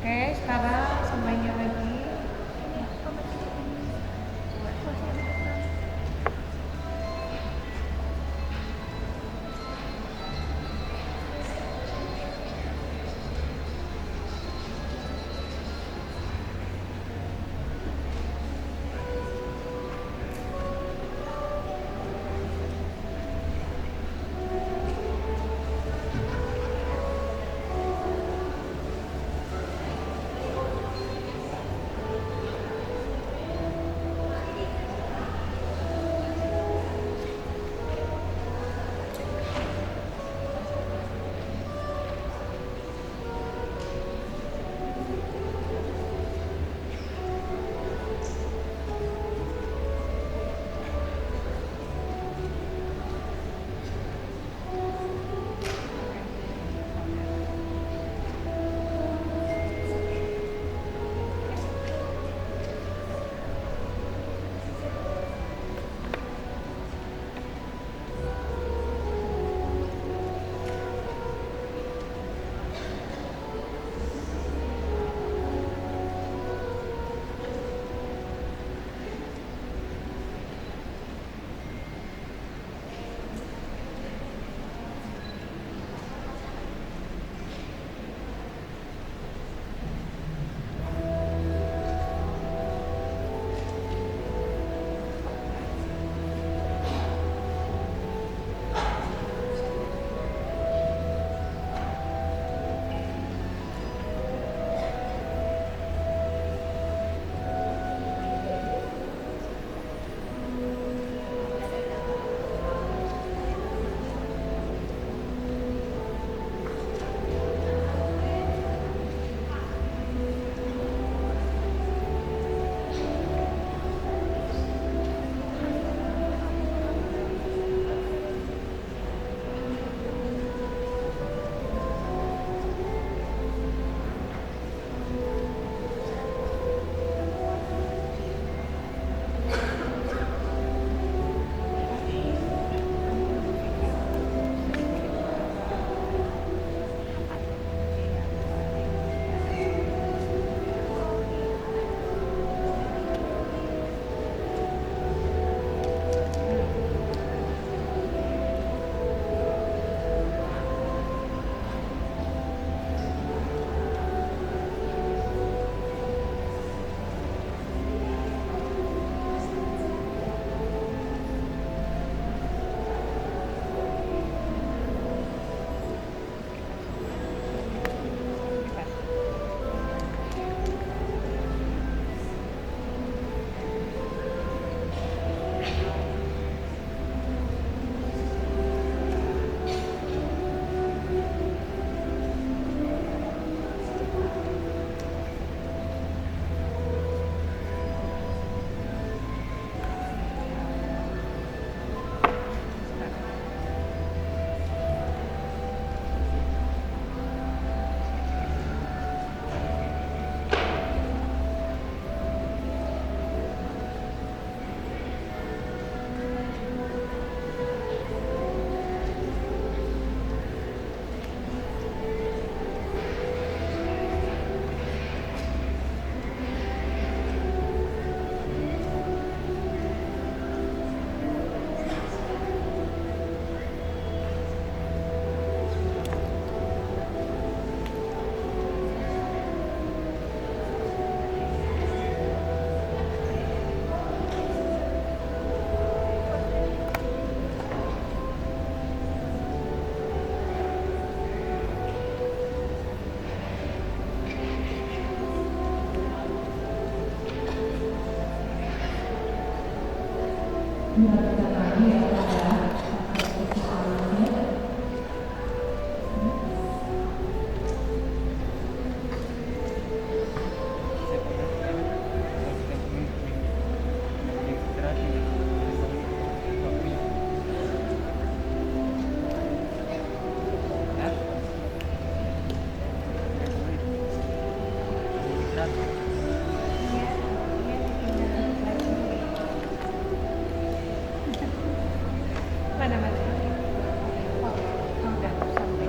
Oke, sekarang semuanya lagi.
dilanjutkan lagi ya Pak ya. Persoalannya.
Mana mana? Oh, udah sampai.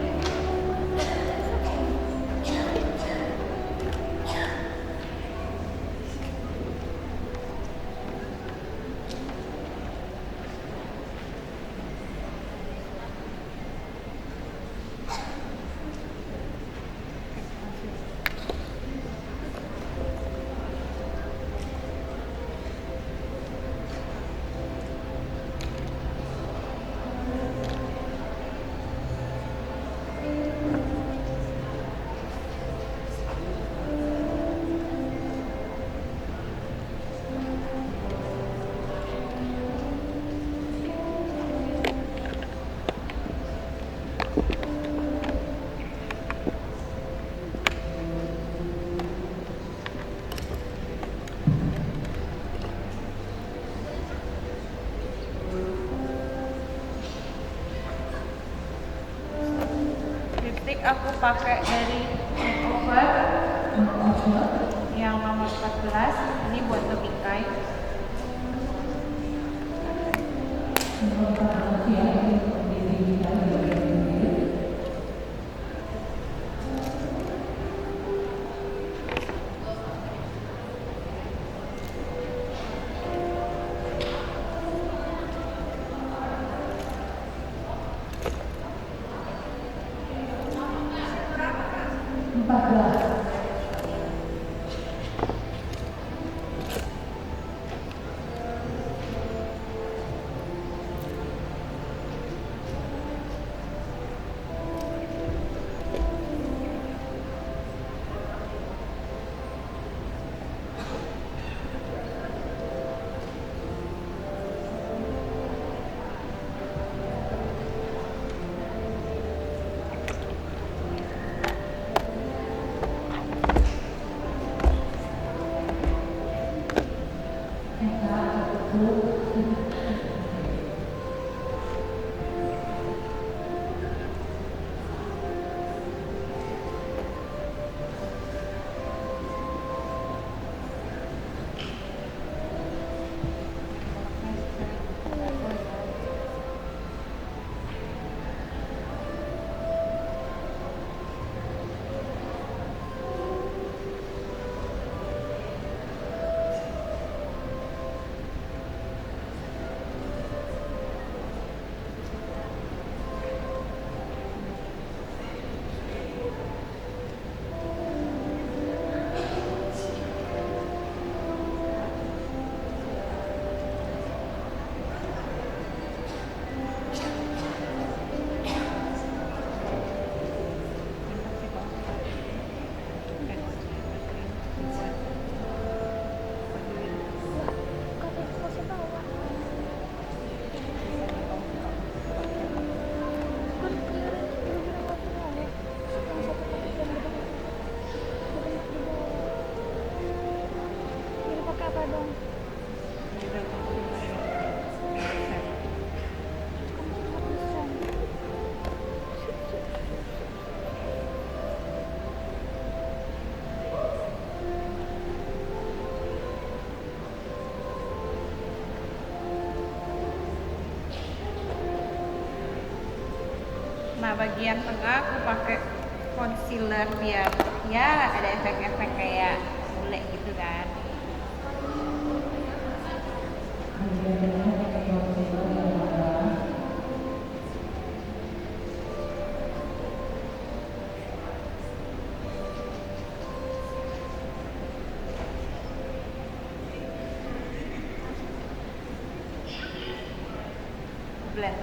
Lipstick aku pakai dari Makeover yang nomor 14. Ini buat lebih kain. Nah, bagian tengah aku pakai concealer biar ya ada efek-efek kayak bule gitu kan. Blend.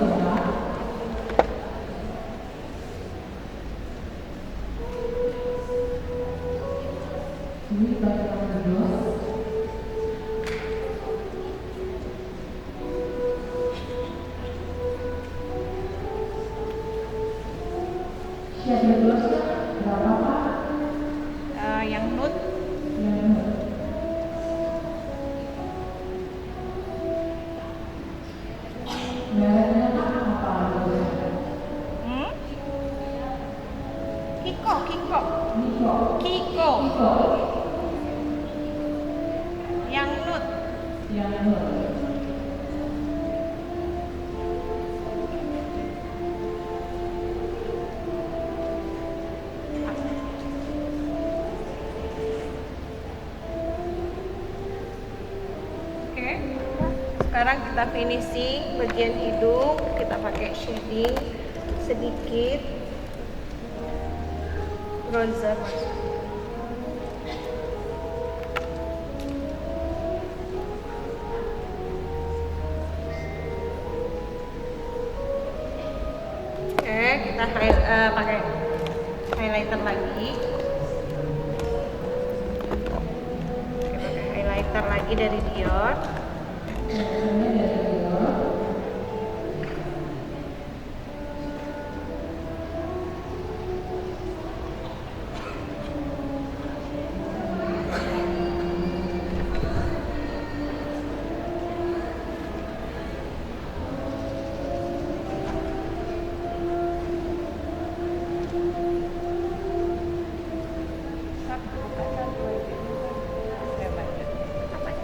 ya. Ini bagian gloss. Shadow glossnya berapa Pak?
Yang nude
Yang mereknya apa?
hmm? Kiko
Niko.
Kiko
Niko.
yang nude.
Yang
Oke, sekarang kita finishing bagian hidung, kita pakai shading sedikit, bronzer masuk. Oke, kita pakai highlighter lagi. Oke, pakai highlighter lagi dari Dior.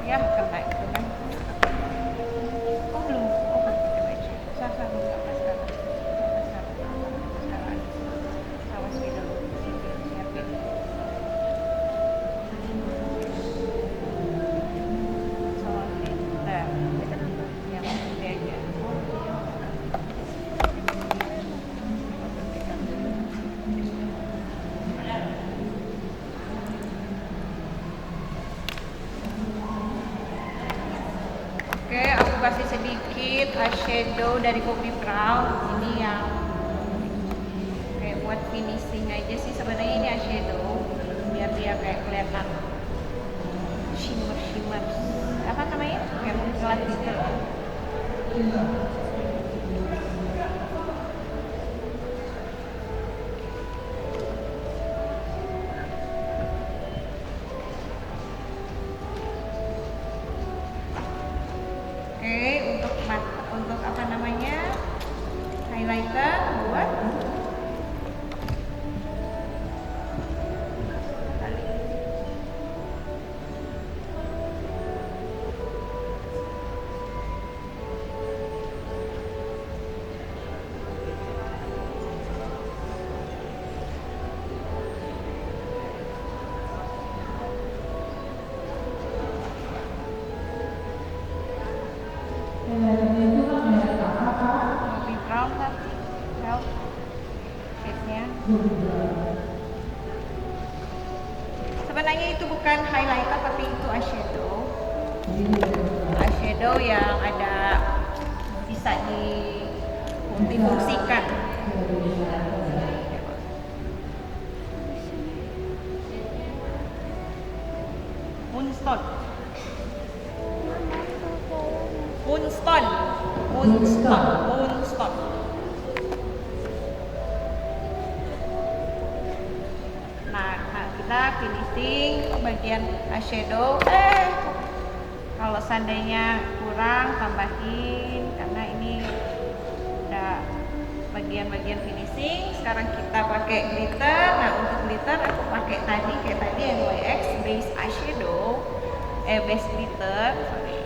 Ya, kena itu kan. Oh belum, oh belum pakai baju. Saya belum pakai sekarang. Sekarang. Awas video siapin. Soal filter. Yang gede aja. Oke, aku kasih sedikit eyeshadow dari Kopi Brown. Ini yang kayak buat finishing aja sih sebenarnya, ini eyeshadow biar dia kayak kelihatan shimmer. Apa namanya? Kayak mengkilat gitu loh. Oke, untuk apa namanya, highlighter buat
itu kan merek apa Pak?
Kopi Brown tadi. Brown shade-nya. Sebenarnya itu bukan highlighter tapi itu eyeshadow. Eyeshadow yang ada bisa difungsikan. Moonstone. Nah, kita finishing bagian eyeshadow. Kalau seandainya kurang tambahin karena ini udah bagian-bagian finishing. Sekarang kita pakai glitter. Nah, untuk glitter aku pakai kayak tadi NYX base eyeshadow, base glitter. Sorry.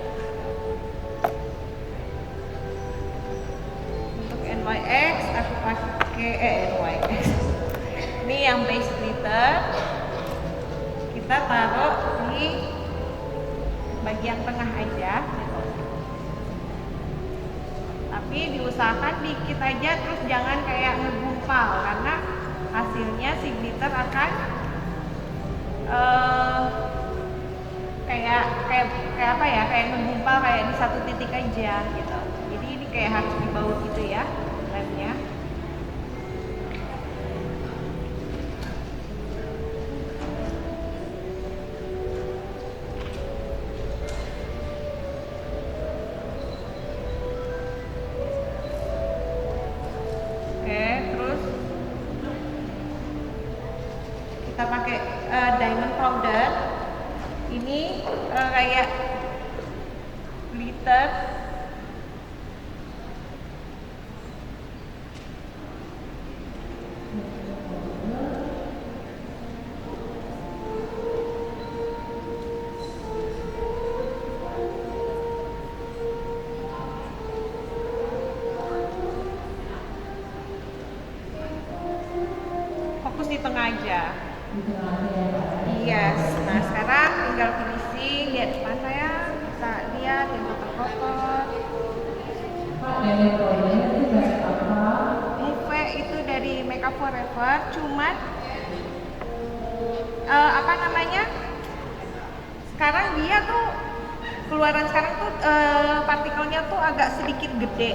Untuk NYX aku pakai NYX. Ini yang base glitter. Kita taruh di bagian tengah aja. Tapi diusahakan dikit aja, terus jangan kayak ngegumpal karena hasilnya si glitter akan kayak apa ya, kayak ngegumpal kayak di satu titik aja gitu. Jadi ini kayak harus dibaut gitu ya lemnya. Oke, terus kita pakai diamond powder. Ini kayak glitter. Fokus di tengah aja. Yes. Nah sekarang tinggal finishing. Lihat depan saya, bisa lihat yang kotor-kotor. Move itu dari Makeup Forever, cuman apa namanya? Sekarang dia tuh keluaran sekarang tuh partikelnya tuh agak sedikit gede.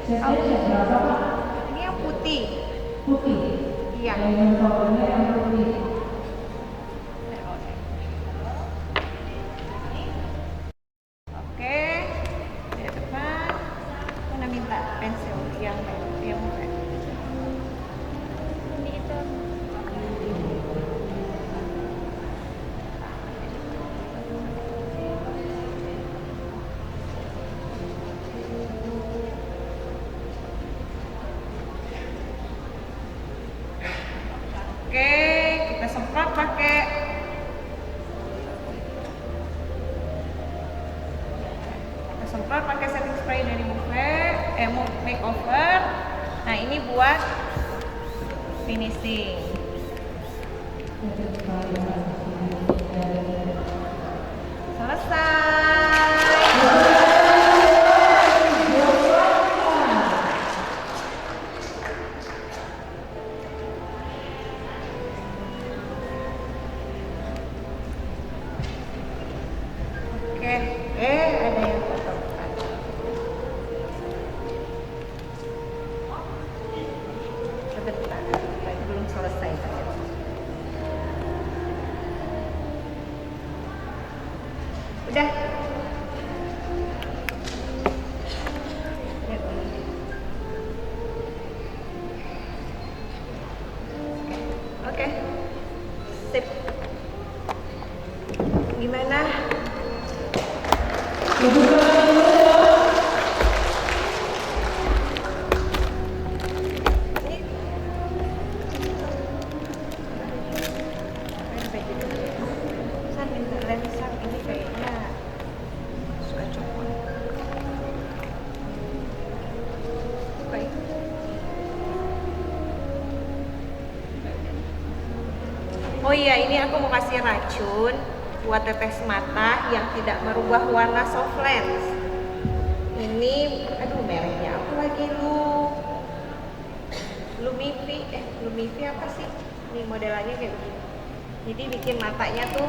Ini yang putih. Iya. Oke, di depan. Mana minta pensil yang move. Ini itu. Oke, kita semprot pakai setting spray dari Move Makeover. Nah, ini buat finishing. Selesai. Oke, ada yang kotor. Sebentar, belum selesai. Udah. Oke. Sip. Gimana? Ini kayaknya suka copot. Baik. Oh iya, ini aku mau kasih racun buat tetes mata yang tidak merubah warna soft lens. Ini, aduh mereknya apa lagi Lumifi apa sih? Ini modelannya kayak begini. Jadi bikin matanya tuh,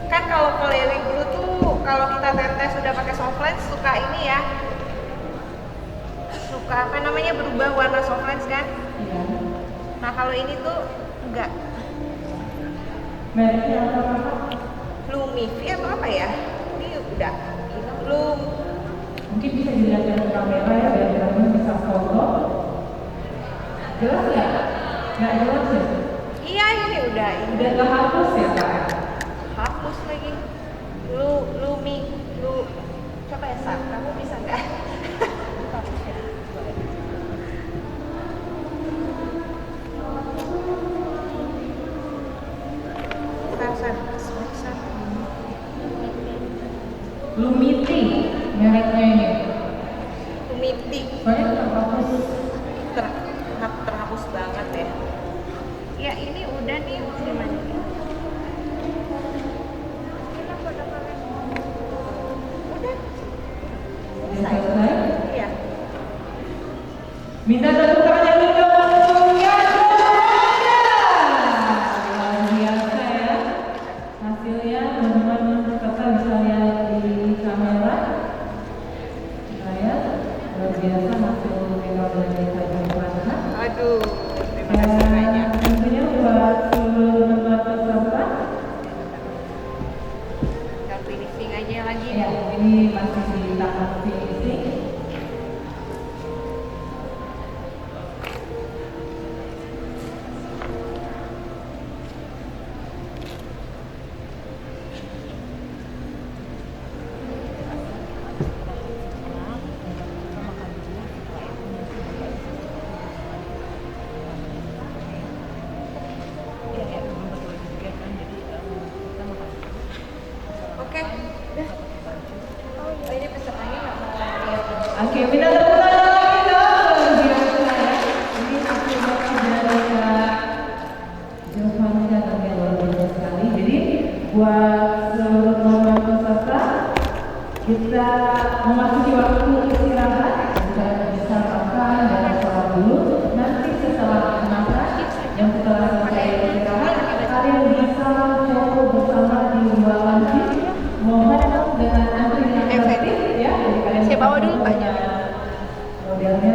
kan kalau clearing blue tuh kalau kita tetes sudah pakai soft lens suka ini ya, suka apa namanya berubah warna soft lens kan? Nah kalau ini tuh enggak.
Mereknya apa?
Lumifi atau apa ya? Ini udah belum.
Mungkin bisa dilihat dari kamera ya, biar teman-teman bisa foto. Jelas ya? Nggak jelas ya?
Iya ini udah
Udah nggak hapus ya Kak?
hapus lagi. Coba ya Sar, kamu bisa nggak? Sar.
Lumiti mereknya ini.
Lumiti
Soalnya terhapus.
terhapus banget ya. Ya ini udah nih, gimana nih? Udah
Selesai.
Iya.
Minta tepuk tangan yang dulu ya semuanya. Luar biasa ya. Hasilnya teman-teman peserta bisa lihat di kamera. luar biasa masih Mega dan Desa Jepang.
Aduh, terima kasih banyak.
Tentunya buat seluruh teman peserta,
Kita finishing aja lagi.
ya ini masih di tahap finishing.
Oke. Oh, ini pesertanya nggak mau lihat.
Oke, minta tepuk tangan lagi dong. Luar biasa ya. Ini akibat dari Kak Jovanka yang luar biasa sekali. Jadi buat seluruh teman peserta, kita memasuki waktu istirahat. Kita bisa makan dan sholat dulu. Nanti setelah makan, yang setelah selesai istirahat, kalian bisa foto bersama di ruangan VIP. Mohon dengan antri yang tertib ya. Jadi kalian
Saya bawa
bisa
dulu, Pak.
punya modelnya